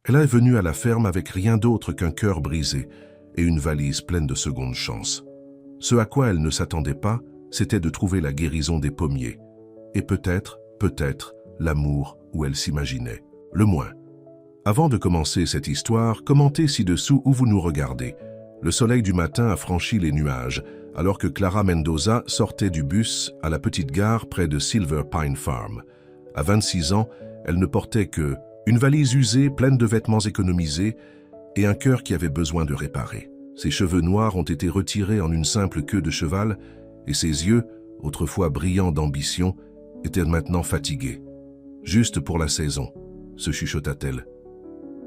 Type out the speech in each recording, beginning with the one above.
Elle est venue à la ferme avec rien d'autre qu'un cœur brisé et une valise pleine de secondes chances. Ce à quoi elle ne s'attendait pas, c'était de trouver la guérison des pommiers. Et peut-être, l'amour où elle s'imaginait. Le moins. Avant de commencer cette histoire, commentez ci-dessous où vous nous regardez. Le soleil du matin a franchi les nuages, alors que Clara Mendoza sortait du bus à la petite gare près de Silver Pine Farm. À 26 ans, elle ne portait que une valise usée pleine de vêtements économisés et un cœur qui avait besoin de réparer. Ses cheveux noirs ont été retirés en une simple queue de cheval et ses yeux, autrefois brillants d'ambition, étaient maintenant fatigués. Juste pour la saison, se chuchota-t-elle.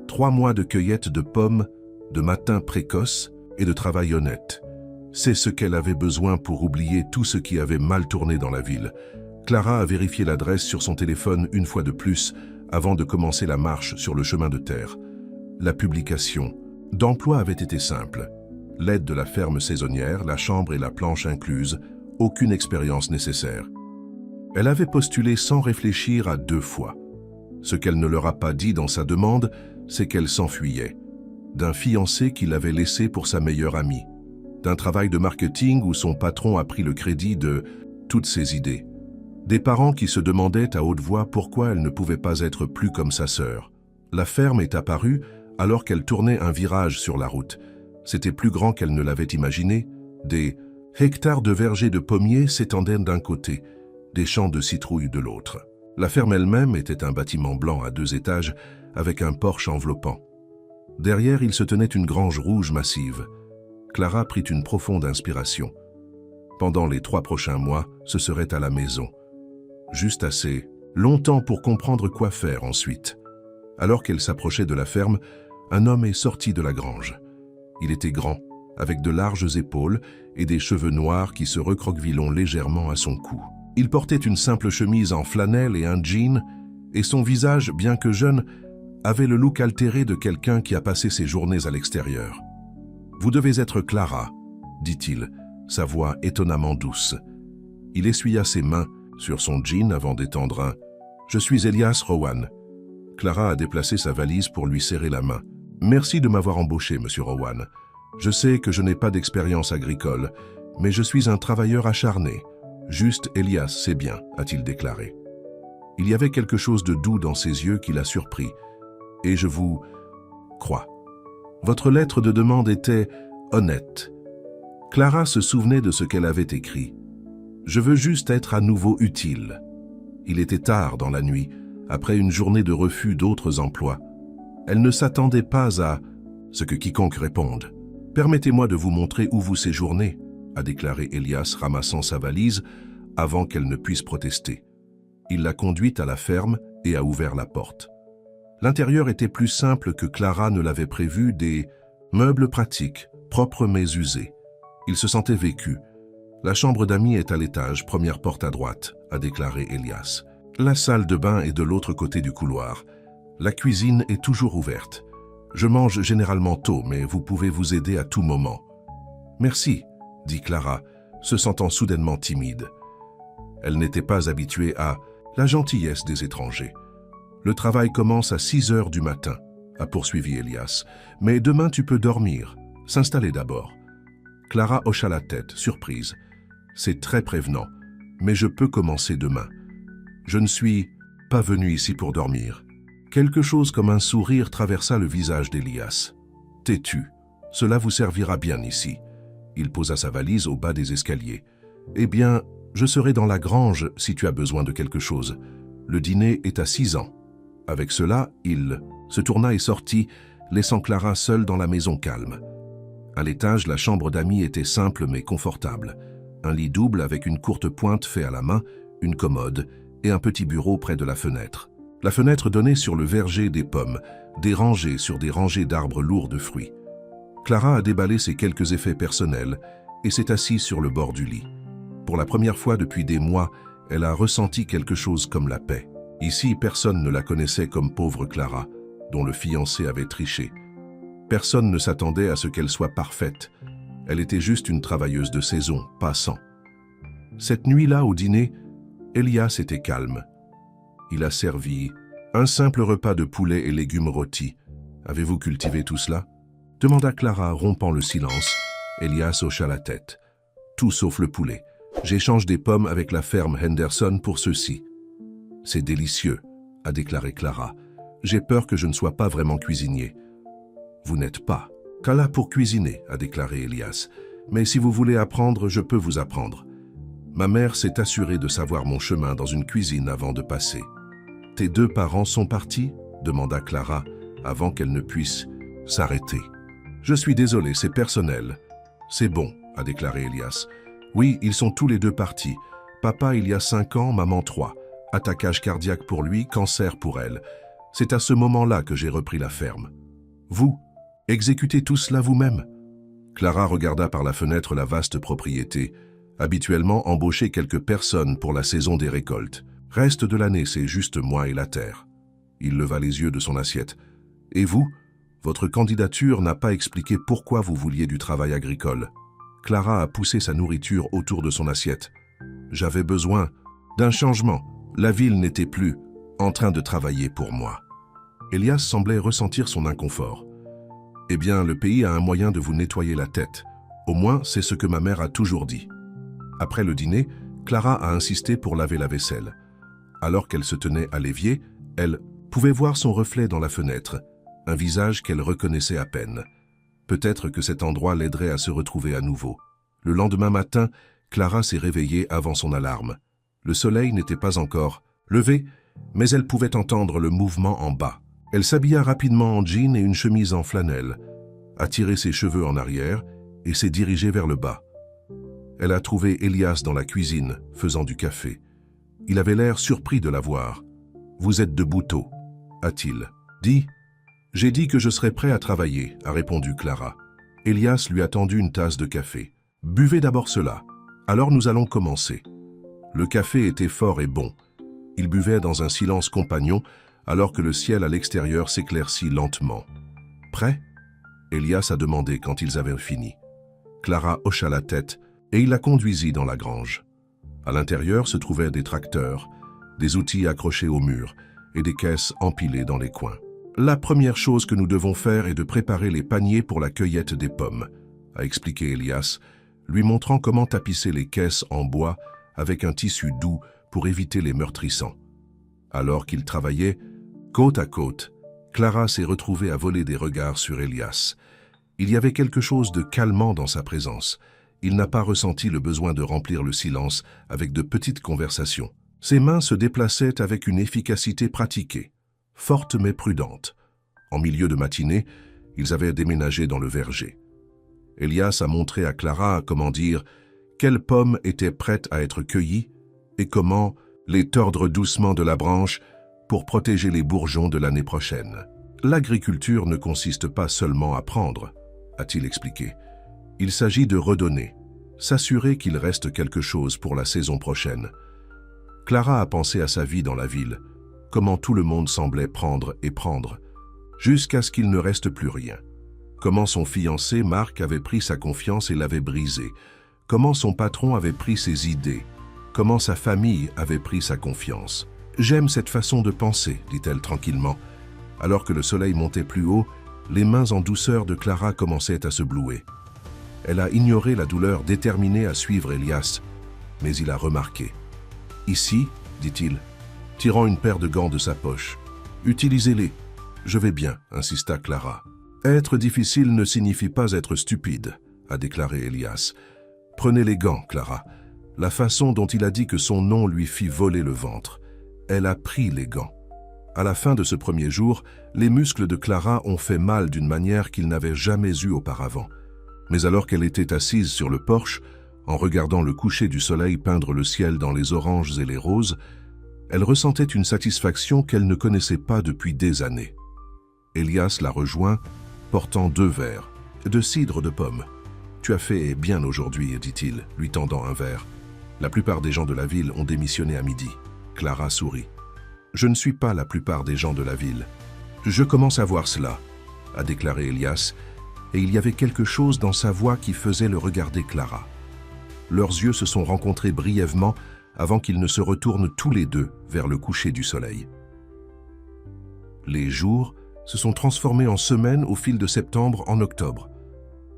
3 mois de cueillette de pommes, de matins précoces et de travail honnête. C'est ce qu'elle avait besoin pour oublier tout ce qui avait mal tourné dans la ville. Clara a vérifié l'adresse sur son téléphone une fois de plus avant de commencer la marche sur le chemin de terre. La publication d'emploi avait été simple. L'aide de la ferme saisonnière, la chambre et la planche incluses, aucune expérience nécessaire. Elle avait postulé sans réfléchir à 2 fois. Ce qu'elle ne leur a pas dit dans sa demande, c'est qu'elle s'enfuyait. D'un fiancé qui l'avait laissé pour sa meilleure amie. D'un travail de marketing où son patron a pris le crédit de toutes ses idées. Des parents qui se demandaient à haute voix pourquoi elle ne pouvait pas être plus comme sa sœur. La ferme est apparue alors qu'elle tournait un virage sur la route. C'était plus grand qu'elle ne l'avait imaginé. Des hectares de vergers de pommiers s'étendaient d'un côté, des champs de citrouilles de l'autre. La ferme elle-même était un bâtiment blanc à 2 étages avec un porche enveloppant. Derrière, il se tenait une grange rouge massive. Clara prit une profonde inspiration. Pendant les 3 prochains mois, ce serait à la maison. Juste assez longtemps pour comprendre quoi faire ensuite. Alors qu'elle s'approchait de la ferme, un homme est sorti de la grange. Il était grand, avec de larges épaules et des cheveux noirs qui se recroquevillent légèrement à son cou. Il portait une simple chemise en flanelle et un jean, et son visage, bien que jeune, avait le look altéré de quelqu'un qui a passé ses journées à l'extérieur. « Vous devez être Clara », dit-il, sa voix étonnamment douce. Il essuya ses mains sur son jean avant d'étendre un « Je suis Elias Rowan ». Clara a déplacé sa valise pour lui serrer la main. « Merci de m'avoir embauché, monsieur Rowan. Je sais que je n'ai pas d'expérience agricole, mais je suis un travailleur acharné. Juste Elias, c'est bien, a-t-il déclaré. Il y avait quelque chose de doux dans ses yeux qui l'a surpris. Et je vous crois. Votre lettre de demande était honnête. Clara se souvenait de ce qu'elle avait écrit. Je veux juste être à nouveau utile. Il était tard dans la nuit, après une journée de refus d'autres emplois. Elle ne s'attendait pas à ce que quiconque réponde. Permettez-moi de vous montrer où vous séjournez, a déclaré Elias, ramassant sa valise avant qu'elle ne puisse protester. Il l'a conduite à la ferme et a ouvert la porte. L'intérieur était plus simple que Clara ne l'avait prévu, des meubles pratiques, propres mais usés. Il se sentait vécu. La chambre d'amis est à l'étage, première porte à droite, a déclaré Elias. La salle de bain est de l'autre côté du couloir. La cuisine est toujours ouverte. Je mange généralement tôt, mais vous pouvez vous aider à tout moment. Merci, dit Clara, se sentant soudainement timide. Elle n'était pas habituée à la gentillesse des étrangers. Le travail commence à 6 heures du matin, a poursuivi Elias. Mais demain tu peux dormir. S'installer d'abord. Clara hocha la tête, surprise. C'est très prévenant, mais je peux commencer demain. Je ne suis pas venu ici pour dormir. Quelque chose comme un sourire traversa le visage d'Elias. Têtu, cela vous servira bien ici. Il posa sa valise au bas des escaliers. Eh bien, je serai dans la grange si tu as besoin de quelque chose. Le dîner est à 6 ans. Avec cela, il se tourna et sortit, laissant Clara seule dans la maison calme. À l'étage, la chambre d'amis était simple mais confortable. Un lit double avec une courte pointe fait à la main, une commode et un petit bureau près de la fenêtre. La fenêtre donnait sur le verger des pommes, des rangées sur des rangées d'arbres lourds de fruits. Clara a déballé ses quelques effets personnels et s'est assise sur le bord du lit. Pour la première fois depuis des mois, elle a ressenti quelque chose comme la paix. Ici, personne ne la connaissait comme pauvre Clara, dont le fiancé avait triché. Personne ne s'attendait à ce qu'elle soit parfaite. Elle était juste une travailleuse de saison, passant. Cette nuit-là, au dîner, Elias était calme. Il a servi un simple repas de poulet et légumes rôtis, Avez-vous cultivé tout cela? Demanda Clara, rompant le silence. Elias hocha la tête. Tout sauf le poulet. J'échange des pommes avec la ferme Henderson pour ceux-ci. C'est délicieux, a déclaré Clara. J'ai peur que je ne sois pas vraiment cuisinier. Vous n'êtes pas qu'à là pour cuisiner, a déclaré Elias. Mais si vous voulez apprendre, je peux vous apprendre. Ma mère s'est assurée de savoir mon chemin dans une cuisine avant de passer. Tes deux parents sont partis? Demanda Clara, avant qu'elle ne puisse s'arrêter. Je suis désolé, c'est personnel. C'est bon, a déclaré Elias. Oui, ils sont tous les deux partis. Papa il y a 5 ans, maman 3. Attaquage cardiaque pour lui, cancer pour elle. C'est à ce moment-là que j'ai repris la ferme. Vous, exécutez tout cela vous-même? Clara regarda par la fenêtre la vaste propriété, habituellement embaucher quelques personnes pour la saison des récoltes. Reste de l'année, c'est juste moi et la terre. Il leva les yeux de son assiette. Et vous? Votre candidature n'a pas expliqué pourquoi vous vouliez du travail agricole. Clara a poussé sa nourriture autour de son assiette. J'avais besoin d'un changement. La ville n'était plus en train de travailler pour moi. Elias semblait ressentir son inconfort. Eh bien, le pays a un moyen de vous nettoyer la tête. Au moins, c'est ce que ma mère a toujours dit. Après le dîner, Clara a insisté pour laver la vaisselle. Alors qu'elle se tenait à l'évier, elle pouvait voir son reflet dans la fenêtre, un visage qu'elle reconnaissait à peine. Peut-être que cet endroit l'aiderait à se retrouver à nouveau. Le lendemain matin, Clara s'est réveillée avant son alarme. Le soleil n'était pas encore levé, mais elle pouvait entendre le mouvement en bas. Elle s'habilla rapidement en jean et une chemise en flanelle, a tiré ses cheveux en arrière et s'est dirigée vers le bas. Elle a trouvé Elias dans la cuisine, faisant du café. Il avait l'air surpris de la voir. « Vous êtes debout tôt », a-t-il dit. « J'ai dit que je serais prêt à travailler », a répondu Clara. Elias lui a tendu une tasse de café. « Buvez d'abord cela, alors nous allons commencer. » Le café était fort et bon. Il buvait dans un silence compagnon, alors que le ciel à l'extérieur s'éclaircit lentement. « Prêt ?» Elias a demandé quand ils avaient fini. Clara hocha la tête et il la conduisit dans la grange. À l'intérieur se trouvaient des tracteurs, des outils accrochés au mur et des caisses empilées dans les coins. « La première chose que nous devons faire est de préparer les paniers pour la cueillette des pommes », a expliqué Elias, lui montrant comment tapisser les caisses en bois avec un tissu doux pour éviter les meurtrissants. Alors qu'ils travaillaient, côte à côte, Clara s'est retrouvée à voler des regards sur Elias. Il y avait quelque chose de calmant dans sa présence. Il n'a pas ressenti le besoin de remplir le silence avec de petites conversations. Ses mains se déplaçaient avec une efficacité pratiquée, forte mais prudente. En milieu de matinée, ils avaient déménagé dans le verger. Elias a montré à Clara comment dire quelles pommes étaient prêtes à être cueillies et comment les tordre doucement de la branche pour protéger les bourgeons de l'année prochaine. L'agriculture ne consiste pas seulement à prendre, a-t-il expliqué. Il s'agit de redonner, s'assurer qu'il reste quelque chose pour la saison prochaine. Clara a pensé à sa vie dans la ville, comment tout le monde semblait prendre et prendre, jusqu'à ce qu'il ne reste plus rien. Comment son fiancé, Marc, avait pris sa confiance et l'avait brisée. Comment son patron avait pris ses idées. Comment sa famille avait pris sa confiance. « J'aime cette façon de penser », dit-elle tranquillement. Alors que le soleil montait plus haut, les mains en douceur de Clara commençaient à se blouer. Elle a ignoré la douleur, déterminée à suivre Elias, mais il a remarqué. « Ici », dit-il, tirant une paire de gants de sa poche. « Utilisez-les. »« Je vais bien », insista Clara. « Être difficile ne signifie pas être stupide », a déclaré Elias. « Prenez les gants, Clara. » La façon dont il a dit que son nom lui fit voler le ventre. Elle a pris les gants. À la fin de ce premier jour, les muscles de Clara ont fait mal d'une manière qu'ils n'avaient jamais eue auparavant. Mais alors qu'elle était assise sur le porche, en regardant le coucher du soleil peindre le ciel dans les oranges et les roses, elle ressentait une satisfaction qu'elle ne connaissait pas depuis des années. Elias la rejoint, portant 2 verres, de cidre de pomme. « Tu as fait bien aujourd'hui, » dit-il, lui tendant un verre. La plupart des gens de la ville ont démissionné à midi. Clara sourit. « Je ne suis pas la plupart des gens de la ville. Je commence à voir cela, » a déclaré Elias, et il y avait quelque chose dans sa voix qui faisait le regarder Clara. Leurs yeux se sont rencontrés brièvement avant qu'ils ne se retournent tous les deux vers le coucher du soleil. Les jours se sont transformées en semaines au fil de septembre en octobre.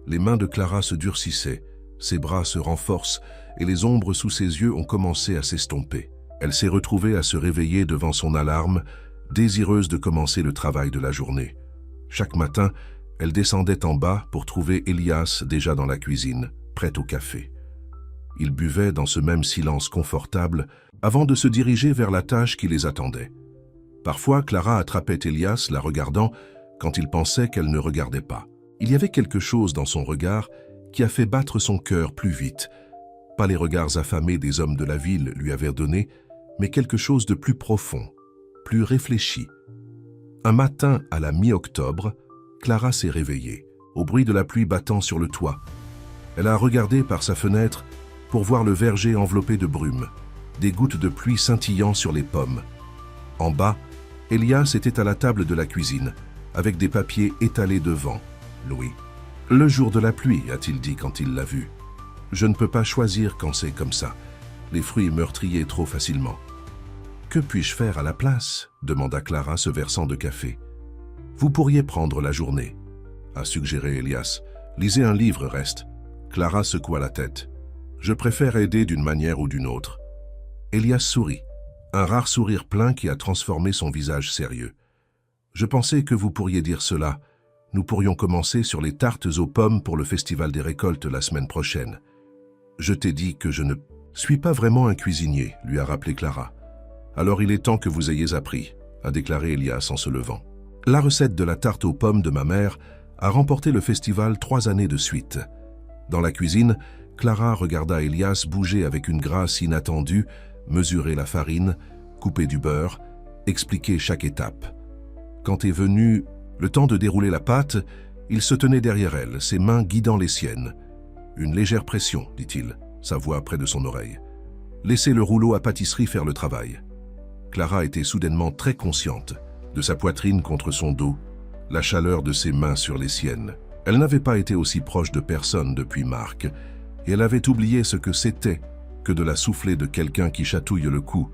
Les mains de Clara se durcissaient, ses bras se renforcent et les ombres sous ses yeux ont commencé à s'estomper. Elle s'est retrouvée à se réveiller devant son alarme, désireuse de commencer le travail de la journée. Chaque matin, elle descendait en bas pour trouver Elias déjà dans la cuisine, prêt au café. Ils buvaient dans ce même silence confortable avant de se diriger vers la tâche qui les attendait. Parfois, Clara attrapait Elias la regardant quand il pensait qu'elle ne regardait pas. Il y avait quelque chose dans son regard qui a fait battre son cœur plus vite. Pas les regards affamés des hommes de la ville lui avaient donné, mais quelque chose de plus profond, plus réfléchi. Un matin à la mi-octobre, Clara s'est réveillée, au bruit de la pluie battant sur le toit. Elle a regardé par sa fenêtre pour voir le verger enveloppé de brume, des gouttes de pluie scintillant sur les pommes. En bas, Elias était à la table de la cuisine, avec des papiers étalés devant. Louis. « Le jour de la pluie », a-t-il dit quand il l'a vu. « Je ne peux pas choisir quand c'est comme ça. Les fruits meurtriers trop facilement. »« Que puis-je faire à la place ?» demanda Clara, se versant de café. « Vous pourriez prendre la journée, » a suggéré Elias. « Lisez un livre, reste. » Clara secoua la tête. « Je préfère aider d'une manière ou d'une autre. » Elias sourit, un rare sourire plein qui a transformé son visage sérieux. « Je pensais que vous pourriez dire cela. Nous pourrions commencer sur les tartes aux pommes pour le festival des récoltes la semaine prochaine. »« Je t'ai dit que je ne suis pas vraiment un cuisinier, » lui a rappelé Clara. « Alors il est temps que vous ayez appris, » a déclaré Elias en se levant. La recette de la tarte aux pommes de ma mère a remporté le festival 3 années de suite. Dans la cuisine, Clara regarda Elias bouger avec une grâce inattendue, mesurer la farine, couper du beurre, expliquer chaque étape. Quand est venu le temps de dérouler la pâte, il se tenait derrière elle, ses mains guidant les siennes. « Une légère pression, dit-il, sa voix près de son oreille. Laissez le rouleau à pâtisserie faire le travail. » Clara était soudainement très consciente de sa poitrine contre son dos, la chaleur de ses mains sur les siennes. Elle n'avait pas été aussi proche de personne depuis Marc, et elle avait oublié ce que c'était que de la souffler de quelqu'un qui chatouille le cou.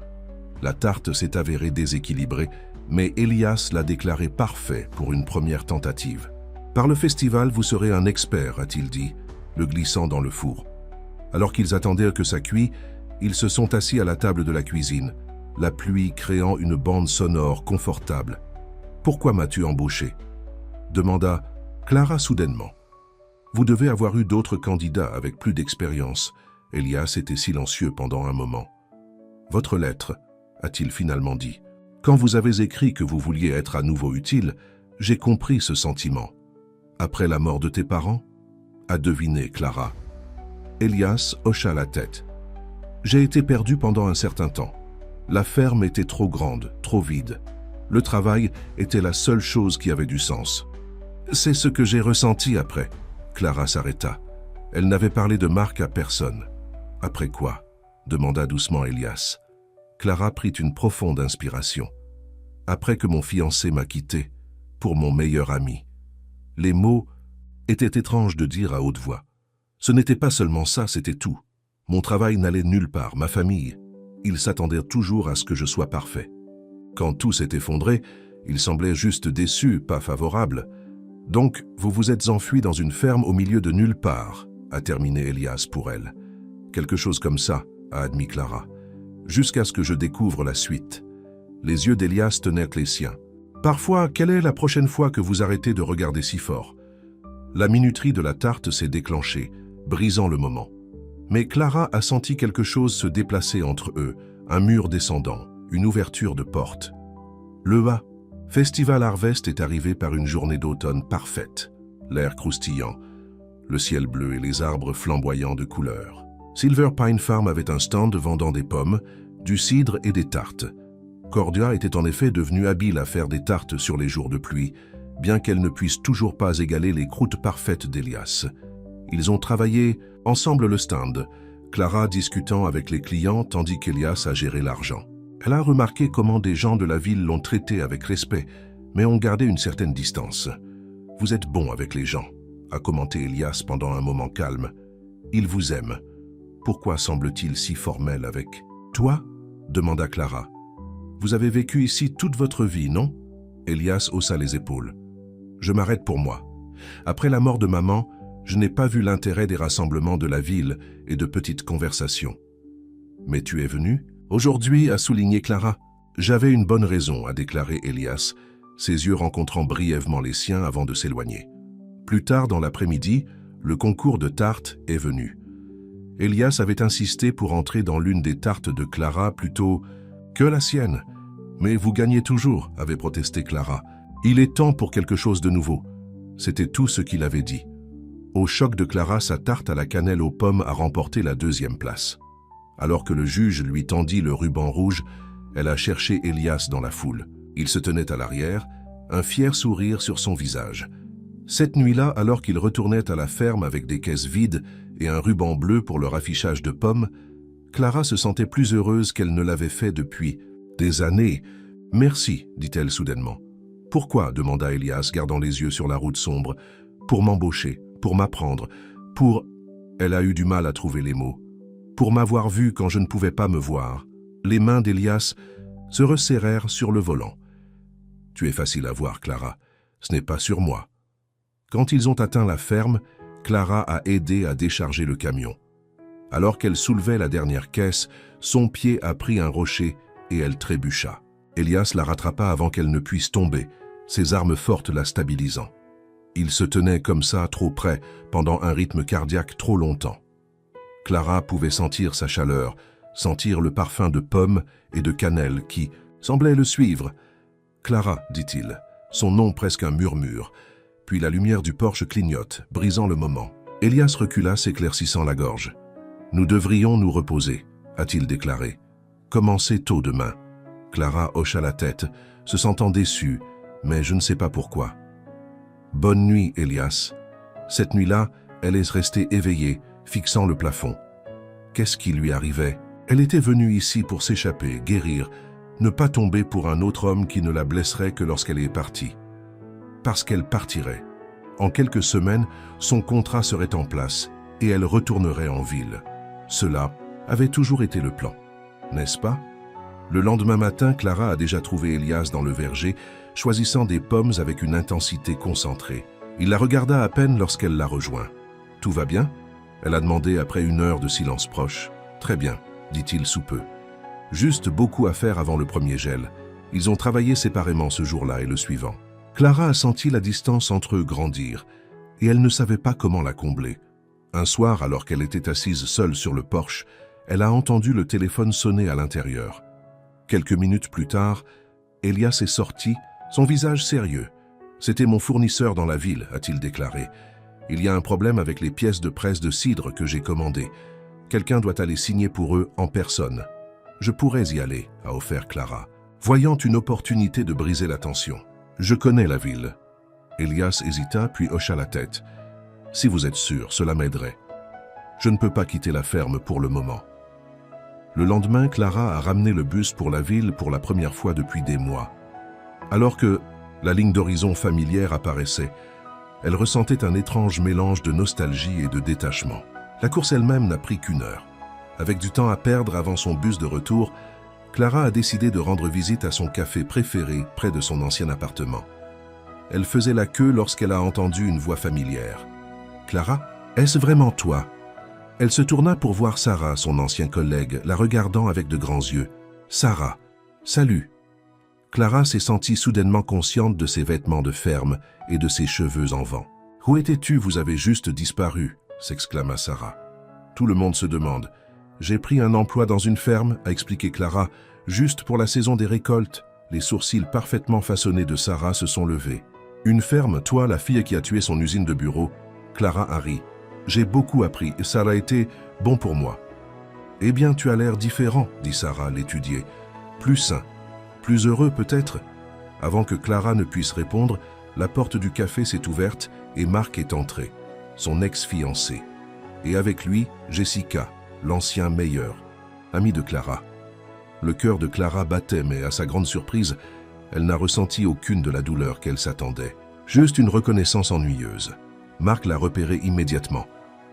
La tarte s'est avérée déséquilibrée, mais Elias l'a déclaré parfait pour une première tentative. « Par le festival, vous serez un expert, a-t-il dit, le glissant dans le four. » Alors qu'ils attendaient que ça cuise, ils se sont assis à la table de la cuisine, la pluie créant une bande sonore confortable. « Pourquoi m'as-tu embauché ?» demanda Clara soudainement. « Vous devez avoir eu d'autres candidats avec plus d'expérience. » Elias était silencieux pendant un moment. « Votre lettre, a-t-il finalement dit. Quand vous avez écrit que vous vouliez être à nouveau utile, j'ai compris ce sentiment. Après la mort de tes parents ?» a deviné Clara. Elias hocha la tête. « J'ai été perdu pendant un certain temps. La ferme était trop grande, trop vide. Le travail était la seule chose qui avait du sens. C'est ce que j'ai ressenti après. » Clara s'arrêta. Elle n'avait parlé de Marc à personne. « Après quoi ?» demanda doucement Elias. Clara prit une profonde inspiration. « Après que mon fiancé m'a quitté, pour mon meilleur ami. » Les mots étaient étranges de dire à haute voix. Ce n'était pas seulement ça, c'était tout. Mon travail n'allait nulle part, ma famille. Ils s'attendaient toujours à ce que je sois parfait. Quand tout s'est effondré, ils semblaient juste déçus, pas favorables. « Donc, vous vous êtes enfui dans une ferme au milieu de nulle part, » a terminé Elias pour elle. « Quelque chose comme ça, » a admis Clara. « Jusqu'à ce que je découvre la suite. » Les yeux d'Elias tenaient les siens. « Parfois, quelle est la prochaine fois que vous arrêtez de regarder si fort ?» La minuterie de la tarte s'est déclenchée, brisant le moment. Mais Clara a senti quelque chose se déplacer entre eux, un mur descendant, une ouverture de porte. Le Festival Harvest est arrivé par une journée d'automne parfaite, l'air croustillant, le ciel bleu et les arbres flamboyants de couleurs. Silver Pine Farm avait un stand vendant des pommes, du cidre et des tartes. Cordia était en effet devenue habile à faire des tartes sur les jours de pluie, bien qu'elle ne puisse toujours pas égaler les croûtes parfaites d'Elias. Ils ont travaillé ensemble le stand, Clara discutant avec les clients tandis qu'Elias a géré l'argent. Elle a remarqué comment des gens de la ville l'ont traité avec respect, mais ont gardé une certaine distance. « Vous êtes bon avec les gens », a commenté Elias pendant un moment calme. « Ils vous aiment. Pourquoi semble-t-il si formel avec toi ?» demanda Clara. « Vous avez vécu ici toute votre vie, non ? Elias haussa les épaules. Je m'arrête pour moi. Après la mort de maman, je n'ai pas vu l'intérêt des rassemblements de la ville et de petites conversations. Mais tu es venu aujourd'hui, a souligné Clara. J'avais une bonne raison, a déclaré Elias, ses yeux rencontrant brièvement les siens avant de s'éloigner. Plus tard dans l'après-midi, le concours de tartes est venu. Elias avait insisté pour entrer dans l'une des tartes de Clara plutôt que la sienne. Mais vous gagnez toujours, avait protesté Clara. Il est temps pour quelque chose de nouveau. C'était tout ce qu'il avait dit. Au choc de Clara, sa tarte à la cannelle aux pommes a remporté la 2e place. Alors que le juge lui tendit le ruban rouge, elle a cherché Elias dans la foule. Il se tenait à l'arrière, un fier sourire sur son visage. Cette nuit-là, alors qu'il retournait à la ferme avec des caisses vides et un ruban bleu pour leur affichage de pommes, Clara se sentait plus heureuse qu'elle ne l'avait fait depuis des années. « Merci, dit-elle soudainement. « Pourquoi » demanda Elias, gardant les yeux sur la route sombre. « Pour m'embaucher, pour m'apprendre, pour… » Elle a eu du mal à trouver les mots. « Pour m'avoir vu quand je ne pouvais pas me voir. » Les mains d'Elias se resserrèrent sur le volant. « Tu es facile à voir, Clara. Ce n'est pas sur moi. » Quand ils ont atteint la ferme, Clara a aidé à décharger le camion. Alors qu'elle soulevait la dernière caisse, son pied a pris un rocher et elle trébucha. Elias la rattrapa avant qu'elle ne puisse tomber, ses armes fortes la stabilisant. Il se tenait comme ça, trop près, pendant un rythme cardiaque trop longtemps. Clara pouvait sentir sa chaleur, sentir le parfum de pommes et de cannelle qui semblait le suivre. « Clara » dit-il, son nom presque un murmure. Puis la lumière du porche clignote, brisant le moment. Elias recula, s'éclaircissant la gorge. « Nous devrions nous reposer » a-t-il déclaré. « Commencez tôt demain. » Clara hocha la tête, se sentant déçue, mais je ne sais pas pourquoi. « Bonne nuit, Elias. » Cette nuit-là, elle est restée éveillée, fixant le plafond. Qu'est-ce qui lui arrivait? Elle était venue ici pour s'échapper, guérir, ne pas tomber pour un autre homme qui ne la blesserait que lorsqu'elle est partie. Parce qu'elle partirait. En quelques semaines, son contrat serait en place et elle retournerait en ville. Cela avait toujours été le plan, n'est-ce pas? Le lendemain matin, Clara a déjà trouvé Elias dans le verger, choisissant des pommes avec une intensité concentrée. Il la regarda à peine lorsqu'elle l'a rejoint. « Tout va bien ?» Elle a demandé après une heure de silence proche. « Très bien », dit-il sous peu. Juste beaucoup à faire avant le premier gel. Ils ont travaillé séparément ce jour-là et le suivant. Clara a senti la distance entre eux grandir, et elle ne savait pas comment la combler. Un soir, alors qu'elle était assise seule sur le porche, elle a entendu le téléphone sonner à l'intérieur. Quelques minutes plus tard, Elias est sorti, son visage sérieux. « C'était mon fournisseur dans la ville », a-t-il déclaré. « Il y a un problème avec les pièces de presse de cidre que j'ai commandées. Quelqu'un doit aller signer pour eux en personne. »« Je pourrais y aller », a offert Clara, voyant une opportunité de briser la tension. « Je connais la ville. » Elias hésita puis hocha la tête. « Si vous êtes sûr, cela m'aiderait. Je ne peux pas quitter la ferme pour le moment. » Le lendemain, Clara a ramené le bus pour la ville pour la première fois depuis des mois. Alors que la ligne d'horizon familière apparaissait, elle ressentait un étrange mélange de nostalgie et de détachement. La course elle-même n'a pris qu'une heure. Avec du temps à perdre avant son bus de retour, Clara a décidé de rendre visite à son café préféré près de son ancien appartement. Elle faisait la queue lorsqu'elle a entendu une voix familière. « Clara, est-ce vraiment toi ?» Elle se tourna pour voir Sarah, son ancien collègue, la regardant avec de grands yeux. « Sarah, salut !» Clara s'est sentie soudainement consciente de ses vêtements de ferme et de ses cheveux en vent. « Où étais-tu? Vous avez juste disparu !» s'exclama Sarah. Tout le monde se demande. « J'ai pris un emploi dans une ferme » a expliqué Clara, « juste pour la saison des récoltes. » Les sourcils parfaitement façonnés de Sarah se sont levés. « Une ferme, toi, la fille qui a tué son usine de bureau ?» Clara a ri. J'ai beaucoup appris et ça a été bon pour moi. Eh bien, tu as l'air différent, dit Sarah, l'étudier. Plus sain, plus heureux peut-être. Avant que Clara ne puisse répondre, la porte du café s'est ouverte et Marc est entré, son ex-fiancé. Et avec lui, Jessica, l'ancien meilleur, ami de Clara. Le cœur de Clara battait, mais à sa grande surprise, elle n'a ressenti aucune de la douleur qu'elle s'attendait. Juste une reconnaissance ennuyeuse. Marc l'a repéré immédiatement.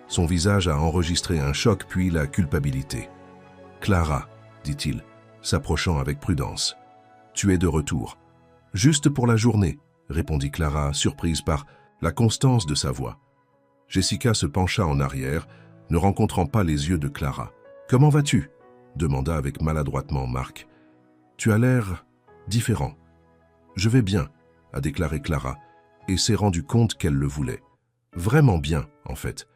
Son visage a enregistré un choc puis la culpabilité. « Clara, dit-il, s'approchant avec prudence, tu es de retour. Juste pour la journée, répondit Clara, surprise par la constance de sa voix. Jessica se pencha en arrière, ne rencontrant pas les yeux de Clara. « Comment vas-tu » demanda avec maladroitement Marc. « Tu as l'air différent. »« Je vais bien » a déclaré Clara, et s'est rendu compte qu'elle le voulait. « Vraiment bien, en fait. »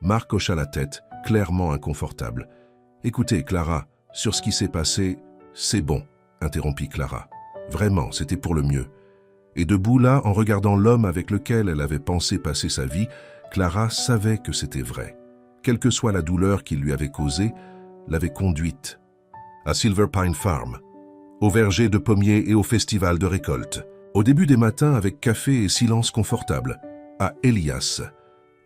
Marc hocha la tête, clairement inconfortable. « Écoutez, Clara, sur ce qui s'est passé, c'est bon, » interrompit Clara. Vraiment, c'était pour le mieux. Et debout là, en regardant l'homme avec lequel elle avait pensé passer sa vie, Clara savait que c'était vrai. Quelle que soit la douleur qu'il lui avait causée, l'avait conduite à Silver Pine Farm, au verger de pommiers et au festival de récolte, au début des matins avec café et silence confortable, à Elias.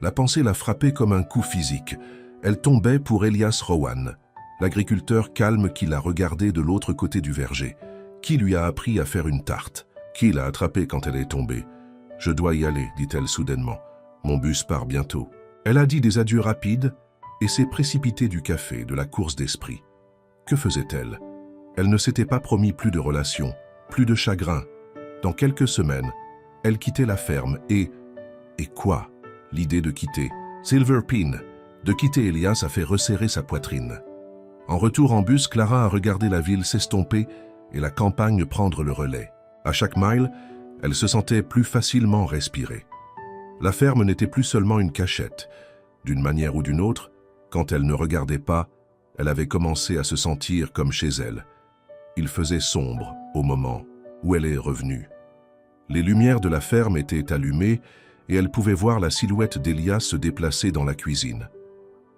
La pensée la frappait comme un coup physique. Elle tombait pour Elias Rowan, l'agriculteur calme qui la regardait de l'autre côté du verger. Qui lui a appris à faire une tarte? Qui l'a attrapée quand elle est tombée? « Je dois y aller, dit-elle soudainement. Mon bus part bientôt. » Elle a dit des adieux rapides et s'est précipitée du café, de la course d'esprit. Que faisait-elle? Elle ne s'était pas promis plus de relations, plus de chagrin. Dans quelques semaines, elle quittait la ferme et quoi? L'idée de quitter Silver Pine, de quitter Elias a fait resserrer sa poitrine. En retour en bus, Clara a regardé la ville s'estomper et la campagne prendre le relais. À chaque mile, elle se sentait plus facilement respirer. La ferme n'était plus seulement une cachette. D'une manière ou d'une autre, quand elle ne regardait pas, elle avait commencé à se sentir comme chez elle. Il faisait sombre au moment où elle est revenue. Les lumières de la ferme étaient allumées et elle pouvait voir la silhouette d'Elias se déplacer dans la cuisine.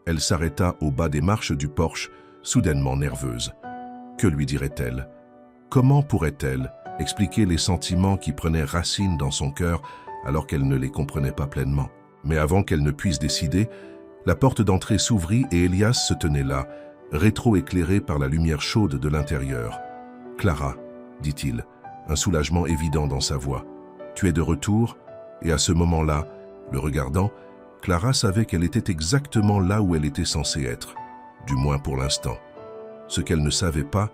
Elle s'arrêta au bas des marches du porche, soudainement nerveuse. Que lui dirait-elle? Comment pourrait-elle expliquer les sentiments qui prenaient racine dans son cœur alors qu'elle ne les comprenait pas pleinement? Mais avant qu'elle ne puisse décider, la porte d'entrée s'ouvrit et Elias se tenait là, rétro-éclairé par la lumière chaude de l'intérieur. « Clara, » dit-il, un soulagement évident dans sa voix. « Tu es de retour ?» Et à ce moment-là, le regardant, Clara savait qu'elle était exactement là où elle était censée être, du moins pour l'instant. Ce qu'elle ne savait pas,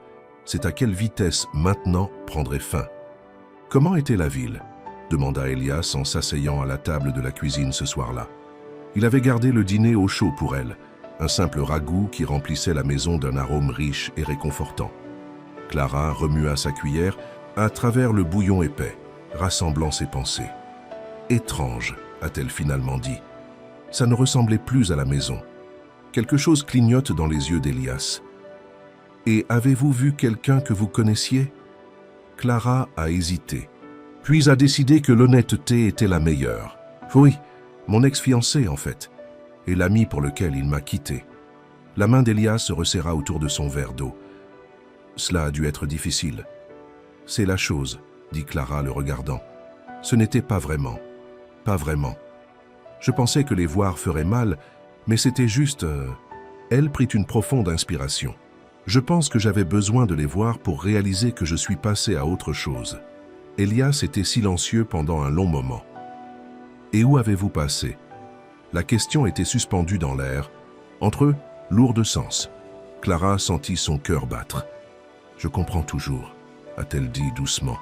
c'est à quelle vitesse maintenant prendrait fin. « Comment était la ville ?» demanda Elias en s'asseyant à la table de la cuisine ce soir-là. Il avait gardé le dîner au chaud pour elle, un simple ragoût qui remplissait la maison d'un arôme riche et réconfortant. Clara remua sa cuillère à travers le bouillon épais, rassemblant ses pensées. « Étrange », a-t-elle finalement dit. Ça ne ressemblait plus à la maison. Quelque chose clignote dans les yeux d'Elias. « Et avez-vous vu quelqu'un que vous connaissiez ?» Clara a hésité, puis a décidé que l'honnêteté était la meilleure. « Oui, mon ex-fiancé en fait, et l'ami pour lequel il m'a quitté. » La main d'Elias se resserra autour de son verre d'eau. « Cela a dû être difficile. »« C'est la chose, » dit Clara le regardant. « Ce n'était pas vraiment. Pas vraiment. Je pensais que les voir ferait mal, mais c'était juste... Elle prit une profonde inspiration. Je pense que j'avais besoin de les voir pour réaliser que je suis passé à autre chose. Elias était silencieux pendant un long moment. Et où avez-vous passé? La question était suspendue dans l'air. Entre eux, lourd de sens. Clara sentit son cœur battre. Je comprends toujours, a-t-elle dit doucement.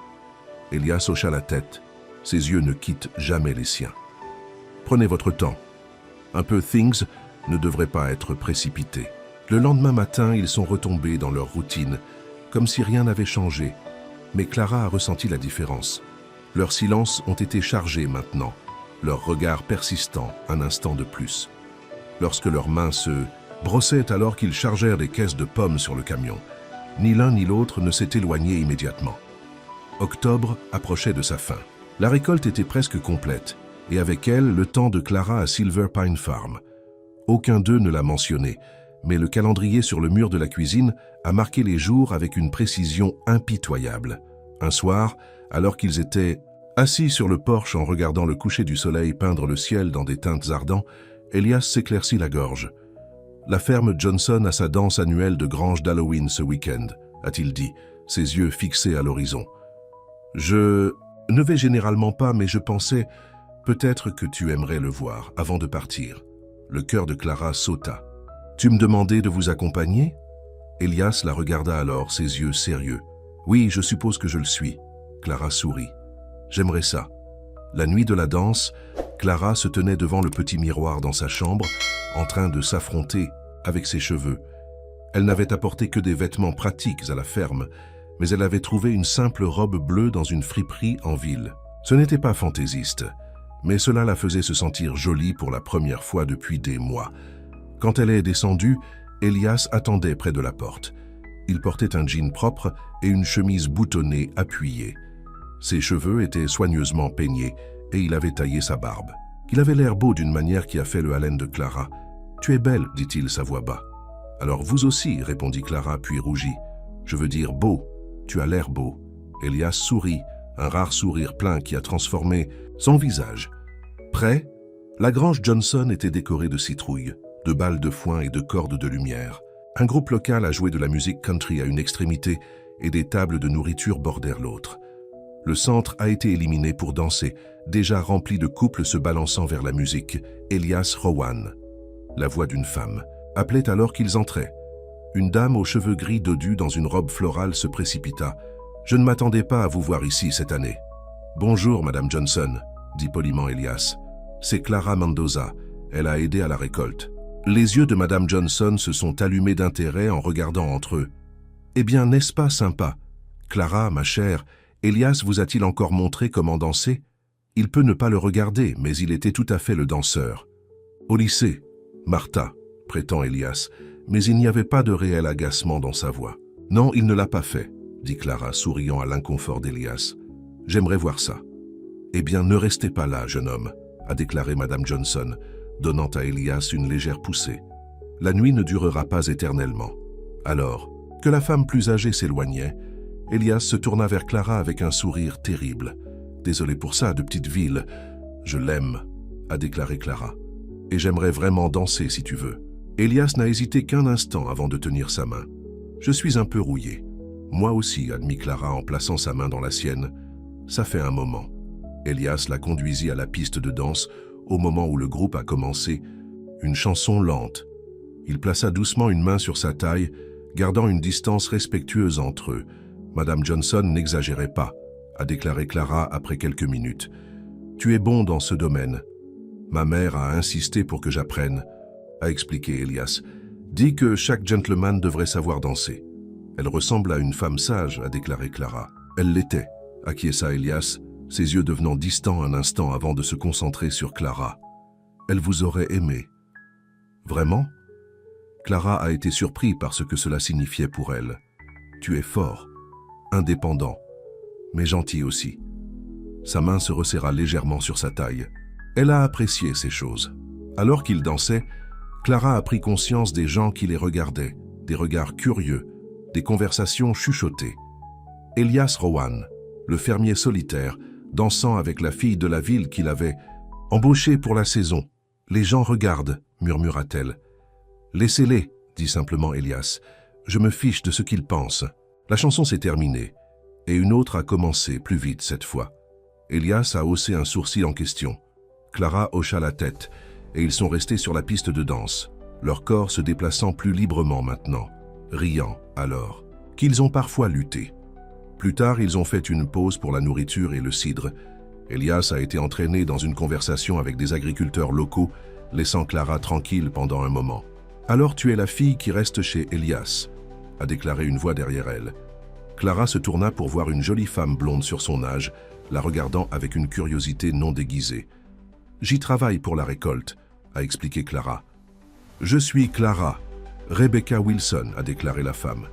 Elias hocha la tête. Ses yeux ne quittent jamais les siens. Prenez votre temps. Un peu things ne devrait pas être précipité. Le lendemain matin, ils sont retombés dans leur routine, comme si rien n'avait changé. Mais Clara a ressenti la différence. Leurs silences ont été chargés maintenant, leurs regards persistants un instant de plus. Lorsque leurs mains se brossaient alors qu'ils chargèrent des caisses de pommes sur le camion, ni l'un ni l'autre ne s'est éloigné immédiatement. Octobre approchait de sa fin. La récolte était presque complète, et avec elle, le temps de Clara à Silver Pine Farm. Aucun d'eux ne l'a mentionné, mais le calendrier sur le mur de la cuisine a marqué les jours avec une précision impitoyable. Un soir, alors qu'ils étaient assis sur le porche en regardant le coucher du soleil peindre le ciel dans des teintes ardents, Elias s'éclaircit la gorge. « La ferme Johnson a sa danse annuelle de grange d'Halloween ce week-end, » a-t-il dit, ses yeux fixés à l'horizon. « Je ne vais généralement pas, mais je pensais peut-être que tu aimerais le voir avant de partir. » Le cœur de Clara sauta. « Tu me demandais de vous accompagner ?» Elias la regarda alors, ses yeux sérieux. « Oui, je suppose que je le suis. » Clara sourit. J'aimerais ça. La nuit de la danse, Clara se tenait devant le petit miroir dans sa chambre, en train de s'affronter avec ses cheveux. Elle n'avait apporté que des vêtements pratiques à la ferme, mais elle avait trouvé une simple robe bleue dans une friperie en ville. Ce n'était pas fantaisiste, mais cela la faisait se sentir jolie pour la première fois depuis des mois. Quand elle est descendue, Elias attendait près de la porte. Il portait un jean propre et une chemise boutonnée appuyée. Ses cheveux étaient soigneusement peignés et il avait taillé sa barbe. Il avait l'air beau d'une manière qui a fait le haleine de Clara. « Tu es belle », dit-il sa voix bas. « Alors vous aussi », répondit Clara puis rougit. « Je veux dire beau, tu as l'air beau. » Elias sourit, un rare sourire plein qui a transformé son visage. Près, la grange Johnson était décorée de citrouilles, de balles de foin et de cordes de lumière. Un groupe local a joué de la musique country à une extrémité et des tables de nourriture bordèrent l'autre. Le centre a été éliminé pour danser, déjà rempli de couples se balançant vers la musique. Elias Rowan, la voix d'une femme, appelait alors qu'ils entraient. Une dame aux cheveux gris dodus dans une robe florale se précipita. « Je ne m'attendais pas à vous voir ici cette année. »« Bonjour, Madame Johnson, » dit poliment Elias. « C'est Clara Mendoza. Elle a aidé à la récolte. » Les yeux de Madame Johnson se sont allumés d'intérêt en regardant entre eux. « Eh bien, n'est-ce pas sympa? Clara, ma chère, Elias vous a-t-il encore montré comment danser? Il peut ne pas le regarder, mais il était tout à fait le danseur. »« Au lycée, Martha, » prétend Elias, mais il n'y avait pas de réel agacement dans sa voix. « Non, il ne l'a pas fait, » dit Clara, souriant à l'inconfort d'Elias. « J'aimerais voir ça. »« Eh bien, ne restez pas là, jeune homme, » a déclaré Madame Johnson, donnant à Elias une légère poussée. « La nuit ne durera pas éternellement. » Alors, que la femme plus âgée s'éloignait, Elias se tourna vers Clara avec un sourire terrible. « Désolé pour ça, de petite ville. Je l'aime, » a déclaré Clara. « Et j'aimerais vraiment danser si tu veux. » Elias n'a hésité qu'un instant avant de tenir sa main. « Je suis un peu rouillé. »« Moi aussi, » admit Clara en plaçant sa main dans la sienne. « Ça fait un moment. » Elias la conduisit à la piste de danse au moment où le groupe a commencé. Une chanson lente. Il plaça doucement une main sur sa taille, gardant une distance respectueuse entre eux. Madame Johnson n'exagérait pas, a déclaré Clara après quelques minutes. « Tu es bon dans ce domaine. Ma mère a insisté pour que j'apprenne, » a expliqué Elias. « Dit que chaque gentleman devrait savoir danser. »« Elle ressemble à une femme sage, » a déclaré Clara. « Elle l'était, » acquiesça Elias, ses yeux devenant distants un instant avant de se concentrer sur Clara. « Elle vous aurait aimé. »« Vraiment ?» Clara a été surpris par ce que cela signifiait pour elle. « Tu es fort, indépendant, mais gentil aussi. » Sa main se resserra légèrement sur sa taille. Elle a apprécié ces choses. Alors qu'ils dansaient, Clara a pris conscience des gens qui les regardaient, des regards curieux, des conversations chuchotées. Elias Rowan, le fermier solitaire, dansant avec la fille de la ville qu'il avait embauchée pour la saison. « Les gens regardent, » murmura-t-elle. « Laissez-les, » dit simplement Elias. « Je me fiche de ce qu'ils pensent. » La chanson s'est terminée, et une autre a commencé, plus vite cette fois. Elias a haussé un sourcil en question. Clara hocha la tête, et ils sont restés sur la piste de danse, leur corps se déplaçant plus librement maintenant, riant alors, qu'ils ont parfois lutté. Plus tard, ils ont fait une pause pour la nourriture et le cidre. Elias a été entraîné dans une conversation avec des agriculteurs locaux, laissant Clara tranquille pendant un moment. « Alors tu es la fille qui reste chez Elias », a déclaré une voix derrière elle. Clara se tourna pour voir une jolie femme blonde sur son âge, la regardant avec une curiosité non déguisée. « J'y travaille pour la récolte », a expliqué Clara. « Je suis Clara, Rebecca Wilson », a déclaré la femme.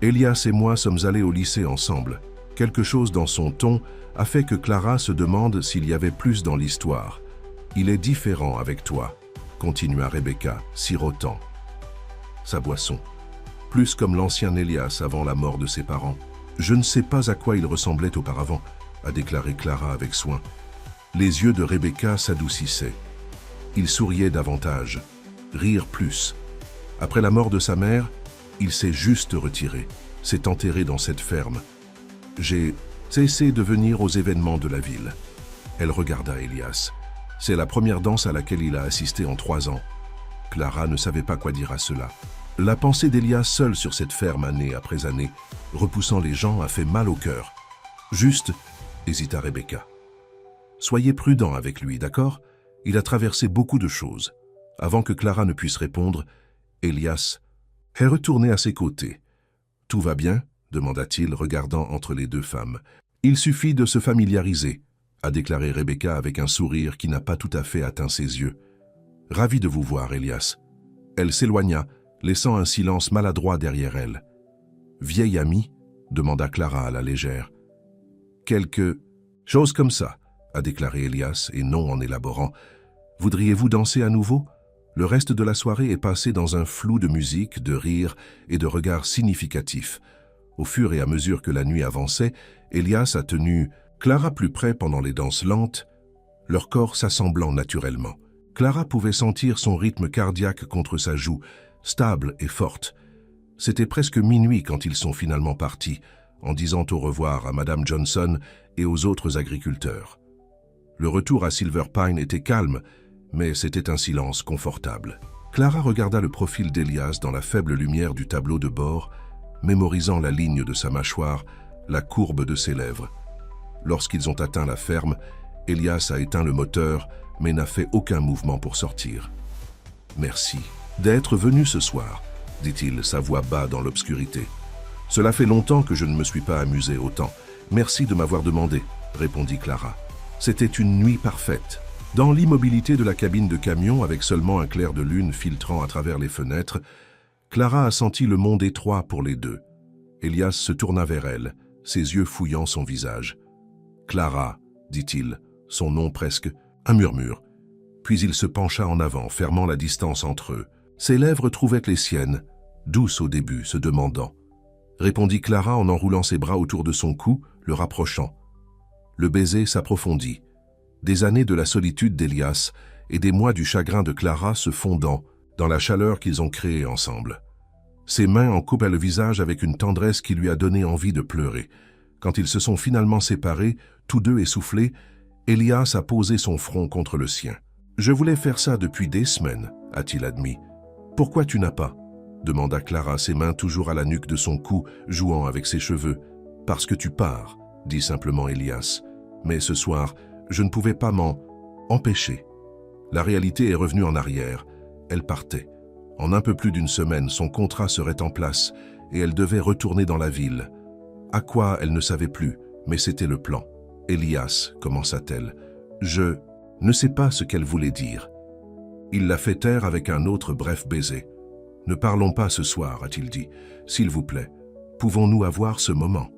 Elias et moi sommes allés au lycée ensemble. Quelque chose dans son ton a fait que Clara se demande s'il y avait plus dans l'histoire. « Il est différent avec toi », continua Rebecca, sirotant sa boisson. Plus comme l'ancien Elias avant la mort de ses parents. « Je ne sais pas à quoi il ressemblait auparavant », a déclaré Clara avec soin. Les yeux de Rebecca s'adoucissaient. Il souriait davantage, rire plus. Après la mort de sa mère, il s'est juste retiré, s'est enterré dans cette ferme. J'ai cessé de venir aux événements de la ville. Elle regarda Elias. C'est la première danse à laquelle il a assisté en 3 ans. Clara ne savait pas quoi dire à cela. La pensée d'Elias seul sur cette ferme année après année, repoussant les gens, a fait mal au cœur. Juste, hésita Rebecca. Soyez prudent avec lui, d'accord? Il a traversé beaucoup de choses. Avant que Clara ne puisse répondre, Elias est retourné à ses côtés. Tout va bien? Demanda-t-il, regardant entre les deux femmes. Il suffit de se familiariser, a déclaré Rebecca avec un sourire qui n'a pas tout à fait atteint ses yeux. Ravi de vous voir, Elias. Elle s'éloigna, laissant un silence maladroit derrière elle. Vieille amie? Demanda Clara à la légère. Quelque chose comme ça, a déclaré Elias, et non en élaborant. Voudriez-vous danser à nouveau? Le reste de la soirée est passé dans un flou de musique, de rires et de regards significatifs. Au fur et à mesure que la nuit avançait, Elias a tenu Clara plus près pendant les danses lentes, leur corps s'assemblant naturellement. Clara pouvait sentir son rythme cardiaque contre sa joue, stable et forte. C'était presque minuit quand ils sont finalement partis, en disant au revoir à Madame Johnson et aux autres agriculteurs. Le retour à Silver Pine était calme, mais c'était un silence confortable. Clara regarda le profil d'Elias dans la faible lumière du tableau de bord, mémorisant la ligne de sa mâchoire, la courbe de ses lèvres. Lorsqu'ils ont atteint la ferme, Elias a éteint le moteur, mais n'a fait aucun mouvement pour sortir. « Merci d'être venu ce soir », dit-il, sa voix bas dans l'obscurité. « Cela fait longtemps que je ne me suis pas amusé autant. Merci de m'avoir demandé », répondit Clara. C'était une nuit parfaite. Dans l'immobilité de la cabine de camion, avec seulement un clair de lune filtrant à travers les fenêtres, Clara a senti le monde étroit pour les deux. Elias se tourna vers elle, ses yeux fouillant son visage. « Clara », dit-il, son nom presque, un murmure. Puis il se pencha en avant, fermant la distance entre eux. Ses lèvres trouvaient les siennes, douces au début, se demandant. Répondit Clara en enroulant ses bras autour de son cou, le rapprochant. Le baiser s'approfondit. Des années de la solitude d'Elias et des mois du chagrin de Clara se fondant dans la chaleur qu'ils ont créée ensemble. Ses mains en coupaient le visage avec une tendresse qui lui a donné envie de pleurer. Quand ils se sont finalement séparés, tous deux essoufflés, Elias a posé son front contre le sien. « Je voulais faire ça depuis des semaines », a-t-il admis. « Pourquoi tu n'as pas ?» demanda Clara, ses mains toujours à la nuque de son cou, jouant avec ses cheveux. « Parce que tu pars », dit simplement Elias. « Mais ce soir, je ne pouvais pas m'en empêcher. » La réalité est revenue en arrière. Elle partait. En un peu plus d'une semaine, son contrat serait en place et elle devait retourner dans la ville. À quoi elle ne savait plus, mais c'était le plan. « Elias », commença-t-elle, « je ne sais pas ce qu'elle voulait dire. » Il la fait taire avec un autre bref baiser. « Ne parlons pas ce soir, a-t-il dit. S'il vous plaît, pouvons-nous avoir ce moment ?»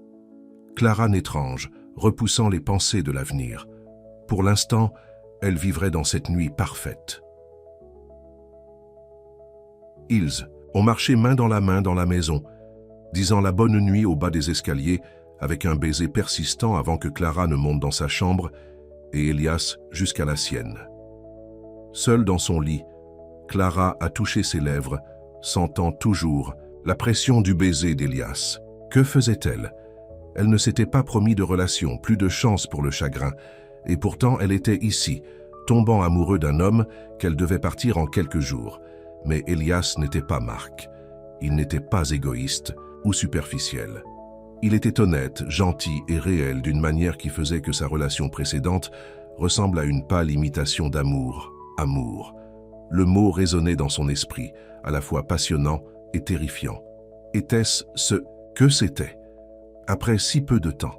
Clara n'étrange, repoussant les pensées de l'avenir. Pour l'instant, elle vivrait dans cette nuit parfaite. Ils ont marché main dans la maison, disant la bonne nuit au bas des escaliers, avec un baiser persistant avant que Clara ne monte dans sa chambre, et Elias jusqu'à la sienne. Seule dans son lit, Clara a touché ses lèvres, sentant toujours la pression du baiser d'Elias. Que faisait-elle? Elle ne s'était pas promis de relation, plus de chance pour le chagrin, et pourtant elle était ici, tombant amoureux d'un homme qu'elle devait partir en quelques jours. Mais Elias n'était pas Marc. Il n'était pas égoïste ou superficiel. Il était honnête, gentil et réel d'une manière qui faisait que sa relation précédente ressemble à une pâle imitation d'amour. Amour. Le mot résonnait dans son esprit, à la fois passionnant et terrifiant. Était-ce ce que c'était? Après si peu de temps,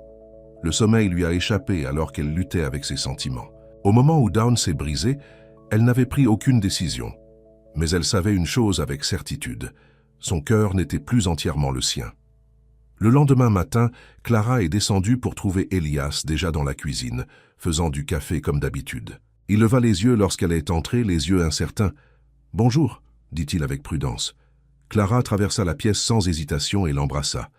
le sommeil lui a échappé alors qu'elle luttait avec ses sentiments. Au moment où Dawn s'est brisée, elle n'avait pris aucune décision. Mais elle savait une chose avec certitude. Son cœur n'était plus entièrement le sien. Le lendemain matin, Clara est descendue pour trouver Elias déjà dans la cuisine, faisant du café comme d'habitude. Il leva les yeux lorsqu'elle est entrée, les yeux incertains. « Bonjour », dit-il avec prudence. Clara traversa la pièce sans hésitation et l'embrassa.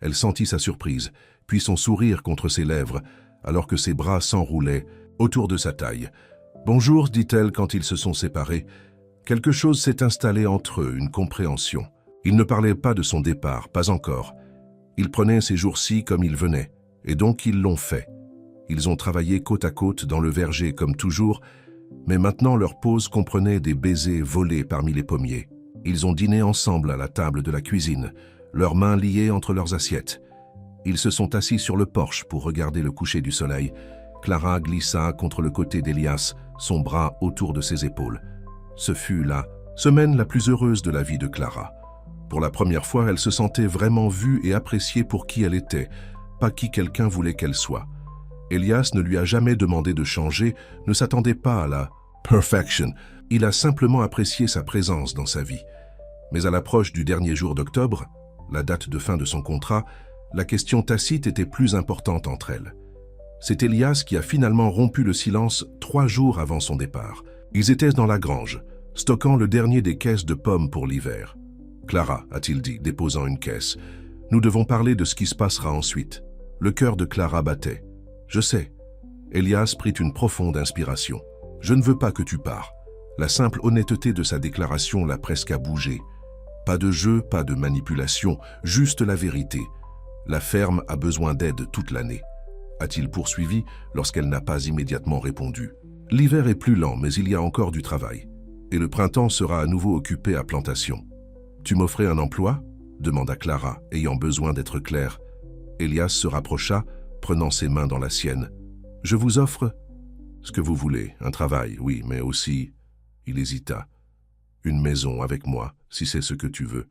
Elle sentit sa surprise, puis son sourire contre ses lèvres, alors que ses bras s'enroulaient autour de sa taille. « Bonjour », dit-elle quand ils se sont séparés. Quelque chose s'est installé entre eux, une compréhension. Il ne parlait pas de son départ, pas encore. Ils prenaient ces jours-ci comme ils venaient, et donc ils l'ont fait. Ils ont travaillé côte à côte dans le verger comme toujours, mais maintenant leur pause comprenait des baisers volés parmi les pommiers. Ils ont dîné ensemble à la table de la cuisine, leurs mains liées entre leurs assiettes. Ils se sont assis sur le porche pour regarder le coucher du soleil. Clara glissa contre le côté d'Elias, son bras autour de ses épaules. Ce fut la semaine la plus heureuse de la vie de Clara. Pour la première fois, elle se sentait vraiment vue et appréciée pour qui elle était, pas qui quelqu'un voulait qu'elle soit. Elias ne lui a jamais demandé de changer, ne s'attendait pas à la perfection. Il a simplement apprécié sa présence dans sa vie. Mais à l'approche du dernier jour d'octobre, la date de fin de son contrat, la question tacite était plus importante entre elles. C'est Elias qui a finalement rompu le silence 3 jours avant son départ. Ils étaient dans la grange, stockant le dernier des caisses de pommes pour l'hiver. « Clara, a-t-il dit, déposant une caisse, nous devons parler de ce qui se passera ensuite. » Le cœur de Clara battait. « Je sais. » Elias prit une profonde inspiration. « Je ne veux pas que tu pars. » La simple honnêteté de sa déclaration l'a presque bougé. Pas de jeu, pas de manipulation, juste la vérité. La ferme a besoin d'aide toute l'année. A-t-il poursuivi lorsqu'elle n'a pas immédiatement répondu. L'hiver est plus lent, mais il y a encore du travail. Et le printemps sera à nouveau occupé à plantation. Tu m'offrais un emploi ? Demanda Clara, ayant besoin d'être claire. Elias se rapprocha, prenant ses mains dans la sienne. Je vous offre ce que vous voulez, un travail, oui, mais aussi... Il hésita. Une maison avec moi, si c'est ce que tu veux.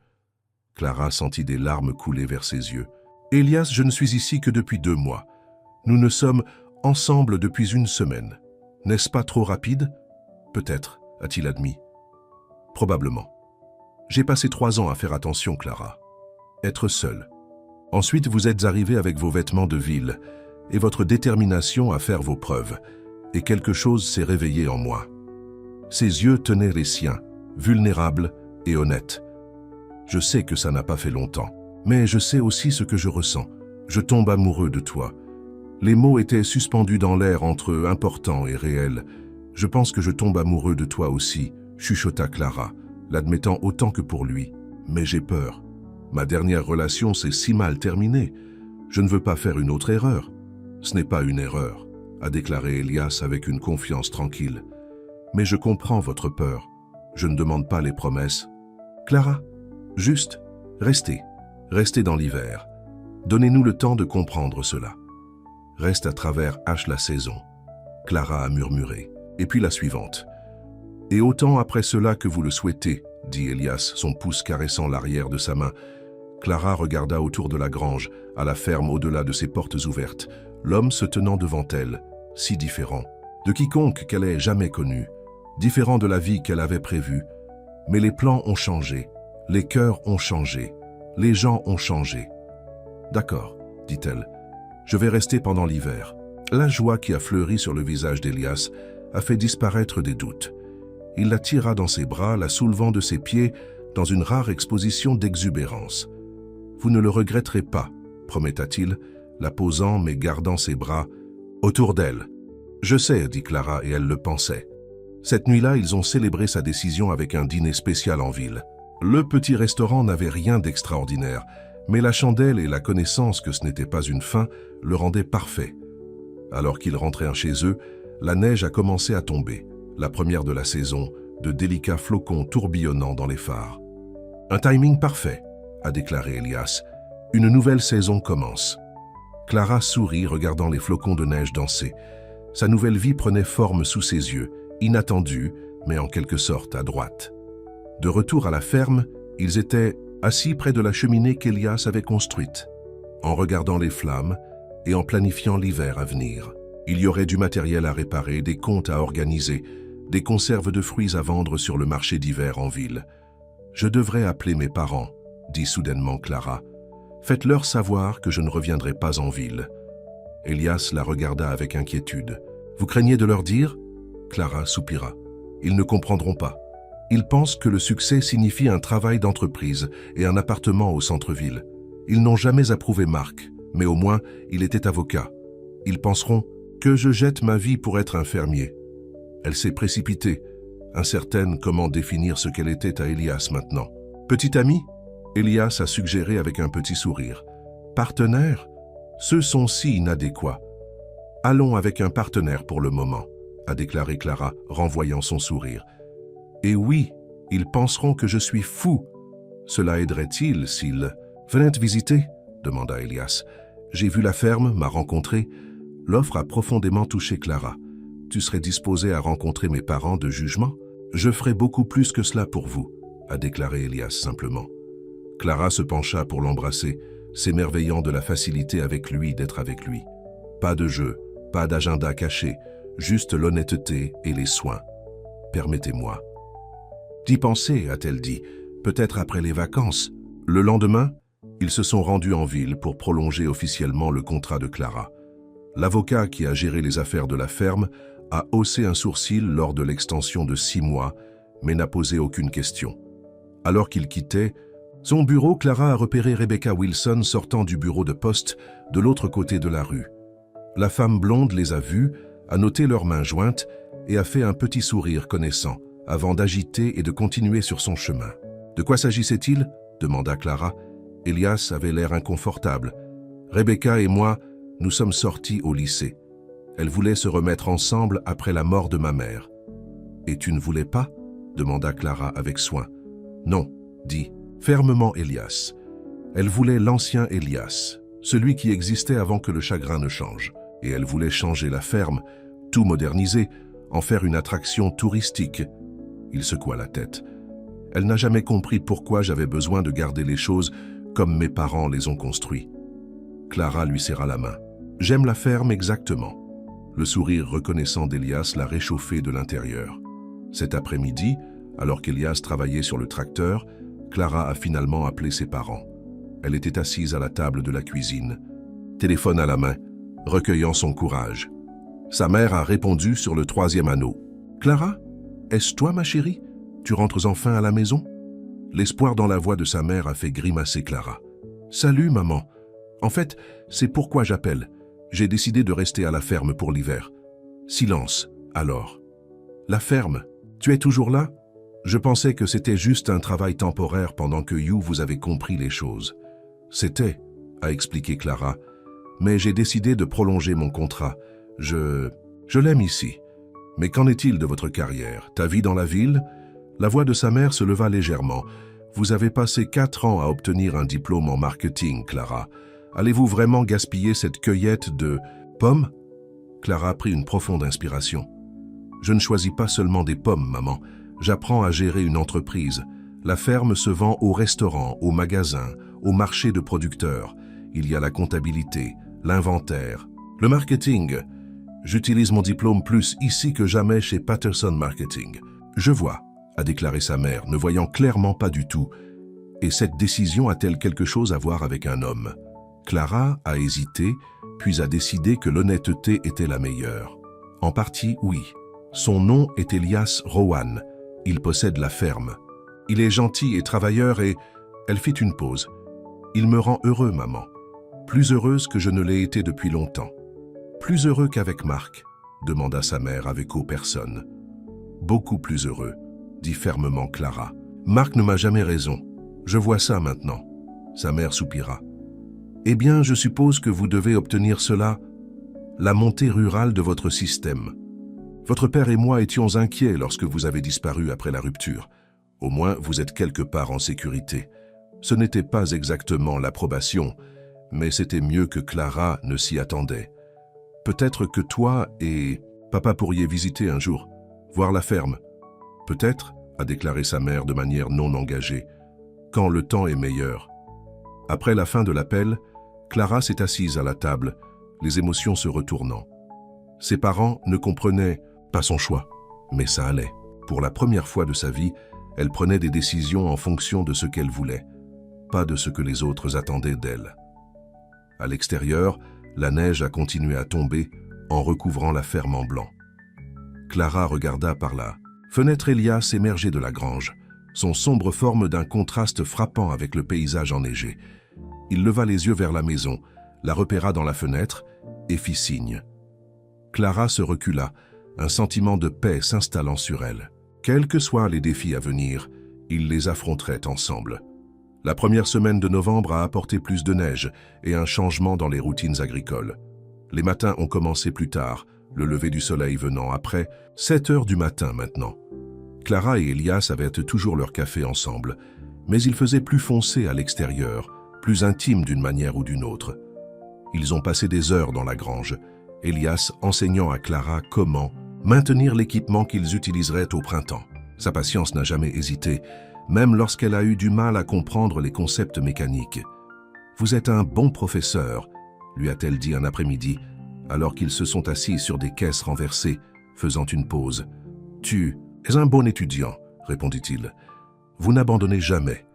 Clara sentit des larmes couler vers ses yeux. Elias, je ne suis ici que depuis 2 mois. Nous ne sommes ensemble depuis 1 semaine. N'est-ce pas trop rapide? Peut-être, a-t-il admis. Probablement. J'ai passé 3 ans à faire attention, Clara. Être seul. Ensuite, vous êtes arrivée avec vos vêtements de ville et votre détermination à faire vos preuves. Et quelque chose s'est réveillé en moi. Ses yeux tenaient les siens, vulnérables et honnêtes. Je sais que ça n'a pas fait longtemps, mais je sais aussi ce que je ressens. Je tombe amoureux de toi. Les mots étaient suspendus dans l'air entre important et réel. Je pense que je tombe amoureux de toi aussi, chuchota Clara, l'admettant autant que pour lui. Mais j'ai peur. Ma dernière relation s'est si mal terminée. Je ne veux pas faire une autre erreur. Ce n'est pas une erreur, a déclaré Elias avec une confiance tranquille. Mais je comprends votre peur. Je ne demande pas les promesses. Clara, juste, restez. Restez dans l'hiver. Donnez-nous le temps de comprendre cela. Reste à travers la saison. Clara a murmuré. Et puis la suivante. Et autant après cela que vous le souhaitez, dit Elias, son pouce caressant l'arrière de sa main. Clara regarda autour de la grange, à la ferme au-delà de ses portes ouvertes, l'homme se tenant devant elle, si différent, de quiconque qu'elle ait jamais connu. Différent de la vie qu'elle avait prévue. Mais les plans ont changé, les cœurs ont changé, les gens ont changé. D'accord, dit-elle, je vais rester pendant l'hiver. La joie qui a fleuri sur le visage d'Elias a fait disparaître des doutes. Il la tira dans ses bras, la soulevant de ses pieds dans une rare exposition d'exubérance. Vous ne le regretterez pas, prometta-t-il, la posant mais gardant ses bras autour d'elle. Je sais, dit Clara, et elle le pensait. Cette nuit-là, ils ont célébré sa décision avec un dîner spécial en ville. Le petit restaurant n'avait rien d'extraordinaire, mais la chandelle et la connaissance que ce n'était pas une fin le rendaient parfait. Alors qu'ils rentrèrent chez eux, la neige a commencé à tomber, la première de la saison, de délicats flocons tourbillonnant dans les phares. Un timing parfait, a déclaré Elias. Une nouvelle saison commence. Clara sourit, regardant les flocons de neige danser. Sa nouvelle vie prenait forme sous ses yeux, inattendue, mais en quelque sorte à droite. De retour à la ferme, ils étaient assis près de la cheminée qu'Elias avait construite, en regardant les flammes et en planifiant l'hiver à venir. Il y aurait du matériel à réparer, des comptes à organiser, des conserves de fruits à vendre sur le marché d'hiver en ville. « Je devrais appeler mes parents », dit soudainement Clara. « Faites-leur savoir que je ne reviendrai pas en ville. » Elias la regarda avec inquiétude. « Vous craignez de leur dire ?» Clara soupira. « Ils ne comprendront pas. Ils pensent que le succès signifie un travail d'entreprise et un appartement au centre-ville. Ils n'ont jamais approuvé Marc, mais au moins il était avocat. Ils penseront que je jette ma vie pour être un fermier. » Elle s'est précipitée, incertaine comment définir ce qu'elle était à Elias maintenant. « Petit ami ?» Elias a suggéré avec un petit sourire. « Partenaire ? Ceux sont si inadéquats. Allons avec un partenaire pour le moment, » a déclaré Clara, renvoyant son sourire. « Et oui, ils penseront que je suis fou. Cela aiderait-il s'ils... »« Venez visiter ?» demanda Elias. J'ai vu la ferme, m'a rencontré. L'offre a profondément touché Clara. Tu serais disposée à rencontrer mes parents de jugement? Je ferai beaucoup plus que cela pour vous, a déclaré Elias simplement. Clara se pencha pour l'embrasser, s'émerveillant de la facilité avec lui d'être avec lui. Pas de jeu, pas d'agenda caché, juste l'honnêteté et les soins. Permettez-moi. D'y penser, a-t-elle dit, peut-être après les vacances. Le lendemain, ils se sont rendus en ville pour prolonger officiellement le contrat de Clara. L'avocat qui a géré les affaires de la ferme a haussé un sourcil lors de l'extension de 6 mois, mais n'a posé aucune question. Alors qu'il quittait son bureau, Clara a repéré Rebecca Wilson sortant du bureau de poste de l'autre côté de la rue. La femme blonde les a vus, a noté leurs mains jointes et a fait un petit sourire connaissant, avant d'agiter et de continuer sur son chemin. « De quoi s'agissait-il » demanda Clara. Elias avait l'air inconfortable. « Rebecca et moi, nous sommes sortis au lycée. Elle voulait se remettre ensemble après la mort de ma mère. »« Et tu ne voulais pas » demanda Clara avec soin. « Non, dit fermement Elias. Elle voulait l'ancien Elias, celui qui existait avant que le chagrin ne change. Et elle voulait changer la ferme, tout moderniser, en faire une attraction touristique. » Il secoua la tête. Elle n'a jamais compris pourquoi j'avais besoin de garder les choses comme mes parents les ont construites. Clara lui serra la main. « J'aime la ferme exactement. » Le sourire reconnaissant d'Elias l'a réchauffé de l'intérieur. Cet après-midi, alors qu'Elias travaillait sur le tracteur, Clara a finalement appelé ses parents. Elle était assise à la table de la cuisine, téléphone à la main, recueillant son courage. Sa mère a répondu sur le 3e anneau. « Clara, est-ce toi ma chérie? Tu rentres enfin à la maison ?» L'espoir dans la voix de sa mère a fait grimacer Clara. « Salut maman. En fait, c'est pourquoi j'appelle. J'ai décidé de rester à la ferme pour l'hiver. » Silence, alors. « La ferme? Tu es toujours là? Je pensais que c'était juste un travail temporaire pendant que vous avez compris les choses. »« C'était, » a expliqué Clara, « mais j'ai décidé de prolonger mon contrat. Je l'aime ici. Mais qu'en est-il de votre carrière? Ta vie dans la ville ?» La voix de sa mère se leva légèrement. « Vous avez passé 4 ans à obtenir un diplôme en marketing, Clara. Allez-vous vraiment gaspiller cette cueillette de pommes ?» Clara prit une profonde inspiration. « Je ne choisis pas seulement des pommes, maman. J'apprends à gérer une entreprise. La ferme se vend aux restaurants, aux magasins, aux marchés de producteurs. Il y a la comptabilité, l'inventaire, le marketing. J'utilise mon diplôme plus ici que jamais chez Patterson Marketing. Je vois, a déclaré sa mère, ne voyant clairement pas du tout. Et cette décision a-t-elle quelque chose à voir avec un homme? Clara a hésité, puis a décidé que l'honnêteté était la meilleure. En partie, oui. Son nom est Elias Rowan. Il possède la ferme. Il est gentil et travailleur et... Elle fit une pause. Il me rend heureux, maman. Plus heureuse que je ne l'ai été depuis longtemps. Plus heureux qu'avec Marc, demanda sa mère avec personne. Beaucoup plus heureux, dit fermement Clara. Marc ne m'a jamais raison. Je vois ça maintenant. Sa mère soupira. Eh bien, je suppose que vous devez obtenir cela, la montée rurale de votre système. Votre père et moi étions inquiets lorsque vous avez disparu après la rupture. Au moins, vous êtes quelque part en sécurité. Ce n'était pas exactement l'approbation, mais c'était mieux que Clara ne s'y attendait. Peut-être que toi et papa pourriez visiter un jour, voir la ferme. Peut-être, a déclaré sa mère de manière non engagée, quand le temps est meilleur. Après la fin de l'appel, Clara s'est assise à la table, les émotions se retournant. Ses parents ne comprenaient pas son choix, mais ça allait. Pour la première fois de sa vie, elle prenait des décisions en fonction de ce qu'elle voulait, pas de ce que les autres attendaient d'elle. À l'extérieur, la neige a continué à tomber en recouvrant la ferme en blanc. Clara regarda par la fenêtre Elias émerger de la grange, son sombre forme d'un contraste frappant avec le paysage enneigé. Il leva les yeux vers la maison, la repéra dans la fenêtre et fit signe. Clara se recula, un sentiment de paix s'installant sur elle. Quels que soient les défis à venir, ils les affronteraient ensemble. La première semaine de novembre a apporté plus de neige et un changement dans les routines agricoles. Les matins ont commencé plus tard, le lever du soleil venant après 7 heures du matin maintenant. Clara et Elias avaient toujours leur café ensemble, mais il faisait plus foncé à l'extérieur, plus intime d'une manière ou d'une autre. Ils ont passé des heures dans la grange, Elias enseignant à Clara comment maintenir l'équipement qu'ils utiliseraient au printemps. Sa patience n'a jamais hésité, même lorsqu'elle a eu du mal à comprendre les concepts mécaniques. « Vous êtes un bon professeur », lui a-t-elle dit un après-midi, alors qu'ils se sont assis sur des caisses renversées, faisant une pause. « Tu es un bon étudiant », répondit-il. « Vous n'abandonnez jamais. »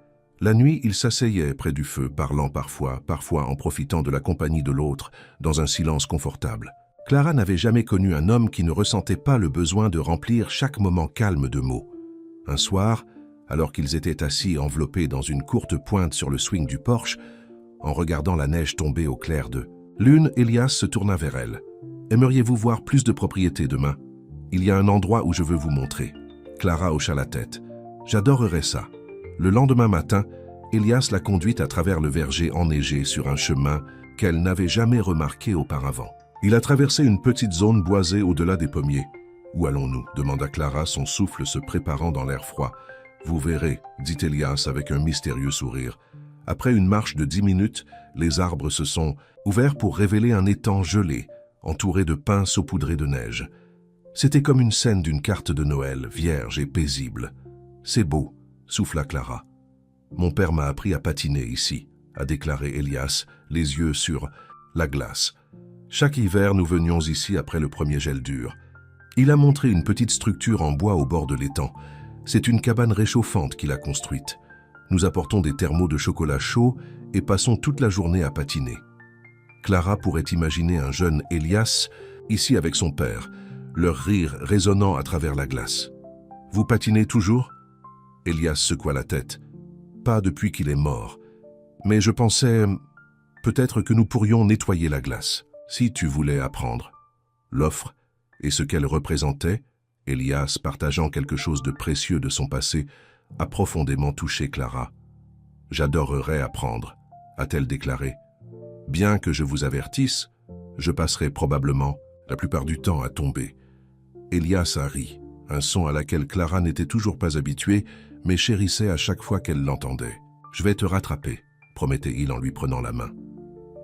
La nuit, il s'asseyait près du feu, parlant parfois en profitant de la compagnie de l'autre, dans un silence confortable. Clara n'avait jamais connu un homme qui ne ressentait pas le besoin de remplir chaque moment calme de mots. Un soir, alors qu'ils étaient assis enveloppés dans une courte pointe sur le swing du porche, en regardant la neige tomber au clair de lune, Elias se tourna vers elle. « Aimeriez-vous voir plus de propriétés demain? Il y a un endroit où je veux vous montrer. » Clara hocha la tête. « J'adorerais ça. » Le lendemain matin, Elias la conduit à travers le verger enneigé sur un chemin qu'elle n'avait jamais remarqué auparavant. Il a traversé une petite zone boisée au-delà des pommiers. « Où allons-nous » demanda Clara, son souffle se préparant dans l'air froid. « Vous verrez » dit Elias avec un mystérieux sourire. Après une marche de 10 minutes, les arbres se sont ouverts pour révéler un étang gelé, entouré de pins saupoudrés de neige. C'était comme une scène d'une carte de Noël, vierge et paisible. « C'est beau » souffla Clara. « Mon père m'a appris à patiner ici » a déclaré Elias, les yeux sur la glace. « Chaque hiver, nous venions ici après le premier gel dur. » Il a montré une petite structure en bois au bord de l'étang. C'est une cabane réchauffante qu'il a construite. Nous apportons des thermos de chocolat chaud et passons toute la journée à patiner. Clara pourrait imaginer un jeune Elias, ici avec son père, leur rire résonnant à travers la glace. « Vous patinez toujours ?» Elias secoua la tête. « Pas depuis qu'il est mort. Mais je pensais, peut-être que nous pourrions nettoyer la glace, si tu voulais apprendre. » L'offre et ce qu'elle représentait, Elias partageant quelque chose de précieux de son passé, a profondément touché Clara. « J'adorerais apprendre », a-t-elle déclaré. « Bien que je vous avertisse, je passerai probablement la plupart du temps à tomber. » Elias a ri, un son à laquelle Clara n'était toujours pas habituée, mais chérissait à chaque fois qu'elle l'entendait. « Je vais te rattraper », promettait-il en lui prenant la main.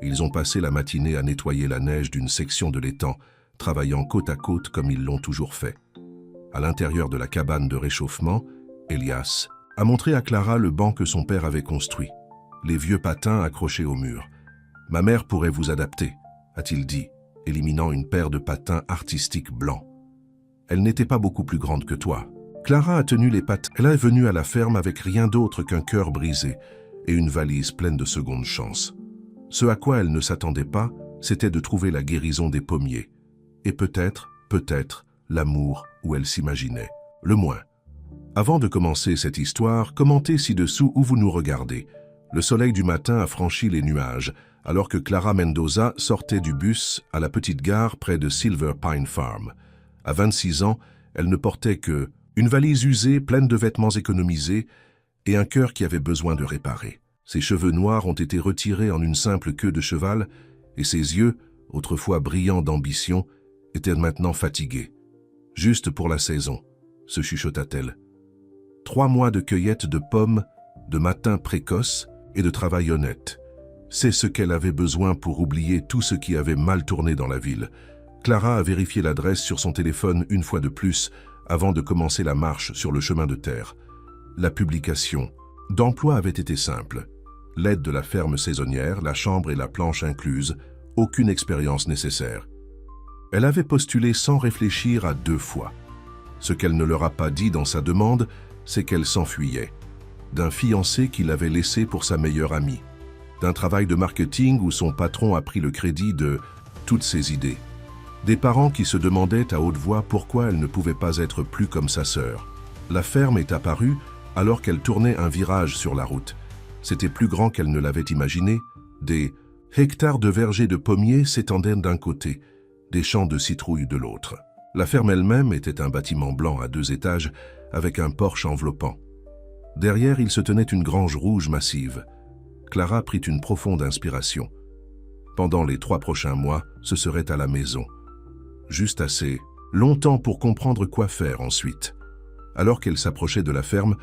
Ils ont passé la matinée à nettoyer la neige d'une section de l'étang, travaillant côte à côte comme ils l'ont toujours fait. À l'intérieur de la cabane de réchauffement, Elias a montré à Clara le banc que son père avait construit, les vieux patins accrochés au mur. « Ma mère pourrait vous adapter », a-t-il dit, éliminant une paire de patins artistiques blancs. Elle n'était pas beaucoup plus grande que toi. Clara a tenu les pattes. Elle est venue à la ferme avec rien d'autre qu'un cœur brisé et une valise pleine de seconde chance. Ce à quoi elle ne s'attendait pas, c'était de trouver la guérison des pommiers. Et peut-être, l'amour où elle s'imaginait. Le moins. Avant de commencer cette histoire, commentez ci-dessous où vous nous regardez. Le soleil du matin a franchi les nuages, alors que Clara Mendoza sortait du bus à la petite gare près de Silver Pine Farm. À 26 ans, elle ne portait que une valise usée pleine de vêtements économisés et un cœur qui avait besoin de réparer. Ses cheveux noirs ont été retirés en une simple queue de cheval et ses yeux, autrefois brillants d'ambition, étaient maintenant fatigués. « Juste pour la saison », se chuchota-t-elle. 3 mois de cueillette de pommes, de matins précoces et de travail honnête. C'est ce qu'elle avait besoin pour oublier tout ce qui avait mal tourné dans la ville. Clara a vérifié l'adresse sur son téléphone une fois de plus avant de commencer la marche sur le chemin de terre. La publication d'emploi avait été simple. L'aide de la ferme saisonnière, la chambre et la planche incluses, aucune expérience nécessaire. Elle avait postulé sans réfléchir à 2 fois. Ce qu'elle ne leur a pas dit dans sa demande, c'est qu'elle s'enfuyait. D'un fiancé qu'il avait laissé pour sa meilleure amie. D'un travail de marketing où son patron a pris le crédit de toutes ses idées. Des parents qui se demandaient à haute voix pourquoi elle ne pouvait pas être plus comme sa sœur. La ferme est apparue alors qu'elle tournait un virage sur la route. C'était plus grand qu'elle ne l'avait imaginé. Des hectares de vergers de pommiers s'étendaient d'un côté, des champs de citrouilles de l'autre. La ferme elle-même était un bâtiment blanc à 2 étages avec un porche enveloppant. Derrière, il se tenait une grange rouge massive. Clara prit une profonde inspiration. Pendant les 3 prochains mois, ce serait à la maison. Juste assez longtemps pour comprendre quoi faire ensuite. Alors qu'elle s'approchait de la ferme,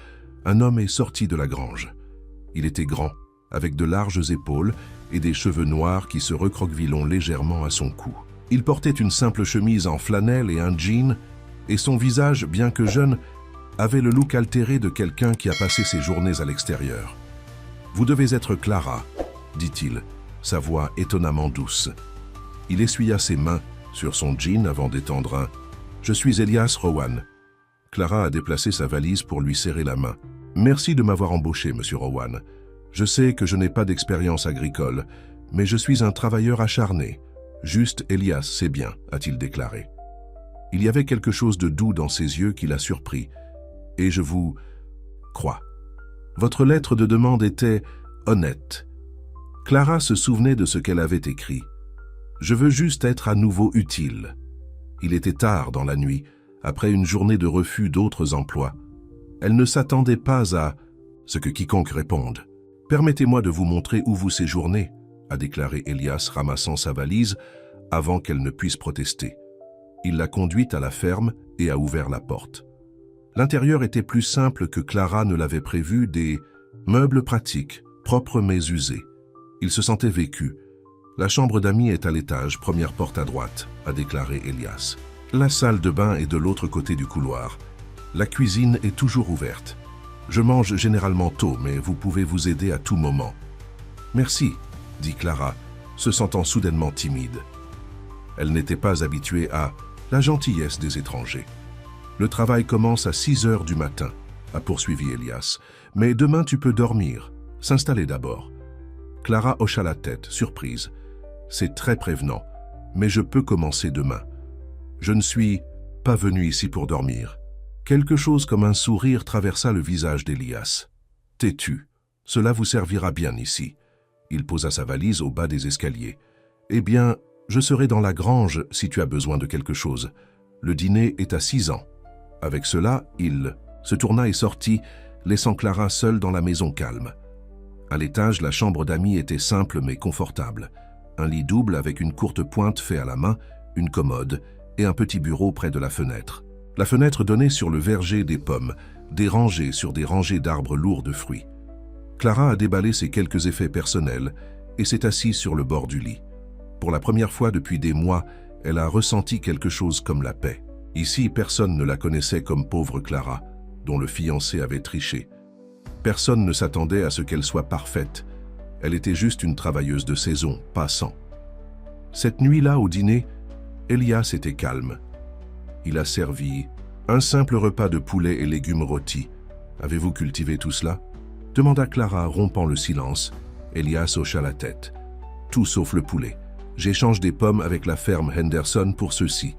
un homme est sorti de la grange. Il était grand, avec de larges épaules et des cheveux noirs qui se recroquevillent légèrement à son cou. Il portait une simple chemise en flanelle et un jean, et son visage, bien que jeune, avait le look altéré de quelqu'un qui a passé ses journées à l'extérieur. « Vous devez être Clara », dit-il, sa voix étonnamment douce. Il essuya ses mains sur son jean avant d'étendre un « Je suis Elias Rowan ». Clara a déplacé sa valise pour lui serrer la main. « Merci de m'avoir embauché, monsieur Rowan. Je sais que je n'ai pas d'expérience agricole, mais je suis un travailleur acharné. Juste Elias, c'est bien, a-t-il déclaré. Il y avait quelque chose de doux dans ses yeux qui l'a surpris. Et je vous crois. Votre lettre de demande était honnête. Clara se souvenait de ce qu'elle avait écrit. Je veux juste être à nouveau utile. Il était tard dans la nuit, après une journée de refus d'autres emplois. Elle ne s'attendait pas à ce que quiconque réponde. Permettez-moi de vous montrer où vous séjournez, a déclaré Elias, ramassant sa valise avant qu'elle ne puisse protester. Il l'a conduite à la ferme et a ouvert la porte. L'intérieur était plus simple que Clara ne l'avait prévu, des meubles pratiques, propres mais usés. Il se sentait vécu. La chambre d'amis est à l'étage, première porte à droite, a déclaré Elias. La salle de bain est de l'autre côté du couloir. La cuisine est toujours ouverte. Je mange généralement tôt, mais vous pouvez vous aider à tout moment. Merci, dit Clara, se sentant soudainement timide. Elle n'était pas habituée à la gentillesse des étrangers. Le travail commence à 6 heures du matin, a poursuivi Elias. Mais demain tu peux dormir. S'installer d'abord. Clara hocha la tête, surprise. C'est très prévenant, mais je peux commencer demain. Je ne suis pas venu ici pour dormir. Quelque chose comme un sourire traversa le visage d'Elias. Têtu, cela vous servira bien ici. Il posa sa valise au bas des escaliers. Eh bien, je serai dans la grange si tu as besoin de quelque chose. Le dîner est à 6 ans. Avec cela, il se tourna et sortit, laissant Clara seule dans la maison calme. À l'étage, la chambre d'amis était simple mais confortable. Un lit double avec une courte pointe fait à la main, une commode et un petit bureau près de la fenêtre. La fenêtre donnait sur le verger des pommes, des rangées sur des rangées d'arbres lourds de fruits. Clara a déballé ses quelques effets personnels et s'est assise sur le bord du lit. Pour la première fois depuis des mois, elle a ressenti quelque chose comme la paix. Ici, personne ne la connaissait comme pauvre Clara, dont le fiancé avait triché. Personne ne s'attendait à ce qu'elle soit parfaite. Elle était juste une travailleuse de saison, passant. Cette nuit-là, au dîner, Elias était calme. Il a servi un simple repas de poulet et légumes rôtis. Avez-vous cultivé tout cela? Demanda Clara, rompant le silence. Elias hocha la tête. Tout sauf le poulet. J'échange des pommes avec la ferme Henderson pour ceux-ci.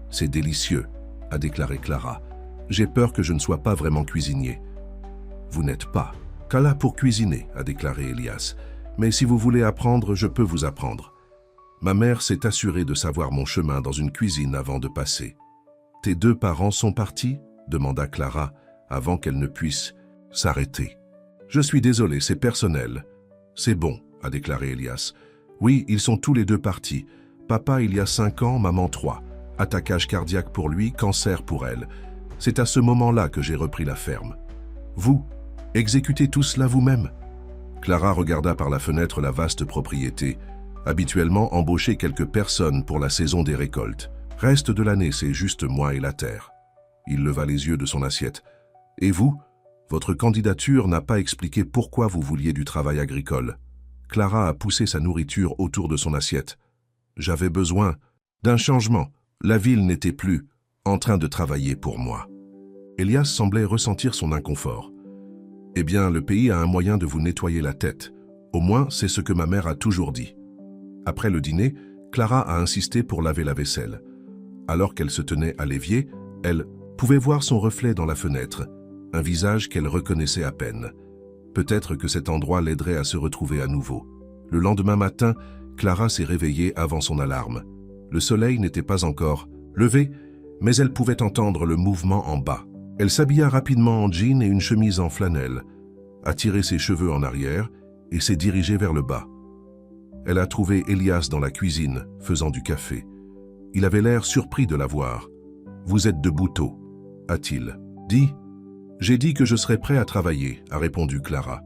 C'est délicieux, a déclaré Clara. J'ai peur que je ne sois pas vraiment cuisinier. Vous n'êtes pas qu'à là pour cuisiner, a déclaré Elias. Mais si vous voulez apprendre, je peux vous apprendre. Ma mère s'est assurée de savoir mon chemin dans une cuisine avant de passer. Tes 2 parents sont partis? Demanda Clara, avant qu'elle ne puisse s'arrêter. Je suis désolé, c'est personnel. C'est bon, a déclaré Elias. Oui, ils sont tous les 2 partis. Papa il y a 5 ans, maman 3. Attaquage cardiaque pour lui, cancer pour elle. C'est à ce moment-là que j'ai repris la ferme. Vous, exécutez tout cela vous-même? Clara regarda par la fenêtre la vaste propriété. Habituellement embaucher quelques personnes pour la saison des récoltes. Reste de l'année, c'est juste moi et la terre. Il leva les yeux de son assiette. Et vous? Votre candidature n'a pas expliqué pourquoi vous vouliez du travail agricole. Clara a poussé sa nourriture autour de son assiette. J'avais besoin d'un changement. La ville n'était plus en train de travailler pour moi. Elias semblait ressentir son inconfort. Eh bien, le pays a un moyen de vous nettoyer la tête. Au moins, c'est ce que ma mère a toujours dit. Après le dîner, Clara a insisté pour laver la vaisselle. Alors qu'elle se tenait à l'évier, elle pouvait voir son reflet dans la fenêtre, un visage qu'elle reconnaissait à peine. Peut-être que cet endroit l'aiderait à se retrouver à nouveau. Le lendemain matin, Clara s'est réveillée avant son alarme. Le soleil n'était pas encore levé, mais elle pouvait entendre le mouvement en bas. Elle s'habilla rapidement en jean et une chemise en flanelle, a tiré ses cheveux en arrière et s'est dirigée vers le bas. Elle a trouvé Elias dans la cuisine, faisant du café. Il avait l'air surpris de la voir. « Vous êtes debout tôt », a-t-il dit. « J'ai dit que je serais prêt à travailler », a répondu Clara.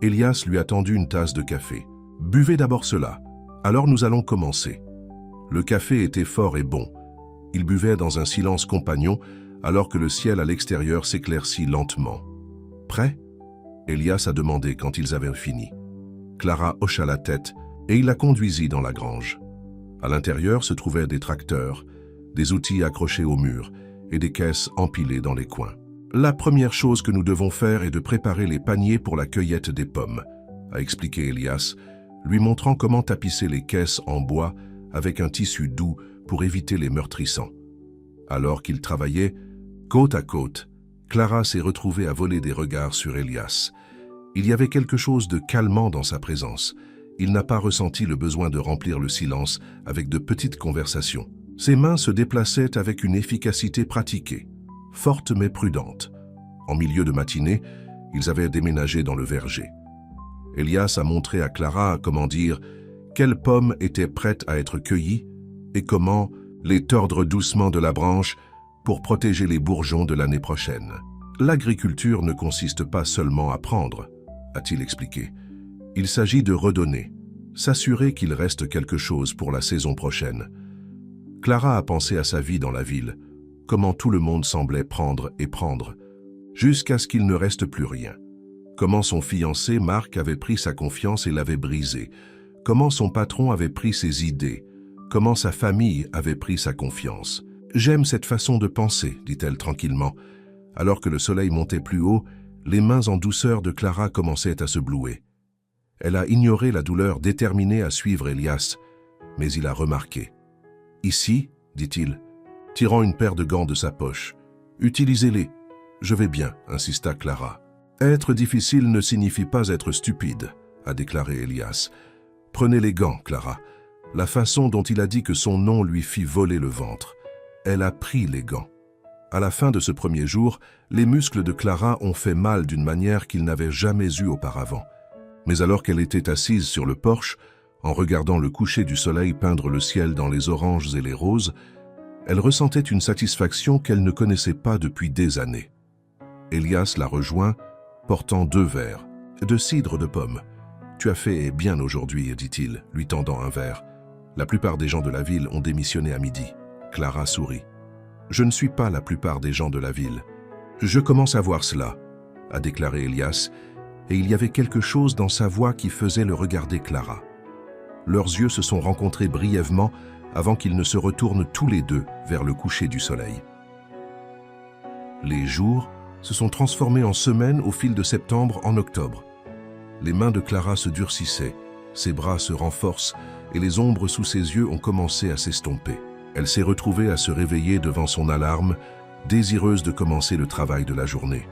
Elias lui a tendu une tasse de café. « Buvez d'abord cela, alors nous allons commencer. » Le café était fort et bon. Il buvait dans un silence compagnon, alors que le ciel à l'extérieur s'éclaircit lentement. « Prêt ?» Elias a demandé quand ils avaient fini. Clara hocha la tête et il la conduisit dans la grange. À l'intérieur se trouvaient des tracteurs, des outils accrochés au mur et des caisses empilées dans les coins. « La première chose que nous devons faire est de préparer les paniers pour la cueillette des pommes, » a expliqué Elias, lui montrant comment tapisser les caisses en bois avec un tissu doux pour éviter les meurtrissants. Alors qu'ils travaillaient, côte à côte, Clara s'est retrouvée à voler des regards sur Elias. Il y avait quelque chose de calmant dans sa présence. Il n'a pas ressenti le besoin de remplir le silence avec de petites conversations. Ses mains se déplaçaient avec une efficacité pratiquée, forte mais prudente. En milieu de matinée, ils avaient déménagé dans le verger. Elias a montré à Clara comment dire quelles pommes étaient prêtes à être cueillies et comment les tordre doucement de la branche pour protéger les bourgeons de l'année prochaine. L'agriculture ne consiste pas seulement à prendre, a-t-il expliqué. Il s'agit de redonner, s'assurer qu'il reste quelque chose pour la saison prochaine. Clara a pensé à sa vie dans la ville, comment tout le monde semblait prendre et prendre, jusqu'à ce qu'il ne reste plus rien. Comment son fiancé Marc avait pris sa confiance et l'avait brisée, comment son patron avait pris ses idées, comment sa famille avait pris sa confiance. « J'aime cette façon de penser, » dit-elle tranquillement. Alors que le soleil montait plus haut, les mains en douceur de Clara commençaient à se blouer. Elle a ignoré la douleur déterminée à suivre Elias, mais il a remarqué. « Ici, » dit-il, tirant une paire de gants de sa poche. « Utilisez-les. »« Je vais bien, » insista Clara. « Être difficile ne signifie pas être stupide, » a déclaré Elias. « Prenez les gants, Clara. » La façon dont il a dit que son nom lui fit voler le ventre. Elle a pris les gants. À la fin de ce premier jour, les muscles de Clara ont fait mal d'une manière qu'ils n'avaient jamais eue auparavant. Mais alors qu'elle était assise sur le porche, en regardant le coucher du soleil peindre le ciel dans les oranges et les roses, elle ressentait une satisfaction qu'elle ne connaissait pas depuis des années. Elias la rejoint, portant 2 verres, de cidre de pomme. « Tu as fait bien aujourd'hui, » dit-il, lui tendant un verre. La plupart des gens de la ville ont démissionné à midi. Clara sourit. « Je ne suis pas la plupart des gens de la ville. Je commence à voir cela, » a déclaré Elias, et il y avait quelque chose dans sa voix qui faisait le regarder Clara. Leurs yeux se sont rencontrés brièvement avant qu'ils ne se retournent tous les deux vers le coucher du soleil. Les jours se sont transformés en semaines au fil de septembre en octobre. Les mains de Clara se durcissaient, ses bras se renforcent et les ombres sous ses yeux ont commencé à s'estomper. Elle s'est retrouvée à se réveiller devant son alarme, désireuse de commencer le travail de la journée.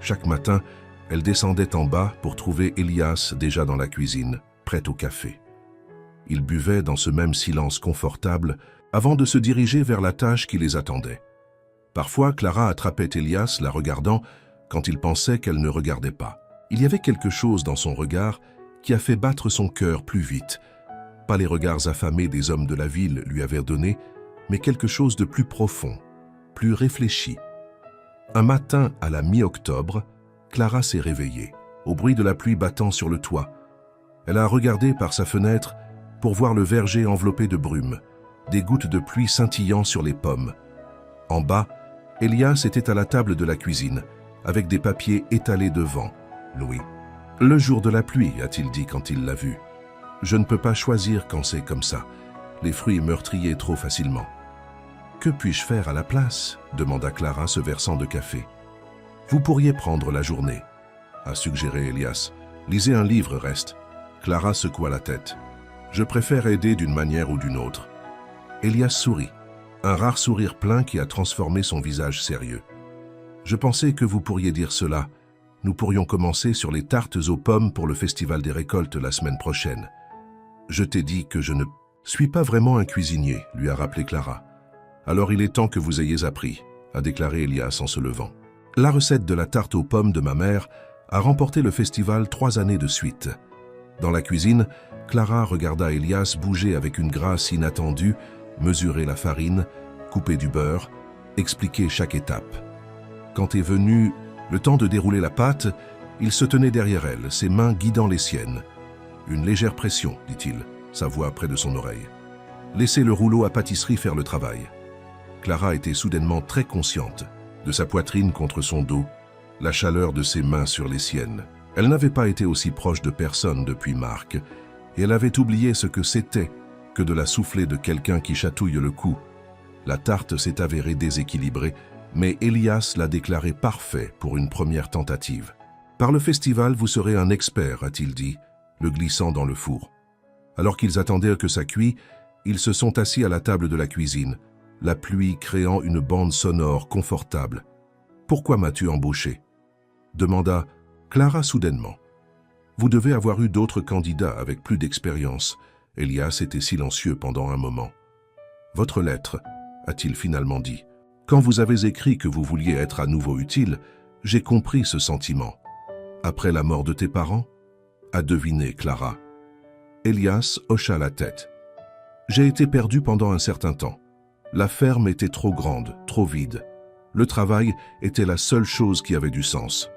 Chaque matin, elle descendait en bas pour trouver Elias déjà dans la cuisine, prêt au café. Ils buvaient dans ce même silence confortable avant de se diriger vers la tâche qui les attendait. Parfois, Clara attrapait Elias la regardant quand il pensait qu'elle ne regardait pas. Il y avait quelque chose dans son regard qui a fait battre son cœur plus vite. Pas les regards affamés des hommes de la ville lui avaient donné, mais quelque chose de plus profond, plus réfléchi. Un matin à la mi-octobre, Clara s'est réveillée, au bruit de la pluie battant sur le toit. Elle a regardé par sa fenêtre pour voir le verger enveloppé de brume, des gouttes de pluie scintillant sur les pommes. En bas, Elias était à la table de la cuisine, avec des papiers étalés devant. Louis. « Le jour de la pluie, » a-t-il dit quand il l'a vu. « Je ne peux pas choisir quand c'est comme ça. Les fruits meurtriers trop facilement. »« Que puis-je faire à la place ?» demanda Clara, se versant de café. « Vous pourriez prendre la journée, » a suggéré Elias. « Lisez un livre, reste. » Clara secoua la tête. « Je préfère aider d'une manière ou d'une autre. » Elias sourit, un rare sourire plein qui a transformé son visage sérieux. « Je pensais que vous pourriez dire cela. Nous pourrions commencer sur les tartes aux pommes pour le festival des récoltes la semaine prochaine. Je t'ai dit que je ne suis pas vraiment un cuisinier, lui a rappelé Clara. Alors il est temps que vous ayez appris, a déclaré Elias en se levant. La recette de la tarte aux pommes de ma mère a remporté le festival 3 années de suite. Dans la cuisine, Clara regarda Elias bouger avec une grâce inattendue, mesurer la farine, couper du beurre, expliquer chaque étape. Quand est venu le temps de dérouler la pâte, Il se tenait derrière elle, ses mains guidant les siennes. « Une légère pression, dit-il, sa voix près de son oreille. Laissez le rouleau à pâtisserie faire le travail. » Clara était soudainement très consciente de sa poitrine contre son dos, la chaleur de ses mains sur les siennes. Elle n'avait pas été aussi proche de personne depuis Marc, et elle avait oublié ce que c'était que de la souffler de quelqu'un qui chatouille le cou. La tarte s'est avérée déséquilibrée, mais Elias l'a déclaré parfait pour une première tentative. « Par le festival, vous serez un expert, a-t-il dit, le glissant dans le four. » Alors qu'ils attendaient que ça cuise, ils se sont assis à la table de la cuisine, la pluie créant une bande sonore confortable. « Pourquoi m'as-tu embauché ?» demanda Clara soudainement. « Vous devez avoir eu d'autres candidats avec plus d'expérience. » Elias était silencieux pendant un moment. « Votre lettre, a-t-il finalement dit. Quand vous avez écrit que vous vouliez être à nouveau utile, j'ai compris ce sentiment. Après la mort de tes parents ?» a deviné Clara. Elias hocha la tête. « J'ai été perdu pendant un certain temps. La ferme était trop grande, trop vide. Le travail était la seule chose qui avait du sens.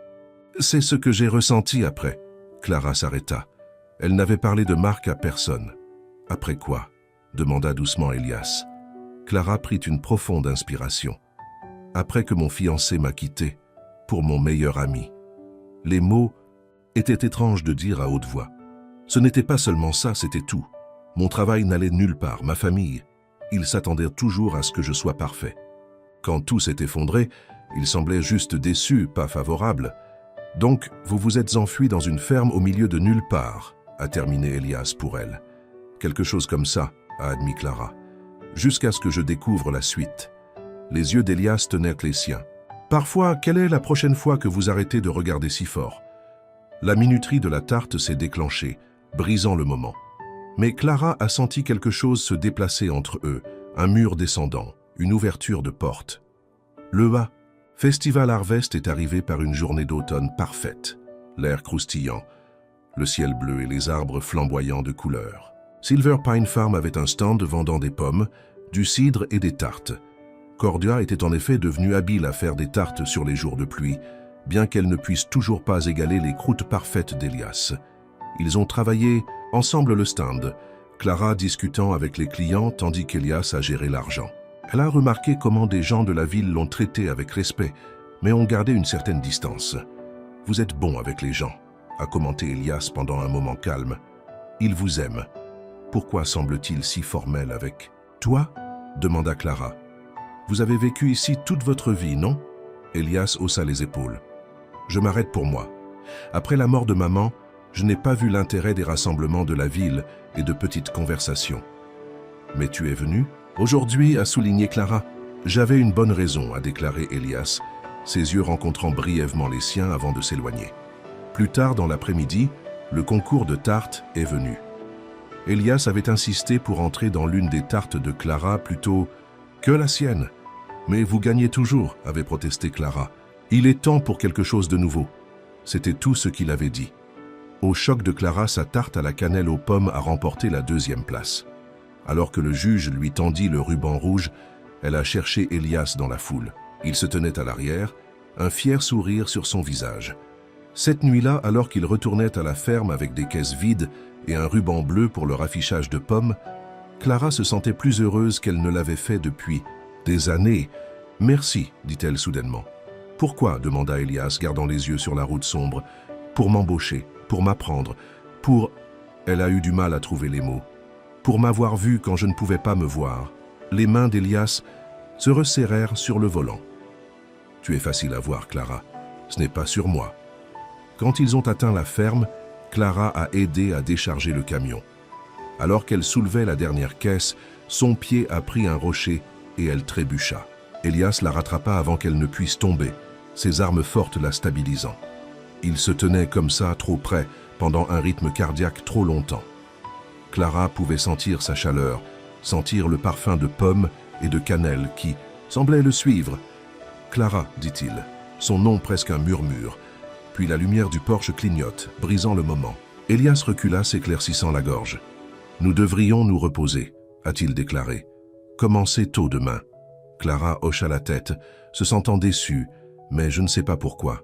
C'est ce que j'ai ressenti après. » Clara s'arrêta. Elle n'avait parlé de Marc à personne. « Après quoi ?» demanda doucement Elias. Clara prit une profonde inspiration. « Après que mon fiancé m'a quitté, pour mon meilleur ami. » Les mots étaient étranges de dire à haute voix. Ce n'était pas seulement ça, c'était tout. Mon travail n'allait nulle part, ma famille. Ils s'attendaient toujours à ce que je sois parfait. Quand tout s'est effondré, ils semblaient juste déçus, pas favorables. « Donc, vous vous êtes enfui dans une ferme au milieu de nulle part », a terminé Elias pour elle. « Quelque chose comme ça », a admis Clara. « Jusqu'à ce que je découvre la suite. » Les yeux d'Elias tenaient les siens. « Parfois, quelle est la prochaine fois que vous arrêtez de regarder si fort ?» La minuterie de la tarte s'est déclenchée, brisant le moment. Mais Clara a senti quelque chose se déplacer entre eux, un mur descendant, une ouverture de porte. Le bas. Festival Harvest est arrivé par une journée d'automne parfaite. L'air croustillant, le ciel bleu et les arbres flamboyants de couleurs. Silver Pine Farm avait un stand vendant des pommes, du cidre et des tartes. Cordia était en effet devenue habile à faire des tartes sur les jours de pluie, bien qu'elle ne puisse toujours pas égaler les croûtes parfaites d'Elias. Ils ont travaillé ensemble le stand, Clara discutant avec les clients tandis qu'Elias a géré l'argent. Elle a remarqué comment des gens de la ville l'ont traité avec respect, mais ont gardé une certaine distance. « Vous êtes bon avec les gens », a commenté Elias pendant un moment calme. « Ils vous aiment. Pourquoi semble-t-il si formel avec toi ?» demanda Clara. « Vous avez vécu ici toute votre vie, non ?» Elias haussa les épaules. « Je m'arrête pour moi. Après la mort de maman, je n'ai pas vu l'intérêt des rassemblements de la ville et de petites conversations. »« Mais tu es venu ?» Aujourd'hui, a souligné Clara. « J'avais une bonne raison, a déclaré Elias, ses yeux rencontrant brièvement les siens avant de s'éloigner. Plus tard dans l'après-midi, le concours de tartes est venu. Elias avait insisté pour entrer dans l'une des tartes de Clara plutôt que la sienne. « Mais vous gagnez toujours, avait protesté Clara. Il est temps pour quelque chose de nouveau. » C'était tout ce qu'il avait dit. Au choc de Clara, sa tarte à la cannelle aux pommes a remporté la 2e place. Alors que le juge lui tendit le ruban rouge, elle a cherché Elias dans la foule. Il se tenait à l'arrière, un fier sourire sur son visage. Cette nuit-là, alors qu'il retournait à la ferme avec des caisses vides et un ruban bleu pour leur affichage de pommes, Clara se sentait plus heureuse qu'elle ne l'avait fait depuis des années. « Merci, dit-elle soudainement. « Pourquoi ?» demanda Elias, gardant les yeux sur la route sombre. « Pour m'embaucher, pour m'apprendre, pour... » Elle a eu du mal à trouver les mots. « Pour m'avoir vu quand je ne pouvais pas me voir. » Les mains d'Elias se resserrèrent sur le volant. « Tu es facile à voir, Clara. Ce n'est pas sur moi. » Quand ils ont atteint la ferme, Clara a aidé à décharger le camion. Alors qu'elle soulevait la dernière caisse, son pied a pris un rocher et elle trébucha. Elias la rattrapa avant qu'elle ne puisse tomber, ses armes fortes la stabilisant. Il se tenait comme ça, trop près, pendant un rythme cardiaque trop longtemps. Clara pouvait sentir sa chaleur, sentir le parfum de pommes et de cannelle qui semblait le suivre. « Clara », dit-il, son nom presque un murmure. Puis la lumière du porche clignote, brisant le moment. Elias recula, s'éclaircissant la gorge. « Nous devrions nous reposer », a-t-il déclaré. « Commencer tôt demain. » Clara hocha la tête, se sentant déçue, mais je ne sais pas pourquoi.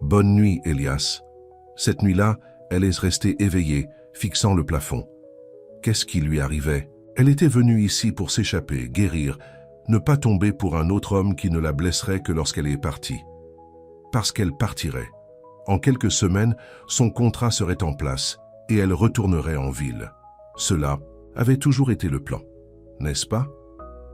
Bonne nuit, Elias. Cette nuit-là, elle est restée éveillée, fixant le plafond. Qu'est-ce qui lui arrivait? Elle était venue ici pour s'échapper, guérir, ne pas tomber pour un autre homme qui ne la blesserait que lorsqu'elle est partie. Parce qu'elle partirait. En quelques semaines, son contrat serait en place et elle retournerait en ville. Cela avait toujours été le plan, n'est-ce pas?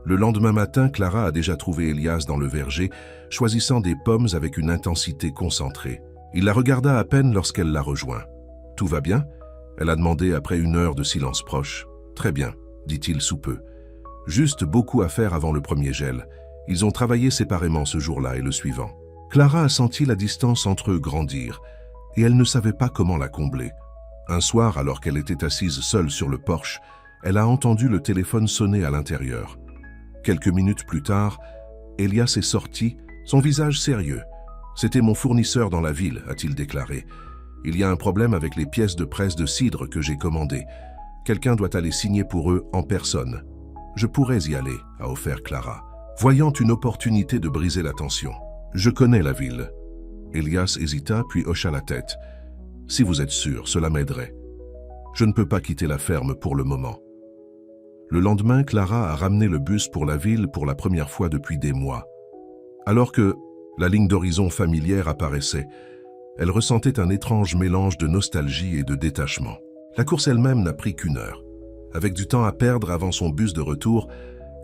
Le lendemain matin, Clara a déjà trouvé Elias dans le verger, choisissant des pommes avec une intensité concentrée. Il la regarda à peine lorsqu'elle l'a rejoint. « Tout va bien ?» Elle a demandé après une heure de silence proche. « Très bien », dit-il sous peu. Juste beaucoup à faire avant le premier gel. Ils ont travaillé séparément ce jour-là et le suivant. Clara a senti la distance entre eux grandir, et elle ne savait pas comment la combler. Un soir, alors qu'elle était assise seule sur le porche, elle a entendu le téléphone sonner à l'intérieur. Quelques minutes plus tard, Elias est sorti, son visage sérieux. « C'était mon fournisseur dans la ville », a-t-il déclaré. « Il y a un problème avec les pièces de presse de cidre que j'ai commandées. Quelqu'un doit aller signer pour eux en personne. »« Je pourrais y aller », a offert Clara, voyant une opportunité de briser la tension. « Je connais la ville. » Elias hésita puis hocha la tête. « Si vous êtes sûr, cela m'aiderait. Je ne peux pas quitter la ferme pour le moment. » Le lendemain, Clara a ramené le bus pour la ville pour la première fois depuis des mois. Alors que la ligne d'horizon familière apparaissait, elle ressentait un étrange mélange de nostalgie et de détachement. La course elle-même n'a pris qu'une heure. Avec du temps à perdre avant son bus de retour,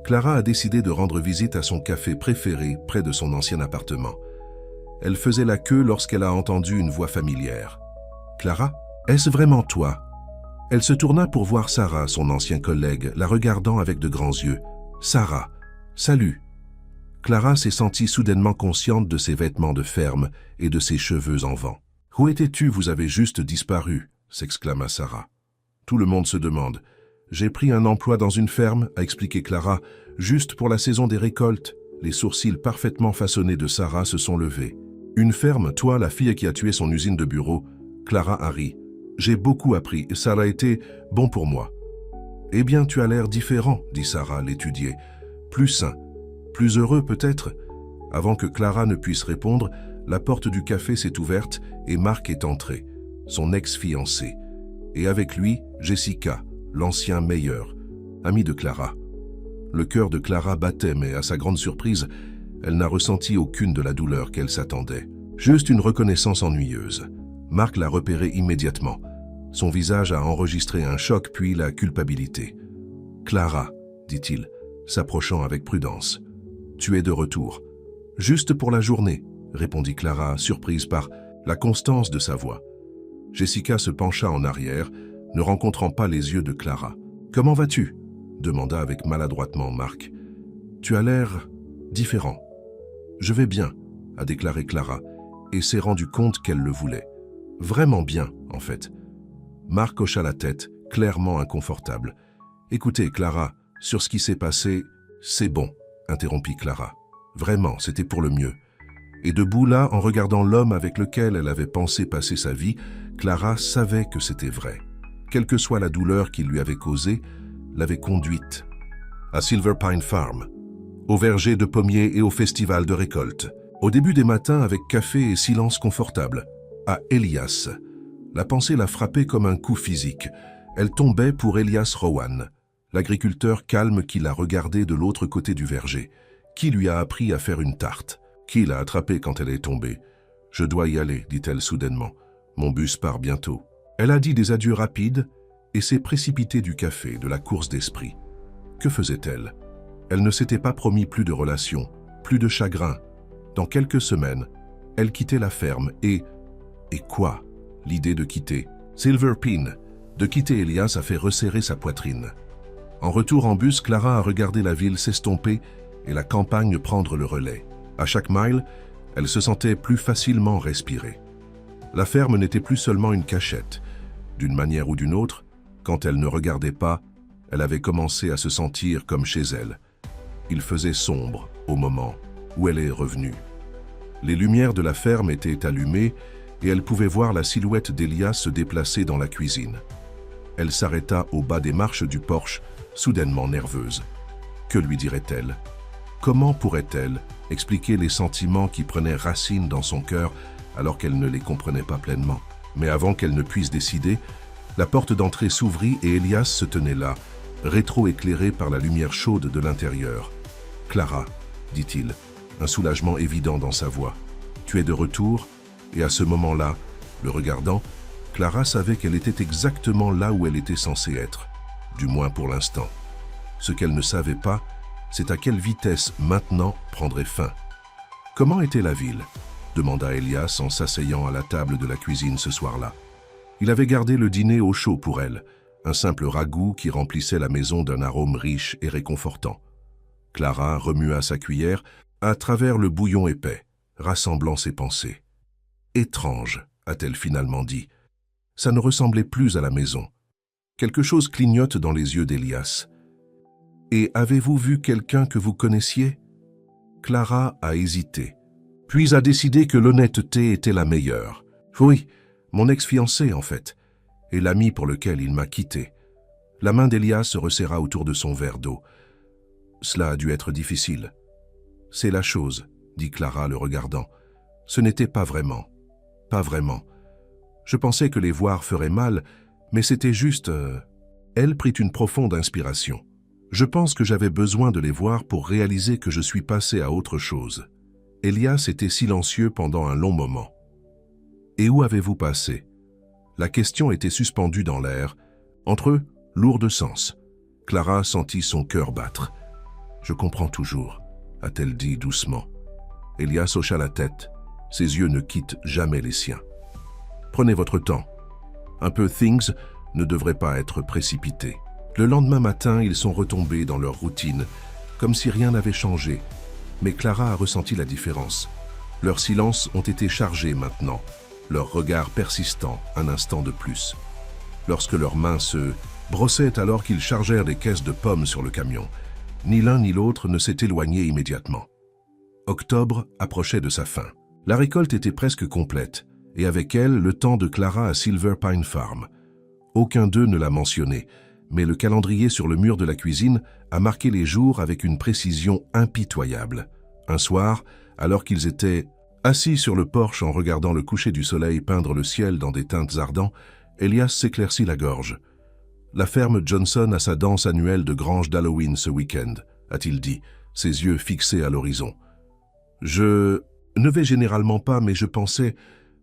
Clara a décidé de rendre visite à son café préféré près de son ancien appartement. Elle faisait la queue lorsqu'elle a entendu une voix familière. « Clara, est-ce vraiment toi ?» Elle se tourna pour voir Sarah, son ancien collègue, la regardant avec de grands yeux. « Sarah, salut !» Clara s'est sentie soudainement consciente de ses vêtements de ferme et de ses cheveux en vent. « Où étais-tu? Vous avez juste disparu !» s'exclama Sarah. Tout le monde se demande. « J'ai pris un emploi dans une ferme » a expliqué Clara, « juste pour la saison des récoltes. » Les sourcils parfaitement façonnés de Sarah se sont levés. « Une ferme, toi, la fille qui a tué son usine de bureau ?» Clara a ri. « J'ai beaucoup appris, ça a été bon pour moi. »« Eh bien, tu as l'air différent, » dit Sarah, l'étudier. « Plus sain, plus heureux peut-être ?» Avant que Clara ne puisse répondre, la porte du café s'est ouverte et Marc est entré, son ex-fiancé. Et avec lui, Jessica, l'ancien meilleur, ami de Clara. Le cœur de Clara battait, mais à sa grande surprise, elle n'a ressenti aucune de la douleur qu'elle s'attendait. Juste une reconnaissance ennuyeuse. Marc l'a repéré immédiatement. Son visage a enregistré un choc puis la culpabilité. « Clara, » dit-il, s'approchant avec prudence. « Tu es de retour. »« Juste pour la journée, » répondit Clara, surprise par la constance de sa voix. Jessica se pencha en arrière, ne rencontrant pas les yeux de Clara. « Comment vas-tu » demanda avec maladroitement Marc. « Tu as l'air différent. »« Je vais bien » a déclaré Clara, et s'est rendu compte qu'elle le voulait. Vraiment bien, en fait. Marc hocha la tête, clairement inconfortable. « Écoutez, Clara, sur ce qui s'est passé, c'est bon, » interrompit Clara. Vraiment, c'était pour le mieux. Et debout là, en regardant l'homme avec lequel elle avait pensé passer sa vie, Clara savait que c'était vrai. Quelle que soit la douleur qu'il lui avait causée, l'avait conduite à Silver Pine Farm, au verger de pommiers et au festival de récolte. Au début des matins, avec café et silence confortable, à Elias. La pensée l'a frappée comme un coup physique. Elle tombait pour Elias Rowan, l'agriculteur calme qui l'a regardée de l'autre côté du verger. Qui lui a appris à faire une tarte? Qui l'a attrapée quand elle est tombée? « Je dois y aller, » dit-elle soudainement. « Mon bus part bientôt. » Elle a dit des adieux rapides et s'est précipitée du café, de la course d'esprit. Que faisait-elle? Elle ne s'était pas promis plus de relations, plus de chagrin. Dans quelques semaines, elle quittait la ferme et quoi? L'idée de quitter Silver Pine, de quitter Elias a fait resserrer sa poitrine. En retour en bus, Clara a regardé la ville s'estomper et la campagne prendre le relais. À chaque mile, elle se sentait plus facilement respirer. La ferme n'était plus seulement une cachette. D'une manière ou d'une autre, quand elle ne regardait pas, elle avait commencé à se sentir comme chez elle. Il faisait sombre au moment où elle est revenue. Les lumières de la ferme étaient allumées et elle pouvait voir la silhouette d'Elias se déplacer dans la cuisine. Elle s'arrêta au bas des marches du porche, soudainement nerveuse. Que lui dirait-elle? Comment pourrait-elle expliquer les sentiments qui prenaient racine dans son cœur alors qu'elle ne les comprenait pas pleinement. Mais avant qu'elle ne puisse décider, la porte d'entrée s'ouvrit et Elias se tenait là, rétro-éclairé par la lumière chaude de l'intérieur. « Clara, dit-il, un soulagement évident dans sa voix. Tu es de retour ?» Et à ce moment-là, le regardant, Clara savait qu'elle était exactement là où elle était censée être, du moins pour l'instant. Ce qu'elle ne savait pas, c'est à quelle vitesse maintenant prendrait fin. « Comment était la ville ?» demanda Elias en s'asseyant à la table de la cuisine ce soir-là. Il avait gardé le dîner au chaud pour elle, un simple ragoût qui remplissait la maison d'un arôme riche et réconfortant. Clara remua sa cuillère à travers le bouillon épais, rassemblant ses pensées. « Étrange », a-t-elle finalement dit. Ça ne ressemblait plus à la maison. Quelque chose clignote dans les yeux d'Elias. « Et avez-vous vu quelqu'un que vous connaissiez ?» Clara a hésité, puis a décidé que l'honnêteté était la meilleure. « Oui, mon ex-fiancé en fait, et l'ami pour lequel il m'a quitté. » La main d'Elias se resserra autour de son verre d'eau. « Cela a dû être difficile. »« C'est la chose, » dit Clara le regardant. « Ce n'était pas vraiment. Pas vraiment. Je pensais que les voir ferait mal, mais c'était juste... Elle prit une profonde inspiration. Je pense que j'avais besoin de les voir pour réaliser que je suis passé à autre chose. Elias était silencieux pendant un long moment. « Et où avez-vous passé ?» La question était suspendue dans l'air, entre eux, lourde de sens. Clara sentit son cœur battre. « Je comprends toujours », a-t-elle dit doucement. Elias hocha la tête. Ses yeux ne quittent jamais les siens. « Prenez votre temps. Un peu things ne devrait pas être précipité. » Le lendemain matin, ils sont retombés dans leur routine, comme si rien n'avait changé. Mais Clara a ressenti la différence. Leurs silences ont été chargés maintenant, leurs regards persistants un instant de plus. Lorsque leurs mains se brossaient alors qu'ils chargèrent des caisses de pommes sur le camion, ni l'un ni l'autre ne s'est éloigné immédiatement. Octobre approchait de sa fin. La récolte était presque complète, et avec elle, le temps de Clara à Silver Pine Farm. Aucun d'eux ne l'a mentionné, mais le calendrier sur le mur de la cuisine a marqué les jours avec une précision impitoyable. Un soir, alors qu'ils étaient assis sur le porche en regardant le coucher du soleil peindre le ciel dans des teintes ardents, Elias s'éclaircit la gorge. « La ferme Johnson a sa danse annuelle de grange d'Halloween ce week-end, » a-t-il dit, ses yeux fixés à l'horizon. « Je ne vais généralement pas, mais je pensais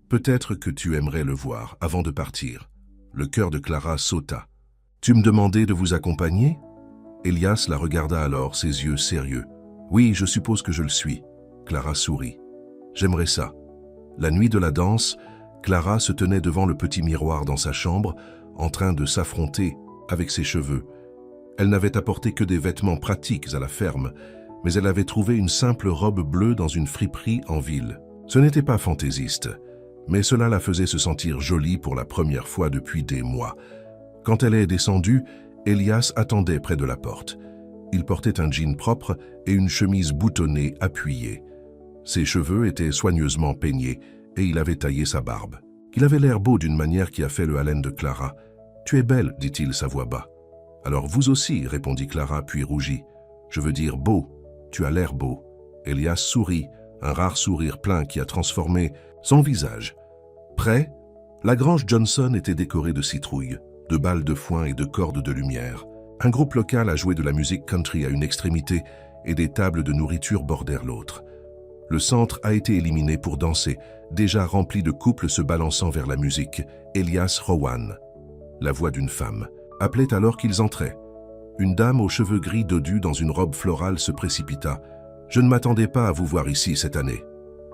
peut-être que tu aimerais le voir avant de partir. » Le cœur de Clara sauta. « Tu me demandais de vous accompagner ?» Elias la regarda alors, ses yeux sérieux. « Oui, je suppose que je le suis. » Clara sourit. « J'aimerais ça. » La nuit de la danse, Clara se tenait devant le petit miroir dans sa chambre, en train de s'affronter avec ses cheveux. Elle n'avait apporté que des vêtements pratiques à la ferme, mais elle avait trouvé une simple robe bleue dans une friperie en ville. Ce n'était pas fantaisiste, mais cela la faisait se sentir jolie pour la première fois depuis des mois. Quand elle est descendue, Elias attendait près de la porte. Il portait un jean propre et une chemise boutonnée appuyée. Ses cheveux étaient soigneusement peignés et il avait taillé sa barbe. Il avait l'air beau d'une manière qui a fait le haleine de Clara. « Tu es belle, dit-il sa voix bas. »« Alors vous aussi, répondit Clara puis rougit. Je veux dire beau, tu as l'air beau. » Elias sourit, un rare sourire plein qui a transformé son visage. Près, la grange Johnson était décorée de citrouilles, de balles de foin et de cordes de lumière. Un groupe local a joué de la musique country à une extrémité et des tables de nourriture bordèrent l'autre. Le centre a été éliminé pour danser, déjà rempli de couples se balançant vers la musique. Elias Rowan, la voix d'une femme, appelait alors qu'ils entraient. Une dame aux cheveux gris dodus dans une robe florale se précipita. « Je ne m'attendais pas à vous voir ici cette année. »«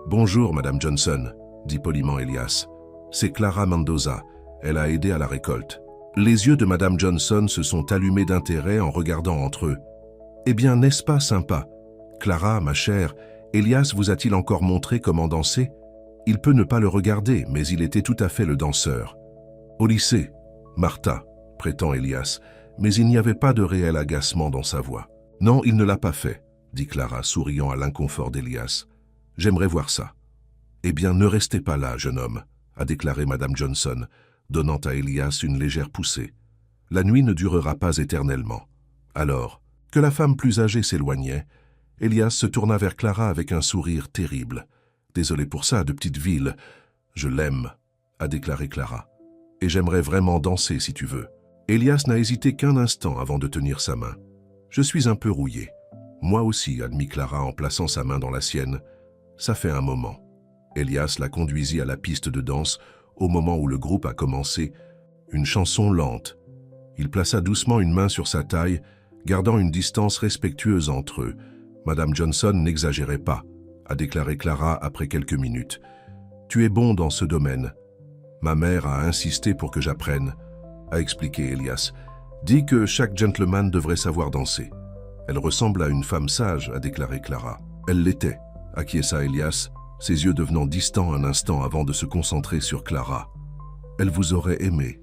Bonjour, Madame Johnson, » dit poliment Elias. « C'est Clara Mendoza. Elle a aidé à la récolte. » Les yeux de Madame Johnson se sont allumés d'intérêt en regardant entre eux. « Eh bien, n'est-ce pas sympa? Clara, ma chère, Elias vous a-t-il encore montré comment danser? Il peut ne pas le regarder, mais il était tout à fait le danseur. »« Au lycée, Martha, prétend Elias, mais il n'y avait pas de réel agacement dans sa voix. « Non, il ne l'a pas fait, » dit Clara, souriant à l'inconfort d'Elias. « J'aimerais voir ça. »« Eh bien, ne restez pas là, jeune homme, » a déclaré Madame Johnson, donnant à Elias une légère poussée. « La nuit ne durera pas éternellement. » Alors, que la femme plus âgée s'éloignait, Elias se tourna vers Clara avec un sourire terrible. « Désolé pour ça, de petite ville. Je l'aime, a déclaré Clara. Et j'aimerais vraiment danser si tu veux. Elias n'a hésité qu'un instant avant de tenir sa main. Je suis un peu rouillé. Moi aussi, admit Clara en plaçant sa main dans la sienne. Ça fait un moment. Elias la conduisit à la piste de danse au moment où le groupe a commencé. Une chanson lente. Il plaça doucement une main sur sa taille, gardant une distance respectueuse entre eux. Madame Johnson n'exagérait pas, a déclaré Clara après quelques minutes. Tu es bon dans ce domaine. Ma mère a insisté pour que j'apprenne, a expliqué Elias. Dit que chaque gentleman devrait savoir danser. Elle ressemble à une femme sage, a déclaré Clara. Elle l'était, acquiesça Elias, ses yeux devenant distants un instant avant de se concentrer sur Clara. Elle vous aurait aimé.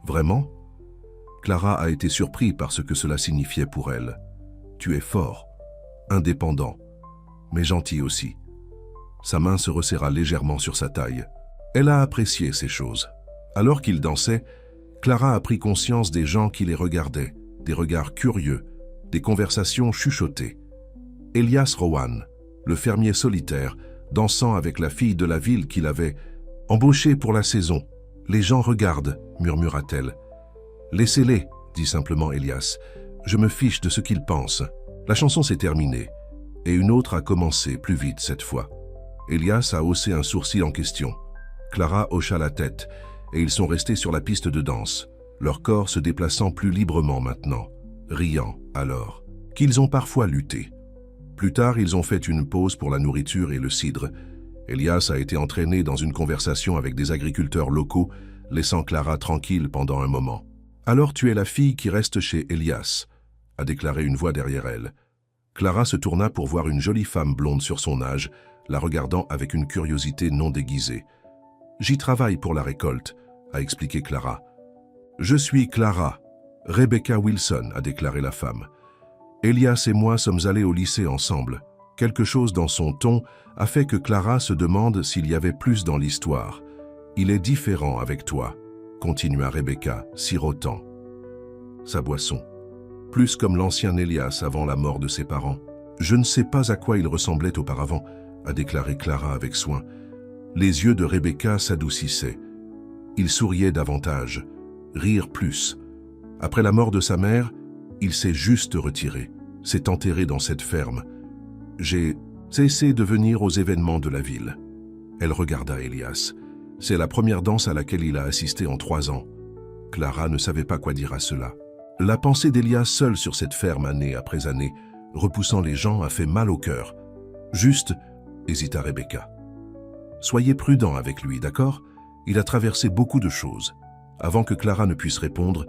Vraiment? Clara a été surprise par ce que cela signifiait pour elle. Tu es fort, indépendant, mais gentil aussi. Sa main se resserra légèrement sur sa taille. Elle a apprécié ces choses. Alors qu'ils dansaient, Clara a pris conscience des gens qui les regardaient, des regards curieux, des conversations chuchotées. Elias Rowan, le fermier solitaire, dansant avec la fille de la ville qu'il avait embauchée pour la saison. Les gens regardent, murmura-t-elle. Laissez-les, dit simplement Elias. Je me fiche de ce qu'ils pensent. La chanson s'est terminée, et une autre a commencé, plus vite cette fois. Elias a haussé un sourcil en question. Clara hocha la tête, et ils sont restés sur la piste de danse, leur corps se déplaçant plus librement maintenant, riant alors, qu'ils ont parfois lutté. Plus tard, ils ont fait une pause pour la nourriture et le cidre. Elias a été entraîné dans une conversation avec des agriculteurs locaux, laissant Clara tranquille pendant un moment. « Alors tu es la fille qui reste chez Elias », a déclaré une voix derrière elle. Clara se tourna pour voir une jolie femme blonde sur son âge, la regardant avec une curiosité non déguisée. « J'y travaille pour la récolte », a expliqué Clara. « Je suis Clara, Rebecca Wilson », a déclaré la femme. « Elias et moi sommes allés au lycée ensemble. » Quelque chose dans son ton a fait que Clara se demande s'il y avait plus dans l'histoire. « Il est différent avec toi », continua Rebecca, sirotant sa boisson. Plus comme l'ancien Elias avant la mort de ses parents. « Je ne sais pas à quoi il ressemblait auparavant », a déclaré Clara avec soin. Les yeux de Rebecca s'adoucissaient. Il souriait davantage, rire plus. Après la mort de sa mère, il s'est juste retiré, s'est enterré dans cette ferme. J'ai cessé de venir aux événements de la ville. Elle regarda Elias. C'est la première danse à laquelle il a assisté en 3 ans. Clara ne savait pas quoi dire à cela. La pensée d'Elias seul sur cette ferme année après année, repoussant les gens, a fait mal au cœur. Juste, hésita Rebecca. Soyez prudent avec lui, d'accord? Il a traversé beaucoup de choses. Avant que Clara ne puisse répondre,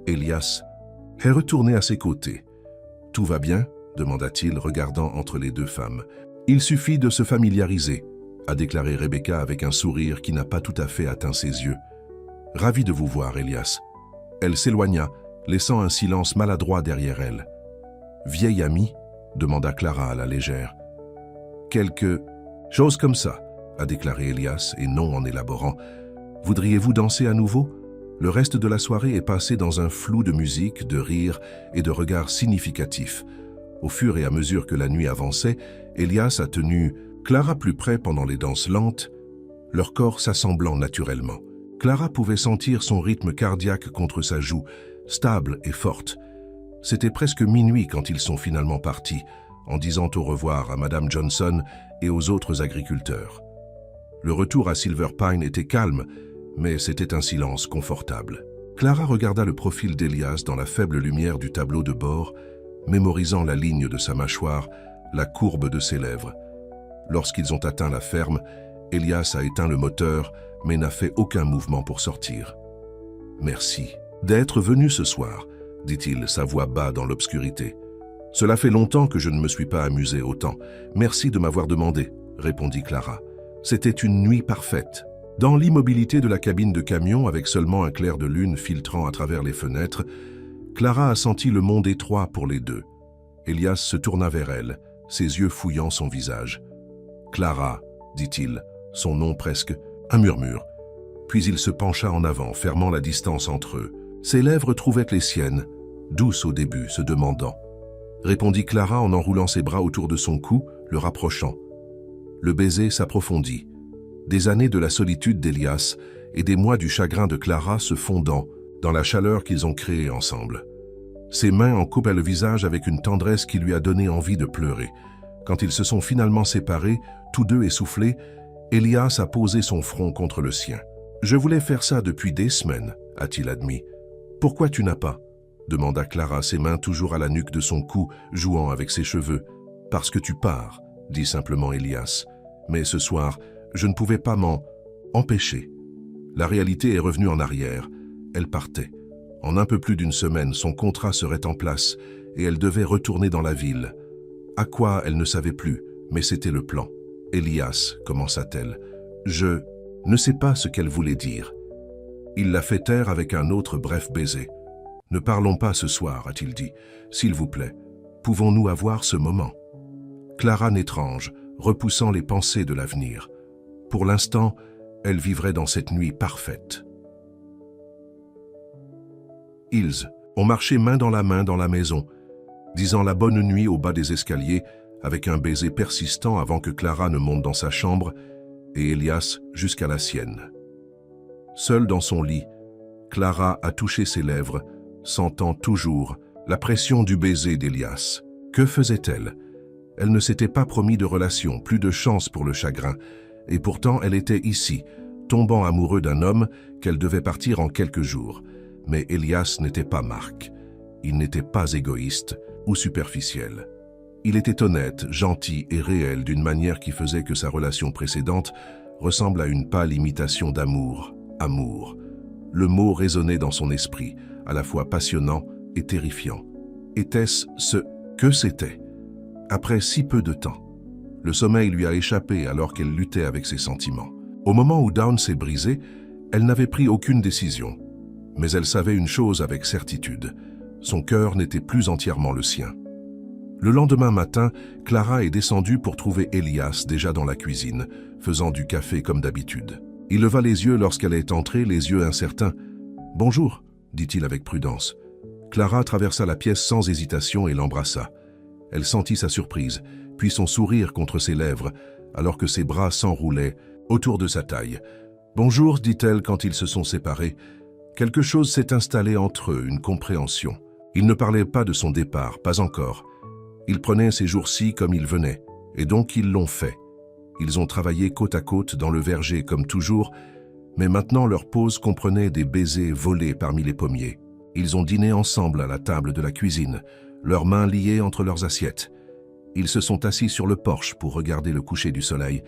Elias est retourné à ses côtés. Tout va bien? Demanda-t-il, regardant entre les deux femmes. Il suffit de se familiariser, a déclaré Rebecca avec un sourire qui n'a pas tout à fait atteint ses yeux. Ravi de vous voir, Elias. Elle s'éloigna, laissant un silence maladroit derrière elle. Vieille amie? Demanda Clara à la légère. Quelque chose comme ça, a déclaré Elias, et non en élaborant. Voudriez-vous danser à nouveau? Le reste de la soirée est passé dans un flou de musique, de rires et de regards significatifs. Au fur et à mesure que la nuit avançait, Elias a tenu Clara plus près pendant les danses lentes, leur corps s'assemblant naturellement. Clara pouvait sentir son rythme cardiaque contre sa joue, stable et forte. C'était presque minuit quand ils sont finalement partis, en disant au revoir à Madame Johnson et aux autres agriculteurs. Le retour à Silver Pine était calme, mais c'était un silence confortable. Clara regarda le profil d'Elias dans la faible lumière du tableau de bord, mémorisant la ligne de sa mâchoire, la courbe de ses lèvres. Lorsqu'ils ont atteint la ferme, Elias a éteint le moteur, mais n'a fait aucun mouvement pour sortir. « Merci d'être venu ce soir », dit-il, sa voix bas dans l'obscurité. « Cela fait longtemps que je ne me suis pas amusé autant. Merci de m'avoir demandé », répondit Clara. C'était une nuit parfaite. Dans l'immobilité de la cabine de camion, avec seulement un clair de lune filtrant à travers les fenêtres, Clara a senti le monde étroit pour les deux. Elias se tourna vers elle, ses yeux fouillant son visage. « Clara », dit-il, son nom presque, un murmure. Puis il se pencha en avant, fermant la distance entre eux. Ses lèvres trouvaient les siennes, douces au début, se demandant. Répondit Clara en enroulant ses bras autour de son cou, le rapprochant. Le baiser s'approfondit. Des années de la solitude d'Elias et des mois du chagrin de Clara se fondant dans la chaleur qu'ils ont créée ensemble. Ses mains en coupaient le visage avec une tendresse qui lui a donné envie de pleurer. Quand ils se sont finalement séparés, tous deux essoufflés, Elias a posé son front contre le sien. « Je voulais faire ça depuis des semaines », a-t-il admis. « Pourquoi tu n'as pas ?» demanda Clara, ses mains toujours à la nuque de son cou, jouant avec ses cheveux. « Parce que tu pars », dit simplement Elias. « Mais ce soir, je ne pouvais pas m'en empêcher. » La réalité est revenue en arrière. Elle partait. En un peu plus d'une semaine, son contrat serait en place et elle devait retourner dans la ville. À quoi, elle ne savait plus, mais c'était le plan. « Elias », commença-t-elle, « je ne sais pas ce qu'elle voulait dire. » Il la fait taire avec un autre bref baiser. « Ne parlons pas ce soir, a-t-il dit. S'il vous plaît, pouvons-nous avoir ce moment ?» Clara n'étrange, repoussant les pensées de l'avenir. Pour l'instant, elle vivrait dans cette nuit parfaite. Ils ont marché main dans la maison, disant la bonne nuit au bas des escaliers, avec un baiser persistant avant que Clara ne monte dans sa chambre et Elias jusqu'à la sienne. Seule dans son lit, Clara a touché ses lèvres, sentant toujours la pression du baiser d'Elias. Que faisait-elle? Elle ne s'était pas promis de relation, plus de chance pour le chagrin, et pourtant elle était ici, tombant amoureux d'un homme qu'elle devait partir en quelques jours. Mais Elias n'était pas Marc. Il n'était pas égoïste ou superficiel. Il était honnête, gentil et réel d'une manière qui faisait que sa relation précédente ressemble à une pâle imitation d'amour. Amour. Le mot résonnait dans son esprit, à la fois passionnant et terrifiant. Était-ce ce que c'était? Après si peu de temps, le sommeil lui a échappé alors qu'elle luttait avec ses sentiments. Au moment où Dawn s'est brisée, elle n'avait pris aucune décision. Mais elle savait une chose avec certitude. Son cœur n'était plus entièrement le sien. Le lendemain matin, Clara est descendue pour trouver Elias déjà dans la cuisine, faisant du café comme d'habitude. Il leva les yeux lorsqu'elle est entrée, les yeux incertains. « Bonjour », dit-il avec prudence. Clara traversa la pièce sans hésitation et l'embrassa. Elle sentit sa surprise, puis son sourire contre ses lèvres, alors que ses bras s'enroulaient autour de sa taille. « Bonjour », dit-elle quand ils se sont séparés. Quelque chose s'est installé entre eux, une compréhension. Il ne parlait pas de son départ, pas encore. Ils prenaient ces jours-ci comme ils venaient, et donc ils l'ont fait. Ils ont travaillé côte à côte dans le verger comme toujours, mais maintenant leur pause comprenait des baisers volés parmi les pommiers. Ils ont dîné ensemble à la table de la cuisine, leurs mains liées entre leurs assiettes. Ils se sont assis sur le porche pour regarder le coucher du soleil.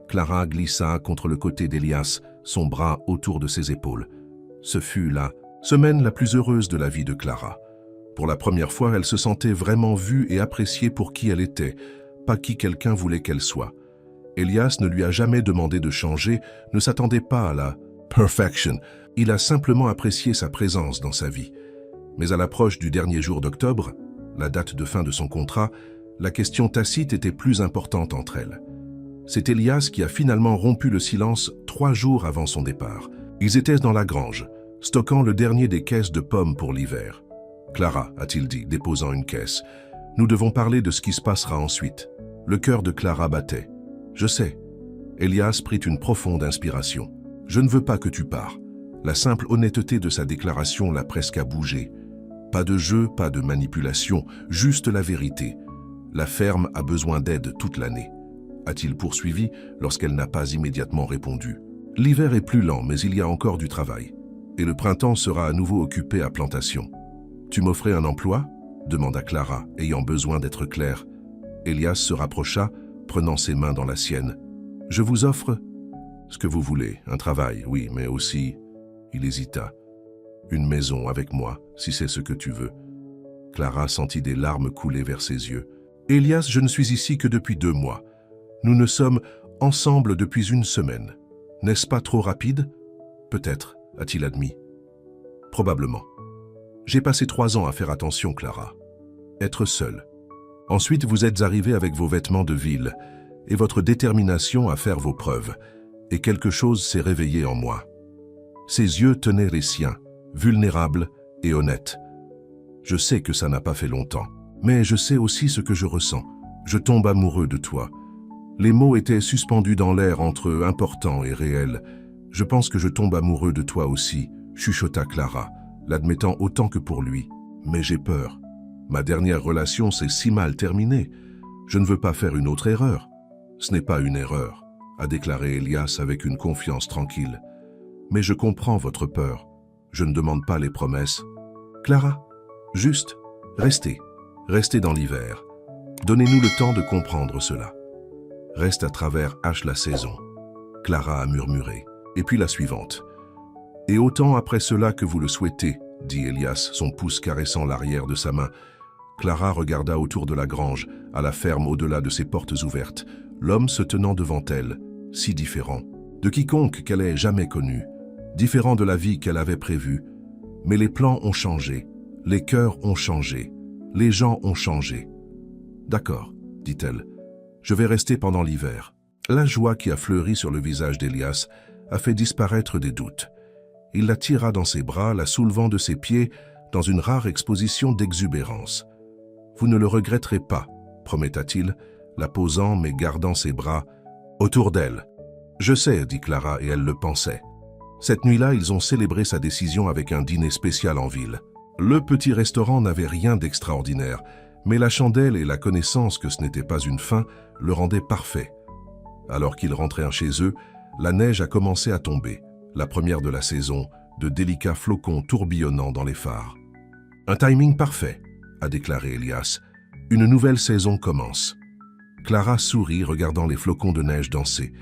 Clara glissa contre le côté d'Elias, son bras autour de ses épaules. Ce fut la semaine la plus heureuse de la vie de Clara. Pour la première fois, elle se sentait vraiment vue et appréciée pour qui elle était, pas qui quelqu'un voulait qu'elle soit. Elias ne lui a jamais demandé de changer, ne s'attendait pas à la perfection. Il a simplement apprécié sa présence dans sa vie. Mais à l'approche du dernier jour d'octobre, la date de fin de son contrat, la question tacite était plus importante entre elles. C'est Elias qui a finalement rompu le silence 3 jours avant son départ. Ils étaient dans la grange, stockant le dernier des caisses de pommes pour l'hiver. « Clara », a-t-il dit, déposant une caisse, « nous devons parler de ce qui se passera ensuite. » Le cœur de Clara battait. « Je sais. » Elias prit une profonde inspiration. « Je ne veux pas que tu pars. » La simple honnêteté de sa déclaration l'a presque à bouger. Pas de jeu, pas de manipulation, juste la vérité. La ferme a besoin d'aide toute l'année. A-t-il poursuivi lorsqu'elle n'a pas immédiatement répondu. L'hiver est plus lent, mais il y a encore du travail. Et le printemps sera à nouveau occupé à plantation. Tu m'offrais un emploi? Demanda Clara, ayant besoin d'être claire. Elias se rapprocha, prenant ses mains dans la sienne. Je vous offre ce que vous voulez, un travail, oui, mais aussi... Il hésita. Une maison avec moi, si c'est ce que tu veux. Clara sentit des larmes couler vers ses yeux. Elias, je ne suis ici que depuis 2 mois. Nous ne sommes ensemble depuis 1 semaine. N'est-ce pas trop rapide? Peut-être, a-t-il admis. Probablement. J'ai passé 3 ans à faire attention, Clara. Être seule. Ensuite, vous êtes arrivée avec vos vêtements de ville et votre détermination à faire vos preuves. Et quelque chose s'est réveillé en moi. Ses yeux tenaient les siens, vulnérables et honnêtes. Je sais que ça n'a pas fait longtemps, mais je sais aussi ce que je ressens. Je tombe amoureux de toi. Les mots étaient suspendus dans l'air entre important et réel. « Je pense que je tombe amoureux de toi aussi », chuchota Clara, l'admettant autant que pour lui. « Mais j'ai peur. Ma dernière relation s'est si mal terminée. Je ne veux pas faire une autre erreur. » « Ce n'est pas une erreur, » a déclaré Elias avec une confiance tranquille. « Mais je comprends votre peur. Je ne demande pas les promesses. Clara, juste, restez. Restez dans l'hiver. Donnez-nous le temps de comprendre cela. Reste à travers la saison. » Clara a murmuré. Et puis la suivante. « Et autant après cela que vous le souhaitez, » dit Elias, son pouce caressant l'arrière de sa main. Clara regarda autour de la grange, à la ferme au-delà de ses portes ouvertes, l'homme se tenant devant elle, si différent, de quiconque qu'elle ait jamais connu, différent de la vie qu'elle avait prévue. Mais les plans ont changé, les cœurs ont changé, les gens ont changé. « D'accord, » dit-elle, « je vais rester pendant l'hiver. » La joie qui a fleuri sur le visage d'Elias a fait disparaître des doutes. Il la tira dans ses bras, la soulevant de ses pieds dans une rare exposition d'exubérance. « Vous ne le regretterez pas, » prometta-t-il, la posant mais gardant ses bras autour d'elle. « Je sais, » dit Clara, et elle le pensait. Cette nuit-là, ils ont célébré sa décision avec un dîner spécial en ville. Le petit restaurant n'avait rien d'extraordinaire, mais la chandelle et la connaissance que ce n'était pas une fin le rendaient parfait. Alors qu'ils rentrèrent chez eux, la neige a commencé à tomber, la première de la saison, de délicats flocons tourbillonnant dans les phares. « Un timing parfait », a déclaré Elias. « Une nouvelle saison commence. » Clara sourit, regardant les flocons de neige danser.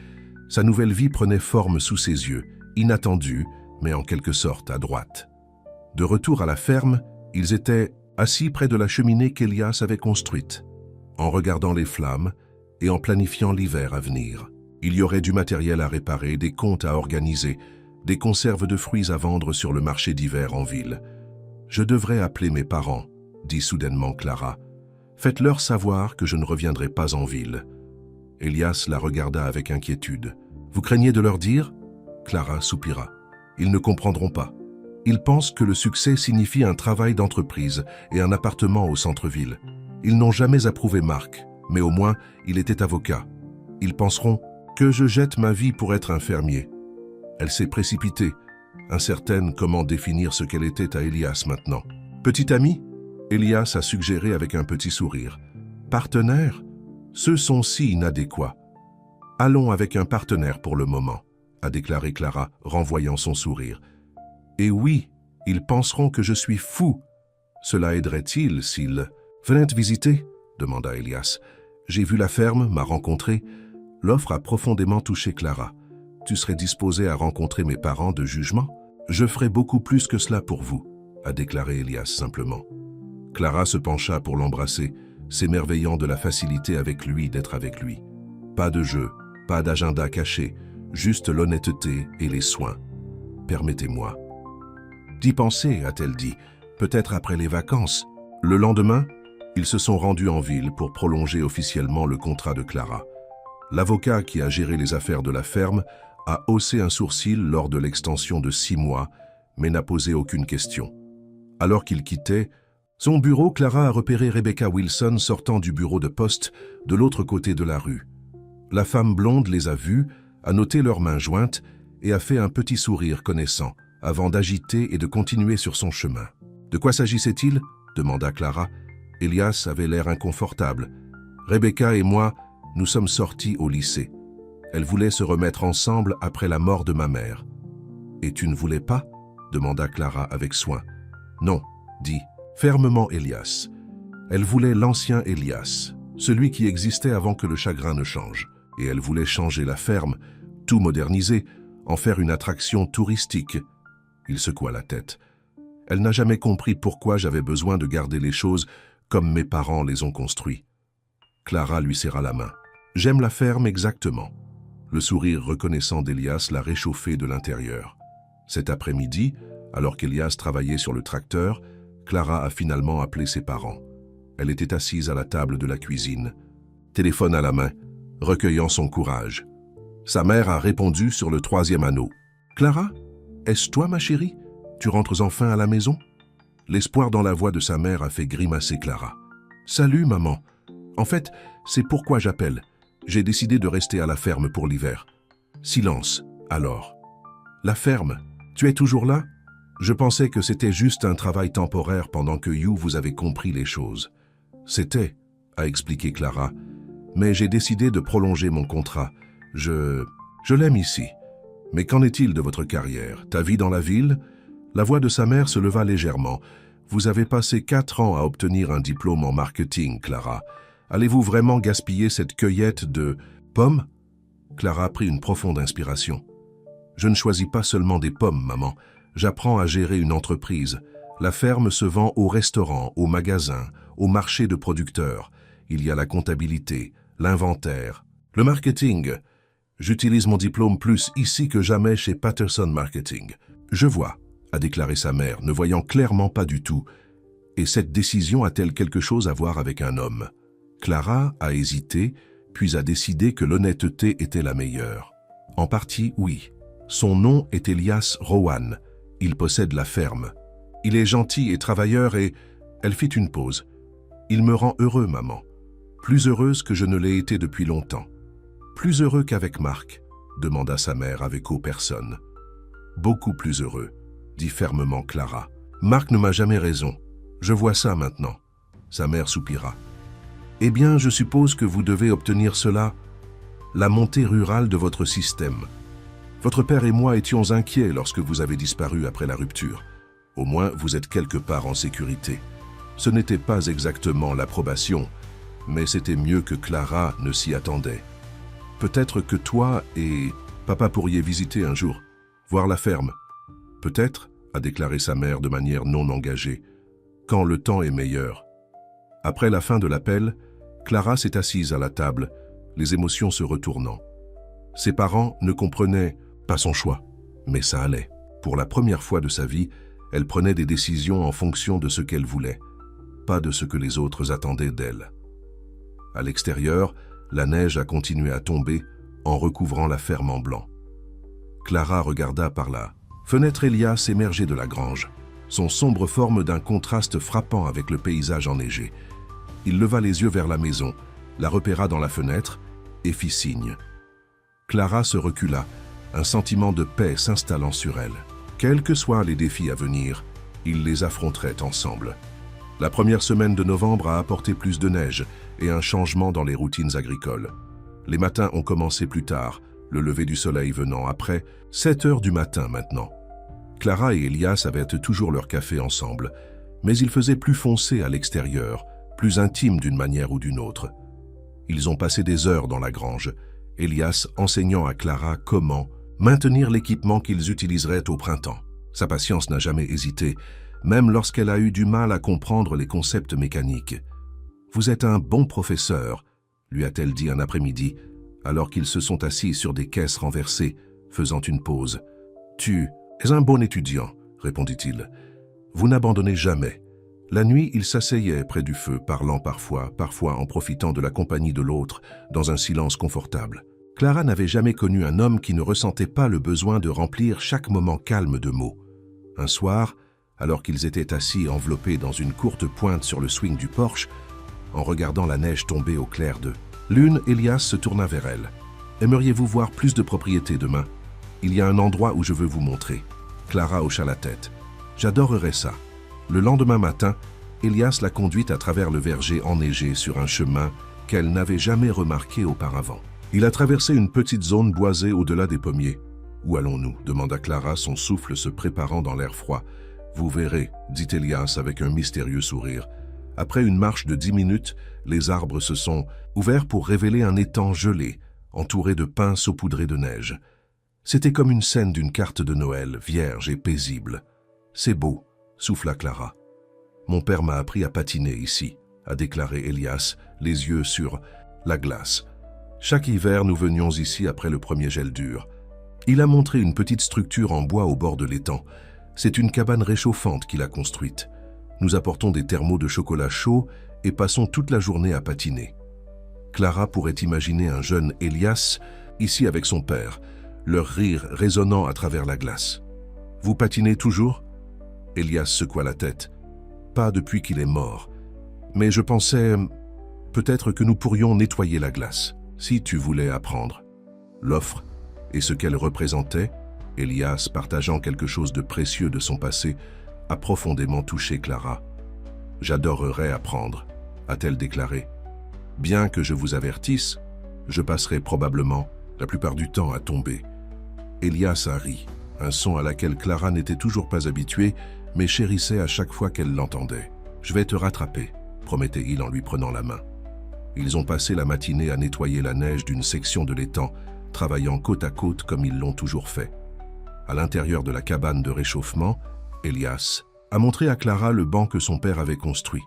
Sa nouvelle vie prenait forme sous ses yeux, inattendue, mais en quelque sorte à droite. De retour à la ferme, ils étaient assis près de la cheminée qu'Elias avait construite, en regardant les flammes et en planifiant l'hiver à venir. Il y aurait du matériel à réparer, des comptes à organiser, des conserves de fruits à vendre sur le marché d'hiver en ville. « Je devrais appeler mes parents », dit soudainement Clara. « Faites-leur savoir que je ne reviendrai pas en ville. » Elias la regarda avec inquiétude. « Vous craignez de leur dire ?» Clara soupira. « Ils ne comprendront pas. Ils pensent que le succès signifie un travail d'entreprise et un appartement au centre-ville. Ils n'ont jamais approuvé Marc, mais au moins il était avocat. Ils penseront que je jette ma vie pour être un fermier. » Elle s'est précipitée, incertaine comment définir ce qu'elle était à Elias maintenant. « Petit ami ?» Elias a suggéré avec un petit sourire. « Partenaire ? Ceux sont si inadéquats. Allons avec un partenaire pour le moment, » a déclaré Clara, renvoyant son sourire. « Et oui, ils penseront que je suis fou. Cela aiderait-il s'ils... »« Venez te visiter ?» demanda Elias. « J'ai vu la ferme, m'a rencontré. » L'offre a profondément touché Clara. « Tu serais disposée à rencontrer mes parents de jugement ? Je ferai beaucoup plus que cela pour vous, » a déclaré Elias simplement. Clara se pencha pour l'embrasser, s'émerveillant de la facilité avec lui d'être avec lui. Pas de jeu, pas d'agenda caché, juste l'honnêteté et les soins. « Permettez-moi. »« D'y penser, » a-t-elle dit, « peut-être après les vacances. » Le lendemain, ils se sont rendus en ville pour prolonger officiellement le contrat de Clara. L'avocat qui a géré les affaires de la ferme a haussé un sourcil lors de l'extension de 6 mois, mais n'a posé aucune question. Alors qu'il quittait son bureau, Clara a repéré Rebecca Wilson sortant du bureau de poste de l'autre côté de la rue. La femme blonde les a vus, a noté leurs mains jointes et a fait un petit sourire connaissant, avant d'agiter et de continuer sur son chemin. « De quoi s'agissait-il » demanda Clara. Elias avait l'air inconfortable. « Rebecca et moi, nous sommes sortis au lycée. Elle voulait se remettre ensemble après la mort de ma mère. »« Et tu ne voulais pas » demanda Clara avec soin. « Non, » dit fermement Elias. Elle voulait l'ancien Elias, celui qui existait avant que le chagrin ne change. Et elle voulait changer la ferme, tout moderniser, en faire une attraction touristique. Il secoua la tête. Elle n'a jamais compris pourquoi j'avais besoin de garder les choses comme mes parents les ont construites. Clara lui serra la main. « J'aime la ferme exactement. » Le sourire reconnaissant d'Elias l'a réchauffé de l'intérieur. Cet après-midi, alors qu'Elias travaillait sur le tracteur, Clara a finalement appelé ses parents. Elle était assise à la table de la cuisine, téléphone à la main, recueillant son courage. Sa mère a répondu sur le 3e anneau. « Clara, est-ce toi ma chérie? Tu rentres enfin à la maison ?» L'espoir dans la voix de sa mère a fait grimacer Clara. « Salut maman. En fait, c'est pourquoi j'appelle. J'ai décidé de rester à la ferme pour l'hiver. Silence, alors. La ferme? Tu es toujours là? Je pensais que c'était juste un travail temporaire pendant que You vous avez compris les choses. C'était, a expliqué Clara, mais j'ai décidé de prolonger mon contrat. Je l'aime ici. Mais qu'en est-il de votre carrière? Ta vie dans la ville? La voix de sa mère se leva légèrement. Vous avez passé 4 ans à obtenir un diplôme en marketing, Clara. Allez-vous vraiment gaspiller cette cueillette de pommes? Clara prit une profonde inspiration. Je ne choisis pas seulement des pommes, maman. J'apprends à gérer une entreprise. La ferme se vend au restaurant, au magasin, au marché de producteurs. Il y a la comptabilité, l'inventaire, le marketing. J'utilise mon diplôme plus ici que jamais chez Patterson Marketing. Je vois, a déclaré sa mère, ne voyant clairement pas du tout. Et cette décision a-t-elle quelque chose à voir avec un homme? Clara a hésité, puis a décidé que l'honnêteté était la meilleure. En partie, oui. Son nom est Elias Rowan. Il possède la ferme. Il est gentil et travailleur et... Elle fit une pause. Il me rend heureux, maman. Plus heureuse que je ne l'ai été depuis longtemps. Plus heureux qu'avec Marc, demanda sa mère avec eau personne. Beaucoup plus heureux, dit fermement Clara. Marc ne m'a jamais raison. Je vois ça maintenant. Sa mère soupira. Eh bien, je suppose que vous devez obtenir cela, la montée rurale de votre système. Votre père et moi étions inquiets lorsque vous avez disparu après la rupture. Au moins, vous êtes quelque part en sécurité. Ce n'était pas exactement l'approbation, mais c'était mieux que Clara ne s'y attendait. Peut-être que toi et papa pourriez visiter un jour, voir la ferme. Peut-être, a déclaré sa mère de manière non engagée, quand le temps est meilleur. Après la fin de l'appel, Clara s'est assise à la table, les émotions se retournant. Ses parents ne comprenaient pas son choix, mais ça allait. Pour la première fois de sa vie, elle prenait des décisions en fonction de ce qu'elle voulait, pas de ce que les autres attendaient d'elle. À l'extérieur, la neige a continué à tomber en recouvrant la ferme en blanc. Clara regarda par la fenêtre Elias émerger de la grange, son sombre forme d'un contraste frappant avec le paysage enneigé. Il leva les yeux vers la maison, la repéra dans la fenêtre et fit signe. Clara se recula, un sentiment de paix s'installant sur elle. Quels que soient les défis à venir, ils les affronteraient ensemble. La première semaine de novembre a apporté plus de neige et un changement dans les routines agricoles. Les matins ont commencé plus tard, le lever du soleil venant après 7 heures du matin maintenant. Clara et Elias avaient toujours leur café ensemble, mais il faisait plus foncé à l'extérieur, plus intime d'une manière ou d'une autre. Ils ont passé des heures dans la grange, Elias enseignant à Clara comment maintenir l'équipement qu'ils utiliseraient au printemps. Sa patience n'a jamais hésité, même lorsqu'elle a eu du mal à comprendre les concepts mécaniques. « Vous êtes un bon professeur », lui a-t-elle dit un après-midi, alors qu'ils se sont assis sur des caisses renversées, faisant une pause. « Tu es un bon étudiant », répondit-il. « Vous n'abandonnez jamais. » La nuit, il s'asseyait près du feu, parlant parfois en profitant de la compagnie de l'autre, dans un silence confortable. Clara n'avait jamais connu un homme qui ne ressentait pas le besoin de remplir chaque moment calme de mots. Un soir, alors qu'ils étaient assis enveloppés dans une courte pointe sur le swing du porche, en regardant la neige tomber au clair de lune, Elias se tourna vers elle. « Aimeriez-vous voir plus de propriétés demain? Il y a un endroit où je veux vous montrer. » Clara hocha la tête. « J'adorerais ça. » Le lendemain matin, Elias la conduit à travers le verger enneigé sur un chemin qu'elle n'avait jamais remarqué auparavant. Il a traversé une petite zone boisée au-delà des pommiers. « Où allons-nous » demanda Clara, son souffle se préparant dans l'air froid. « Vous verrez » dit Elias avec un mystérieux sourire. Après une marche de 10 minutes, les arbres se sont ouverts pour révéler un étang gelé, entouré de pins saupoudrés de neige. C'était comme une scène d'une carte de Noël, vierge et paisible. « C'est beau » souffla Clara. « Mon père m'a appris à patiner ici » a déclaré Elias, les yeux sur la glace. « Chaque hiver, nous venions ici après le premier gel dur. Il a montré une petite structure en bois au bord de l'étang. C'est une cabane réchauffante qu'il a construite. Nous apportons des thermos de chocolat chaud et passons toute la journée à patiner. » Clara pourrait imaginer un jeune Elias ici avec son père, leur rire résonnant à travers la glace. « Vous patinez toujours ?» Elias secoua la tête. « Pas depuis qu'il est mort. Mais je pensais, peut-être que nous pourrions nettoyer la glace. » Si tu voulais apprendre. L'offre et ce qu'elle représentait, Elias, partageant quelque chose de précieux de son passé, a profondément touché Clara. « J'adorerais apprendre », a-t-elle déclaré. « Bien que je vous avertisse, je passerai probablement la plupart du temps à tomber. » Elias a ri, un son à laquelle Clara n'était toujours pas habituée, mais chérissait à chaque fois qu'elle l'entendait. « Je vais te rattraper », promettait-il en lui prenant la main. Ils ont passé la matinée à nettoyer la neige d'une section de l'étang, travaillant côte à côte comme ils l'ont toujours fait. À l'intérieur de la cabane de réchauffement, Elias a montré à Clara le banc que son père avait construit,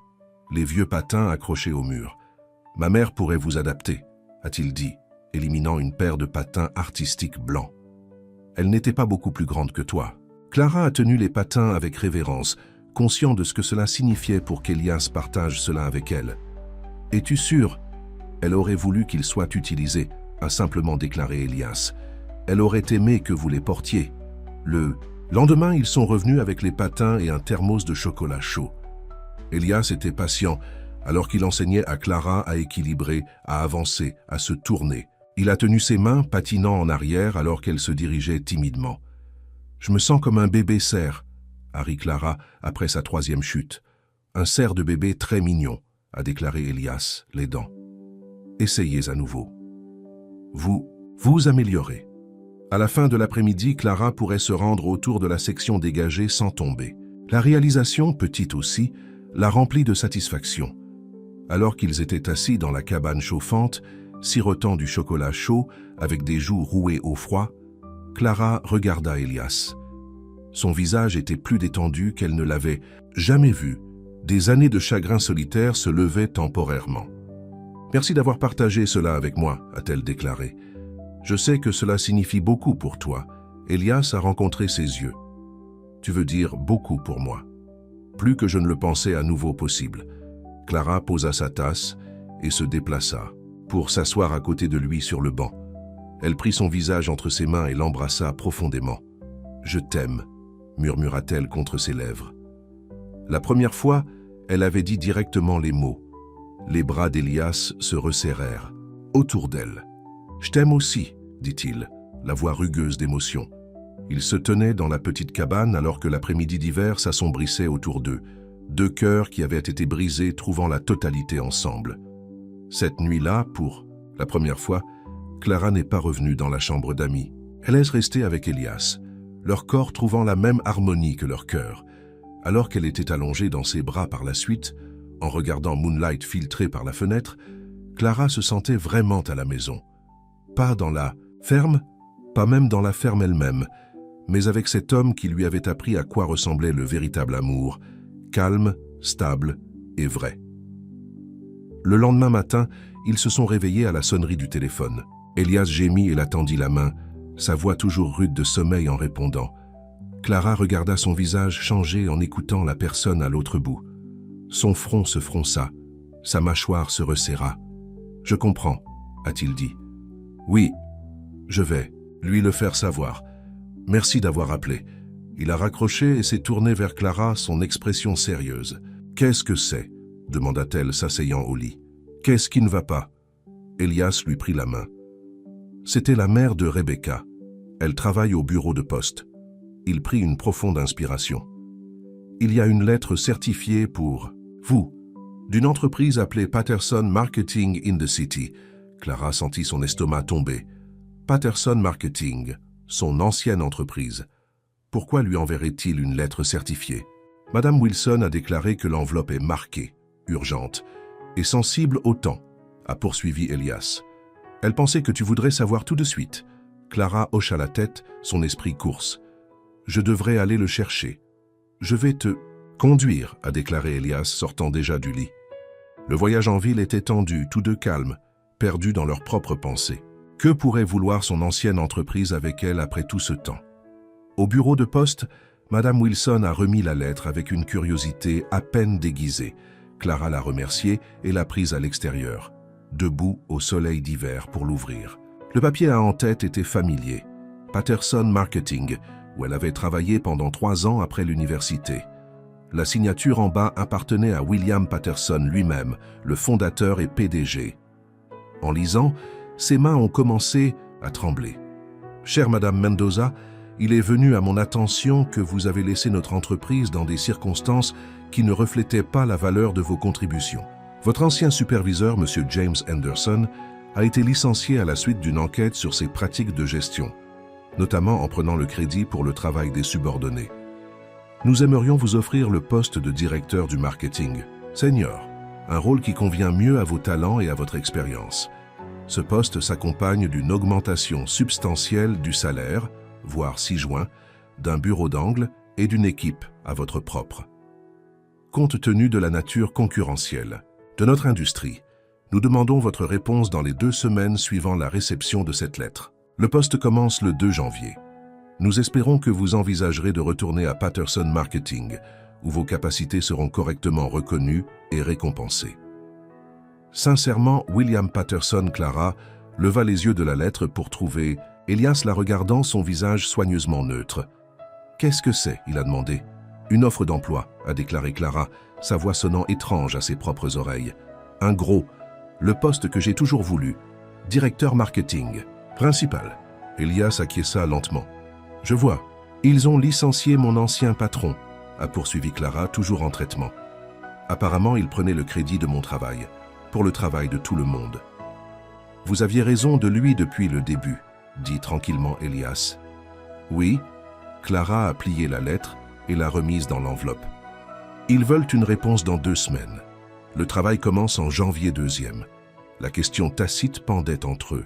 les vieux patins accrochés au mur. « Ma mère pourrait vous adapter », a-t-il dit, éliminant une paire de patins artistiques blancs. Elle n'était pas beaucoup plus grande que toi. Clara a tenu les patins avec révérence, conscient de ce que cela signifiait pour qu'Elias partage cela avec elle. « Es-tu sûr ? Elle aurait voulu qu'ils soient utilisés », a simplement déclaré Elias. « Elle aurait aimé que vous les portiez. » Le lendemain, ils sont revenus avec les patins et un thermos de chocolat chaud. Elias était patient, alors qu'il enseignait à Clara à équilibrer, à avancer, à se tourner. Il a tenu ses mains, patinant en arrière alors qu'elle se dirigeait timidement. « Je me sens comme un bébé cerf », a ri Clara après sa troisième chute. « Un cerf de bébé très mignon », a déclaré Elias, l'aidant. « Essayez à nouveau. Vous améliorez. » À la fin de l'après-midi, Clara pourrait se rendre autour de la section dégagée sans tomber. La réalisation, petite aussi, la remplit de satisfaction. Alors qu'ils étaient assis dans la cabane chauffante, sirotant du chocolat chaud avec des joues rouées au froid, Clara regarda Elias. Son visage était plus détendu qu'elle ne l'avait jamais vu. Des années de chagrin solitaire se levaient temporairement. « Merci d'avoir partagé cela avec moi », a-t-elle déclaré. « Je sais que cela signifie beaucoup pour toi. » Elias a rencontré ses yeux. « Tu veux dire beaucoup pour moi. » Plus que je ne le pensais à nouveau possible. Clara posa sa tasse et se déplaça pour s'asseoir à côté de lui sur le banc. Elle prit son visage entre ses mains et l'embrassa profondément. « Je t'aime », murmura-t-elle contre ses lèvres. La première fois, elle avait dit directement les mots. Les bras d'Elias se resserrèrent autour d'elle. « Je t'aime aussi », dit-il, la voix rugueuse d'émotion. Ils se tenaient dans la petite cabane alors que l'après-midi d'hiver s'assombrissait autour d'eux, deux cœurs qui avaient été brisés trouvant la totalité ensemble. Cette nuit-là, pour la première fois, Clara n'est pas revenue dans la chambre d'amis. Elle est restée avec Elias, leur corps trouvant la même harmonie que leur cœur. Alors qu'elle était allongée dans ses bras par la suite, en regardant Moonlight filtré par la fenêtre, Clara se sentait vraiment à la maison. Pas dans la ferme, pas même dans la ferme elle-même, mais avec cet homme qui lui avait appris à quoi ressemblait le véritable amour, calme, stable et vrai. Le lendemain matin, ils se sont réveillés à la sonnerie du téléphone. Elias gémit et la tendit la main, sa voix toujours rude de sommeil en répondant. Clara regarda son visage changer en écoutant la personne à l'autre bout. Son front se fronça, sa mâchoire se resserra. « Je comprends », a-t-il dit. « Oui, je vais lui le faire savoir. Merci d'avoir appelé. » Il a raccroché et s'est tourné vers Clara, son expression sérieuse. « Qu'est-ce que c'est ?» demanda-t-elle, s'asseyant au lit. « Qu'est-ce qui ne va pas ?» Elias lui prit la main. C'était la mère de Rebecca. Elle travaille au bureau de poste. Il prit une profonde inspiration. « Il y a une lettre certifiée pour vous, d'une entreprise appelée Patterson Marketing in the City. » Clara sentit son estomac tomber. Patterson Marketing, son ancienne entreprise. Pourquoi lui enverrait-il une lettre certifiée? Madame Wilson a déclaré que l'enveloppe est marquée, urgente, et sensible au temps, a poursuivi Elias. Elle pensait que tu voudrais savoir tout de suite. Clara hocha la tête, son esprit course. Je devrais aller le chercher. Je vais te conduire, a déclaré Elias, sortant déjà du lit. Le voyage en ville était tendu, tous deux calmes, perdus dans leurs propres pensées. Que pourrait vouloir son ancienne entreprise avec elle après tout ce temps? Au bureau de poste, Madame Wilson a remis la lettre avec une curiosité à peine déguisée. Clara l'a remerciée et l'a prise à l'extérieur, debout au soleil d'hiver pour l'ouvrir. Le papier à en-tête était familier. Patterson Marketing, où elle avait travaillé pendant 3 ans après l'université. La signature en bas appartenait à William Patterson lui-même, le fondateur et PDG. En lisant, ses mains ont commencé à trembler. « Chère Madame Mendoza, il est venu à mon attention que vous avez laissé notre entreprise dans des circonstances qui ne reflétaient pas la valeur de vos contributions. Votre ancien superviseur, M. James Anderson, a été licencié à la suite d'une enquête sur ses pratiques de gestion, notamment en prenant le crédit pour le travail des subordonnés. Nous aimerions vous offrir le poste de directeur du marketing, senior, un rôle qui convient mieux à vos talents et à votre expérience. Ce poste s'accompagne d'une augmentation substantielle du salaire, voire 6 juin, d'un bureau d'angle et d'une équipe à votre propre. Compte tenu de la nature concurrentielle de notre industrie, nous demandons votre réponse dans les 2 semaines suivant la réception de cette lettre. Le poste commence le 2 janvier. Nous espérons que vous envisagerez de retourner à Patterson Marketing, où vos capacités seront correctement reconnues et récompensées. Sincèrement, William Patterson Clara leva les yeux de la lettre pour trouver, Elias la regardant, son visage soigneusement neutre. « Qu'est-ce que c'est » il a demandé. « Une offre d'emploi » a déclaré Clara, sa voix sonnant étrange à ses propres oreilles. « Un gros, le poste que j'ai toujours voulu. Directeur marketing. Principal. » Elias acquiesça lentement. « Je vois. Ils ont licencié mon ancien patron » a poursuivi Clara, toujours en traitement. « Apparemment, ils prenaient le crédit de mon travail, pour le travail de tout le monde. »« Vous aviez raison de lui depuis le début, » dit tranquillement Elias. « Oui. » Clara a plié la lettre et l'a remise dans l'enveloppe. « Ils veulent une réponse dans 2 semaines. Le travail commence en janvier 2e. La question tacite pendait entre eux.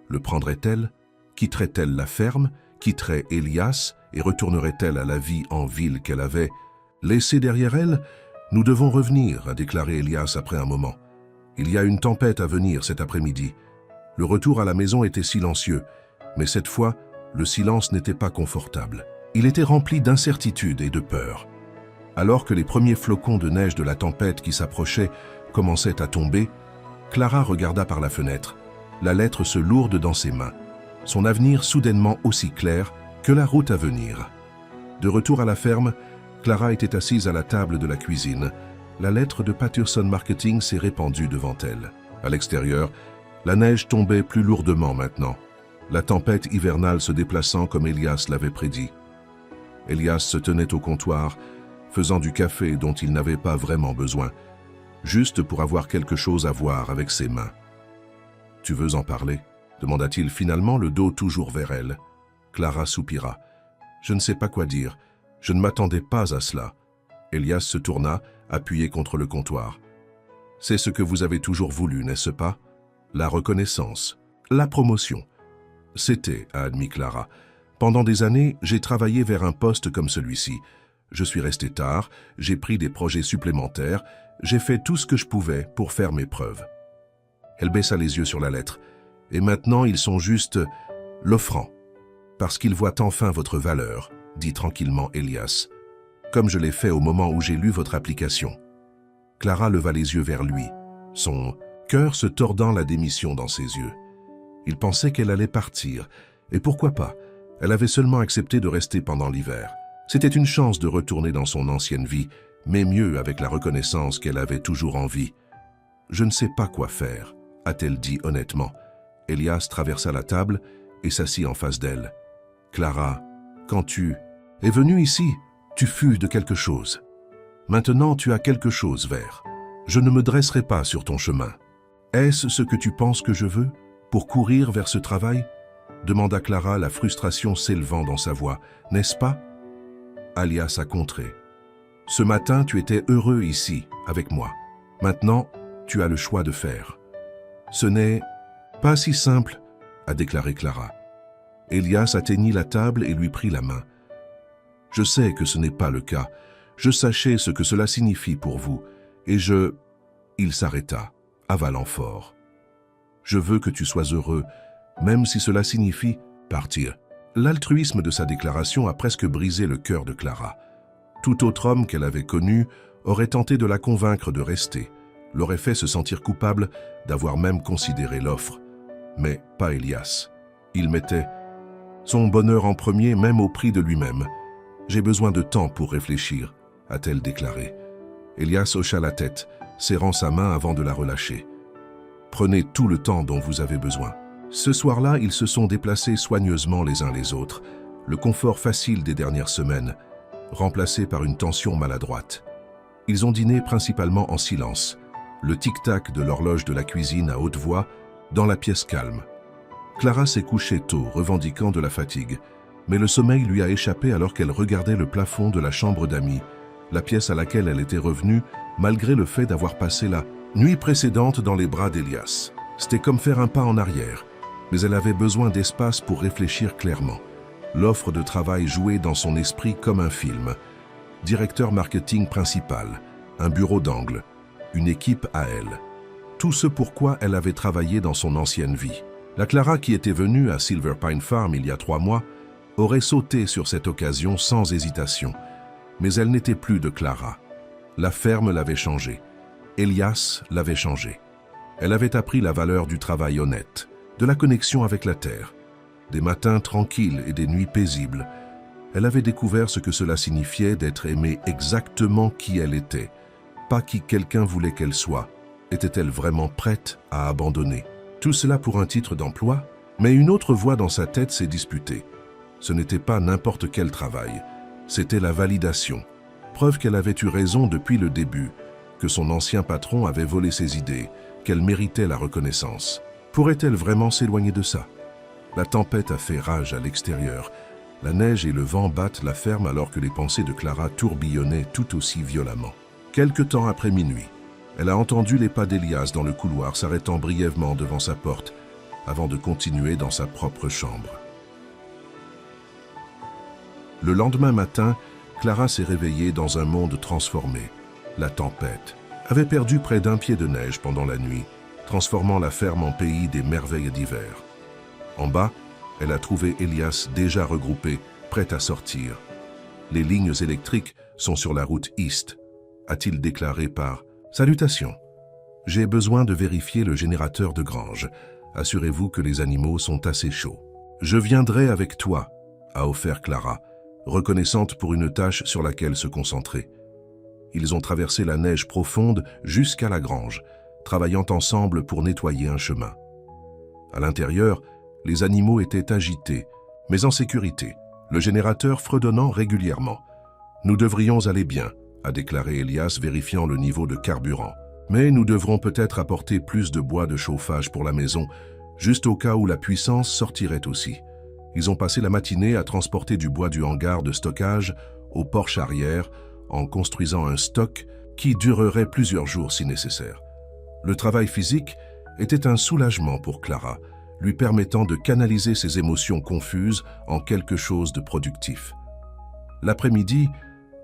Le prendrait-elle? Quitterait-elle la ferme? Quitterait Elias et retournerait-elle à la vie en ville qu'elle avait laissée derrière elle? « Nous devons revenir, » a déclaré Elias après un moment. « Il y a une tempête à venir cet après-midi. » Le retour à la maison était silencieux, mais cette fois, le silence n'était pas confortable. Il était rempli d'incertitude et de peur. Alors que les premiers flocons de neige de la tempête qui s'approchait commençaient à tomber, Clara regarda par la fenêtre, la lettre se lourde dans ses mains, son avenir soudainement aussi clair que la route à venir. De retour à la ferme, Clara était assise à la table de la cuisine. La lettre de Patterson Marketing s'est répandue devant elle. À l'extérieur, la neige tombait plus lourdement maintenant, la tempête hivernale se déplaçant comme Elias l'avait prédit. Elias se tenait au comptoir, faisant du café dont il n'avait pas vraiment besoin, juste pour avoir quelque chose à voir avec ses mains. « Tu veux en parler ?» demanda-t-il finalement, le dos toujours vers elle. Clara soupira. « Je ne sais pas quoi dire. Je ne m'attendais pas à cela. » Elias se tourna, appuyé contre le comptoir. « C'est ce que vous avez toujours voulu, n'est-ce pas? La reconnaissance, la promotion. » « C'était, » a admis Clara. « Pendant des années, j'ai travaillé vers un poste comme celui-ci. Je suis resté tard, j'ai pris des projets supplémentaires, j'ai fait tout ce que je pouvais pour faire mes preuves. » Elle baissa les yeux sur la lettre. « Et maintenant, ils sont juste l'offrant. Parce qu'ils voient enfin votre valeur, » dit tranquillement Elias. « Comme je l'ai fait au moment où j'ai lu votre application. » Clara leva les yeux vers lui, son cœur se tordant la démission dans ses yeux. Il pensait qu'elle allait partir, et pourquoi pas? Elle avait seulement accepté de rester pendant l'hiver. C'était une chance de retourner dans son ancienne vie, mais mieux avec la reconnaissance qu'elle avait toujours envie. « Je ne sais pas quoi faire », a-t-elle dit honnêtement. Elias traversa la table et s'assit en face d'elle. « Clara, quand tu es venue ici, tu fus de quelque chose. Maintenant, tu as quelque chose vers. Je ne me dresserai pas sur ton chemin. Est-ce ce que tu penses que je veux ? Pour courir vers ce travail ?» demanda Clara, la frustration s'élevant dans sa voix. « N'est-ce pas ?» Elias a contré. « Ce matin, tu étais heureux ici, avec moi. Maintenant, tu as le choix de faire. »« Ce n'est pas si simple, » a déclaré Clara. Elias atteignit la table et lui prit la main. « Je sais que ce n'est pas le cas. Je sachais ce que cela signifie pour vous. Et je... » Il s'arrêta, avalant fort. « Je veux que tu sois heureux, même si cela signifie partir. » L'altruisme de sa déclaration a presque brisé le cœur de Clara. Tout autre homme qu'elle avait connu aurait tenté de la convaincre de rester, l'aurait fait se sentir coupable d'avoir même considéré l'offre. Mais pas Elias. Il mettait son bonheur en premier, même au prix de lui-même. « J'ai besoin de temps pour réfléchir », a-t-elle déclaré. Elias hocha la tête, serrant sa main avant de la relâcher. « Prenez tout le temps dont vous avez besoin. Ce soir-là, ils se sont déplacés soigneusement les uns les autres, le confort facile des dernières semaines, remplacé par une tension maladroite. Ils ont dîné principalement en silence, le tic-tac de l'horloge de la cuisine à haute voix, dans la pièce calme. Clara s'est couchée tôt, revendiquant de la fatigue, mais le sommeil lui a échappé alors qu'elle regardait le plafond de la chambre d'amis, la pièce à laquelle elle était revenue, malgré le fait d'avoir passé la nuit précédente dans les bras d'Elias. C'était comme faire un pas en arrière, mais elle avait besoin d'espace pour réfléchir clairement. L'offre de travail jouait dans son esprit comme un film. Directeur marketing principal, un bureau d'angle, une équipe à elle. Tout ce pourquoi elle avait travaillé dans son ancienne vie. La Clara qui était venue à Silver Pine Farm il y a 3 mois aurait sauté sur cette occasion sans hésitation. Mais elle n'était plus de Clara. La ferme l'avait changée. Elias l'avait changée. Elle avait appris la valeur du travail honnête, de la connexion avec la terre, des matins tranquilles et des nuits paisibles. Elle avait découvert ce que cela signifiait d'être aimée exactement qui elle était, pas qui quelqu'un voulait qu'elle soit. Était-elle vraiment prête à abandonner? Tout cela pour un titre d'emploi? Mais une autre voix dans sa tête s'est disputée. Ce n'était pas n'importe quel travail, c'était la validation. Preuve qu'elle avait eu raison depuis le début, que son ancien patron avait volé ses idées, qu'elle méritait la reconnaissance. Pourrait-elle vraiment s'éloigner de ça? La tempête a fait rage à l'extérieur. La neige et le vent battent la ferme alors que les pensées de Clara tourbillonnaient tout aussi violemment. Quelque temps après minuit, elle a entendu les pas d'Elias dans le couloir s'arrêtant brièvement devant sa porte avant de continuer dans sa propre chambre. Le lendemain matin, Clara s'est réveillée dans un monde transformé. La tempête avait perdu près d'1 pied de neige pendant la nuit, transformant la ferme en pays des merveilles d'hiver. En bas, elle a trouvé Elias déjà regroupé, prêt à sortir. Les lignes électriques sont sur la route East, a-t-il déclaré par « Salutations. J'ai besoin de vérifier le générateur de grange. Assurez-vous que les animaux sont assez chauds. Je viendrai avec toi », a offert Clara, reconnaissante pour une tâche sur laquelle se concentrer. Ils ont traversé la neige profonde jusqu'à la grange, travaillant ensemble pour nettoyer un chemin. À l'intérieur, les animaux étaient agités, mais en sécurité, le générateur fredonnant régulièrement. « Nous devrions aller bien », a déclaré Elias, vérifiant le niveau de carburant. « Mais nous devrons peut-être apporter plus de bois de chauffage pour la maison, juste au cas où la puissance sortirait aussi. » Ils ont passé la matinée à transporter du bois du hangar de stockage au porche arrière en construisant un stock qui durerait plusieurs jours si nécessaire. Le travail physique était un soulagement pour Clara, lui permettant de canaliser ses émotions confuses en quelque chose de productif. L'après-midi,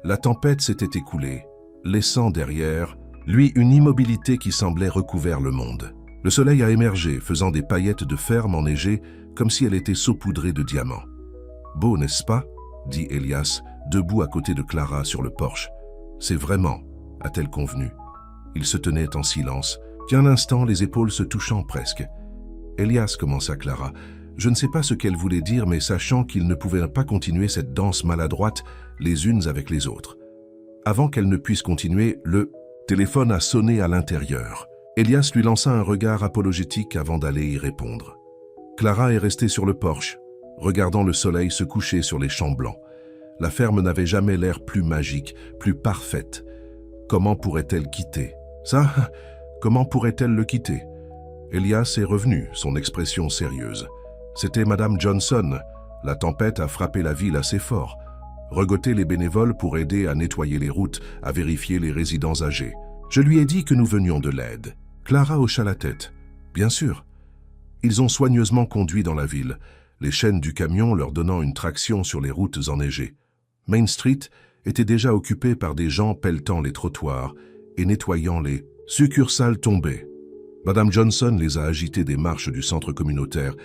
la tempête s'était écoulée, laissant derrière lui une immobilité qui semblait recouvrir le monde. Le soleil a émergé, faisant des paillettes de ferme enneigées comme si elle était saupoudrée de diamants. « Beau, n'est-ce pas ?» dit Elias, debout à côté de Clara sur le porche. « C'est vraiment, a-t-elle convenu. » Il se tenait en silence, qu'un instant les épaules se touchant presque. « Elias, commença Clara. Je ne sais pas ce qu'elle voulait dire, mais sachant qu'ils ne pouvaient pas continuer cette danse maladroite les unes avec les autres. » Avant qu'elle ne puisse continuer, le téléphone a sonné à l'intérieur. Elias lui lança un regard apologétique avant d'aller y répondre. Clara est restée sur le porche, regardant le soleil se coucher sur les champs blancs. La ferme n'avait jamais l'air plus magique, plus parfaite. Comment pourrait-elle quitter? Ça, comment pourrait-elle le quitter? Elias est revenu, son expression sérieuse. C'était Madame Johnson. La tempête a frappé la ville assez fort. Regoter les bénévoles pour aider à nettoyer les routes, à vérifier les résidents âgés. Je lui ai dit que nous venions de l'aide. Clara hocha la tête. Bien sûr. Ils ont soigneusement conduit dans la ville, les chaînes du camion leur donnant une traction sur les routes enneigées. Main Street était déjà occupée par des gens pelletant les trottoirs et nettoyant les succursales tombées. Madame Johnson les a agités des marches du centre communautaire,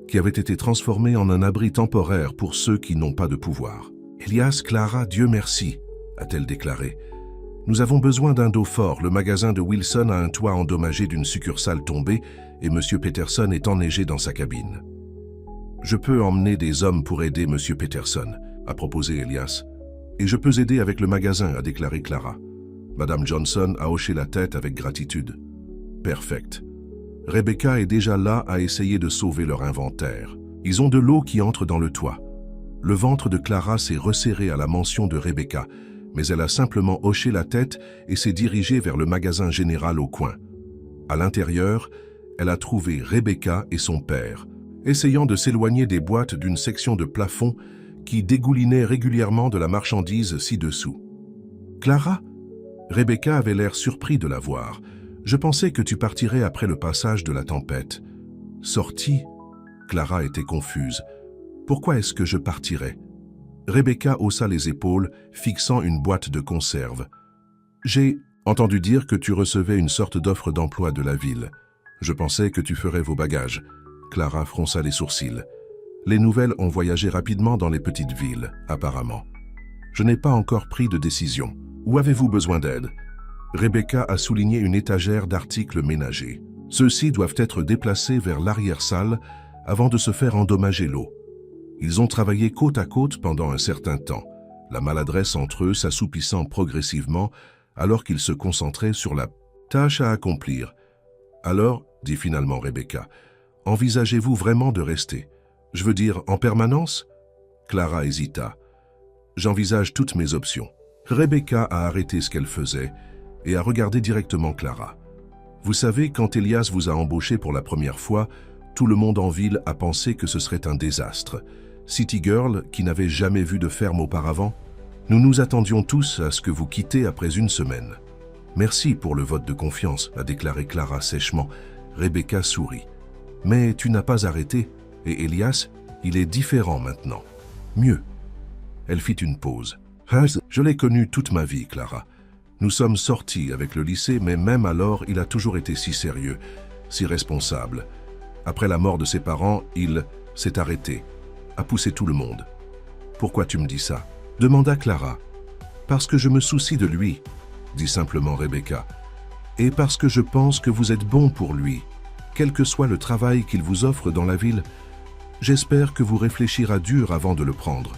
qui avait été transformé en un abri temporaire pour ceux qui n'ont pas de pouvoir. « Elias, Clara, Dieu merci », a-t-elle déclaré. « Nous avons besoin d'un dos fort. Le magasin de Wilson a un toit endommagé d'une succursale tombée et M. Peterson est enneigé dans sa cabine. »« Je peux emmener des hommes pour aider M. Peterson », a proposé Elias. « Et je peux aider avec le magasin », a déclaré Clara. Madame Johnson a hoché la tête avec gratitude. « Perfect. Rebecca est déjà là à essayer de sauver leur inventaire. Ils ont de l'eau qui entre dans le toit. Le ventre de Clara s'est resserré à la mention de Rebecca, mais elle a simplement hoché la tête et s'est dirigée vers le magasin général au coin. À l'intérieur, elle a trouvé Rebecca et son père, essayant de s'éloigner des boîtes d'une section de plafond qui dégoulinait régulièrement de la marchandise ci-dessous. « Clara ?» Rebecca avait l'air surpris de la voir. « Je pensais que tu partirais après le passage de la tempête. »« Sortie ?» Clara était confuse. « Pourquoi est-ce que je partirais ?» Rebecca haussa les épaules, fixant une boîte de conserve. « J'ai entendu dire que tu recevais une sorte d'offre d'emploi de la ville. Je pensais que tu ferais vos bagages. » Clara fronça les sourcils. Les nouvelles ont voyagé rapidement dans les petites villes, apparemment. Je n'ai pas encore pris de décision. Où avez-vous besoin d'aide? Rebecca a souligné une étagère d'articles ménagers. Ceux-ci doivent être déplacés vers l'arrière-salle avant de se faire endommager l'eau. Ils ont travaillé côte à côte pendant un certain temps, la maladresse entre eux s'assoupissant progressivement alors qu'ils se concentraient sur la tâche à accomplir. Alors, dit finalement Rebecca, envisagez-vous vraiment de rester? Je veux dire, en permanence? Clara hésita. J'envisage toutes mes options. Rebecca a arrêté ce qu'elle faisait et a regardé directement Clara. Vous savez, quand Elias vous a embauché pour la première fois, tout le monde en ville a pensé que ce serait un désastre. City Girl, qui n'avait jamais vu de ferme auparavant, nous nous attendions tous à ce que vous quittez après une semaine. Merci pour le vote de confiance, a déclaré Clara sèchement. Rebecca sourit. Mais tu n'as pas arrêté, et Elias, il est différent maintenant. Mieux. Elle fit une pause. Je l'ai connu toute ma vie, Clara. Nous sommes sortis avec le lycée, mais même alors, il a toujours été si sérieux, si responsable. Après la mort de ses parents, il s'est arrêté, a poussé tout le monde. Pourquoi tu me dis ça? Demanda Clara. Parce que je me soucie de lui, dit simplement Rebecca. Et parce que je pense que vous êtes bon pour lui, quel que soit le travail qu'il vous offre dans la ville. J'espère que vous réfléchirez dur avant de le prendre.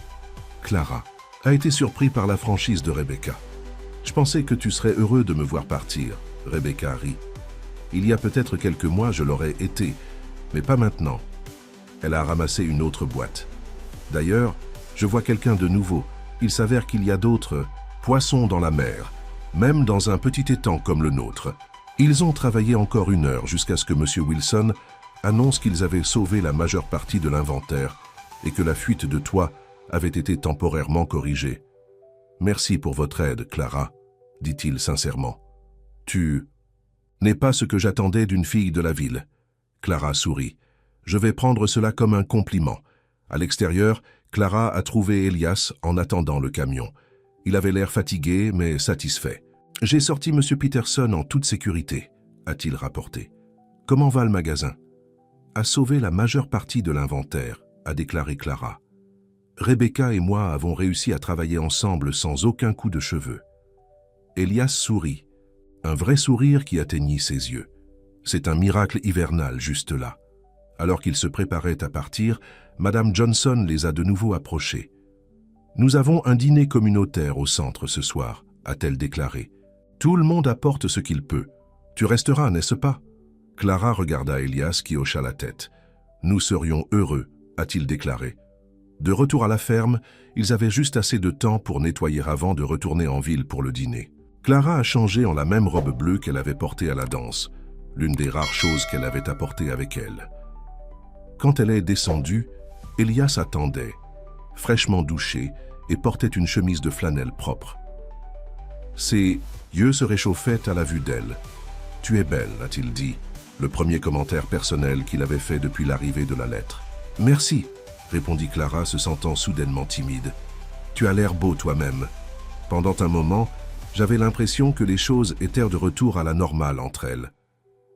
Clara a été surpris par la franchise de Rebecca. Je pensais que tu serais heureux de me voir partir, Rebecca rit. Il y a peut-être quelques mois, je l'aurais été, mais pas maintenant. Elle a ramassé une autre boîte. D'ailleurs, je vois quelqu'un de nouveau. Il s'avère qu'il y a d'autres poissons dans la mer, même dans un petit étang comme le nôtre. Ils ont travaillé encore 1 heure jusqu'à ce que M. Wilson annonce qu'ils avaient sauvé la majeure partie de l'inventaire et que la fuite de toit avait été temporairement corrigée. « Merci pour votre aide, Clara, » dit-il sincèrement. « Tu n'es pas ce que j'attendais d'une fille de la ville. » Clara sourit. « Je vais prendre cela comme un compliment. » À l'extérieur, Clara a trouvé Elias en attendant le camion. Il avait l'air fatigué, mais satisfait. « J'ai sorti M. Peterson en toute sécurité, » a-t-il rapporté. « Comment va le magasin ?»« A sauvé la majeure partie de l'inventaire, » a déclaré Clara. Rebecca et moi avons réussi à travailler ensemble sans aucun coup de cheveux. Elias sourit, un vrai sourire qui atteignit ses yeux. C'est un miracle hivernal juste là. Alors qu'ils se préparaient à partir, Madame Johnson les a de nouveau approchés. « Nous avons un dîner communautaire au centre ce soir, » a-t-elle déclaré. « Tout le monde apporte ce qu'il peut. Tu resteras, n'est-ce pas ?» Clara regarda Elias qui hocha la tête. « Nous serions heureux, » a-t-il déclaré. De retour à la ferme, ils avaient juste assez de temps pour nettoyer avant de retourner en ville pour le dîner. Clara a changé en la même robe bleue qu'elle avait portée à la danse, l'une des rares choses qu'elle avait apportées avec elle. Quand elle est descendue, Elias attendait, fraîchement douché, et portait une chemise de flanelle propre. Ses yeux se réchauffaient à la vue d'elle. « Tu es belle », a-t-il dit, le premier commentaire personnel qu'il avait fait depuis l'arrivée de la lettre. « Merci », répondit Clara, se sentant soudainement timide. « Tu as l'air beau toi-même. » Pendant un moment, j'avais l'impression que les choses étaient de retour à la normale entre elles.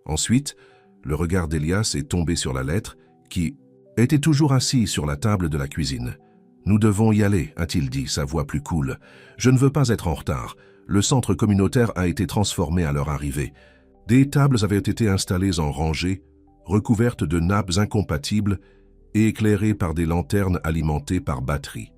Ensuite, le regard d'Elias est tombé sur la lettre, qui était toujours assis sur la table de la cuisine. « Nous devons y aller », a-t-il dit, sa voix plus cool. « Je ne veux pas être en retard. Le centre communautaire a été transformé à leur arrivée. Des tables avaient été installées en rangées, recouvertes de nappes incompatibles et éclairées par des lanternes alimentées par batterie.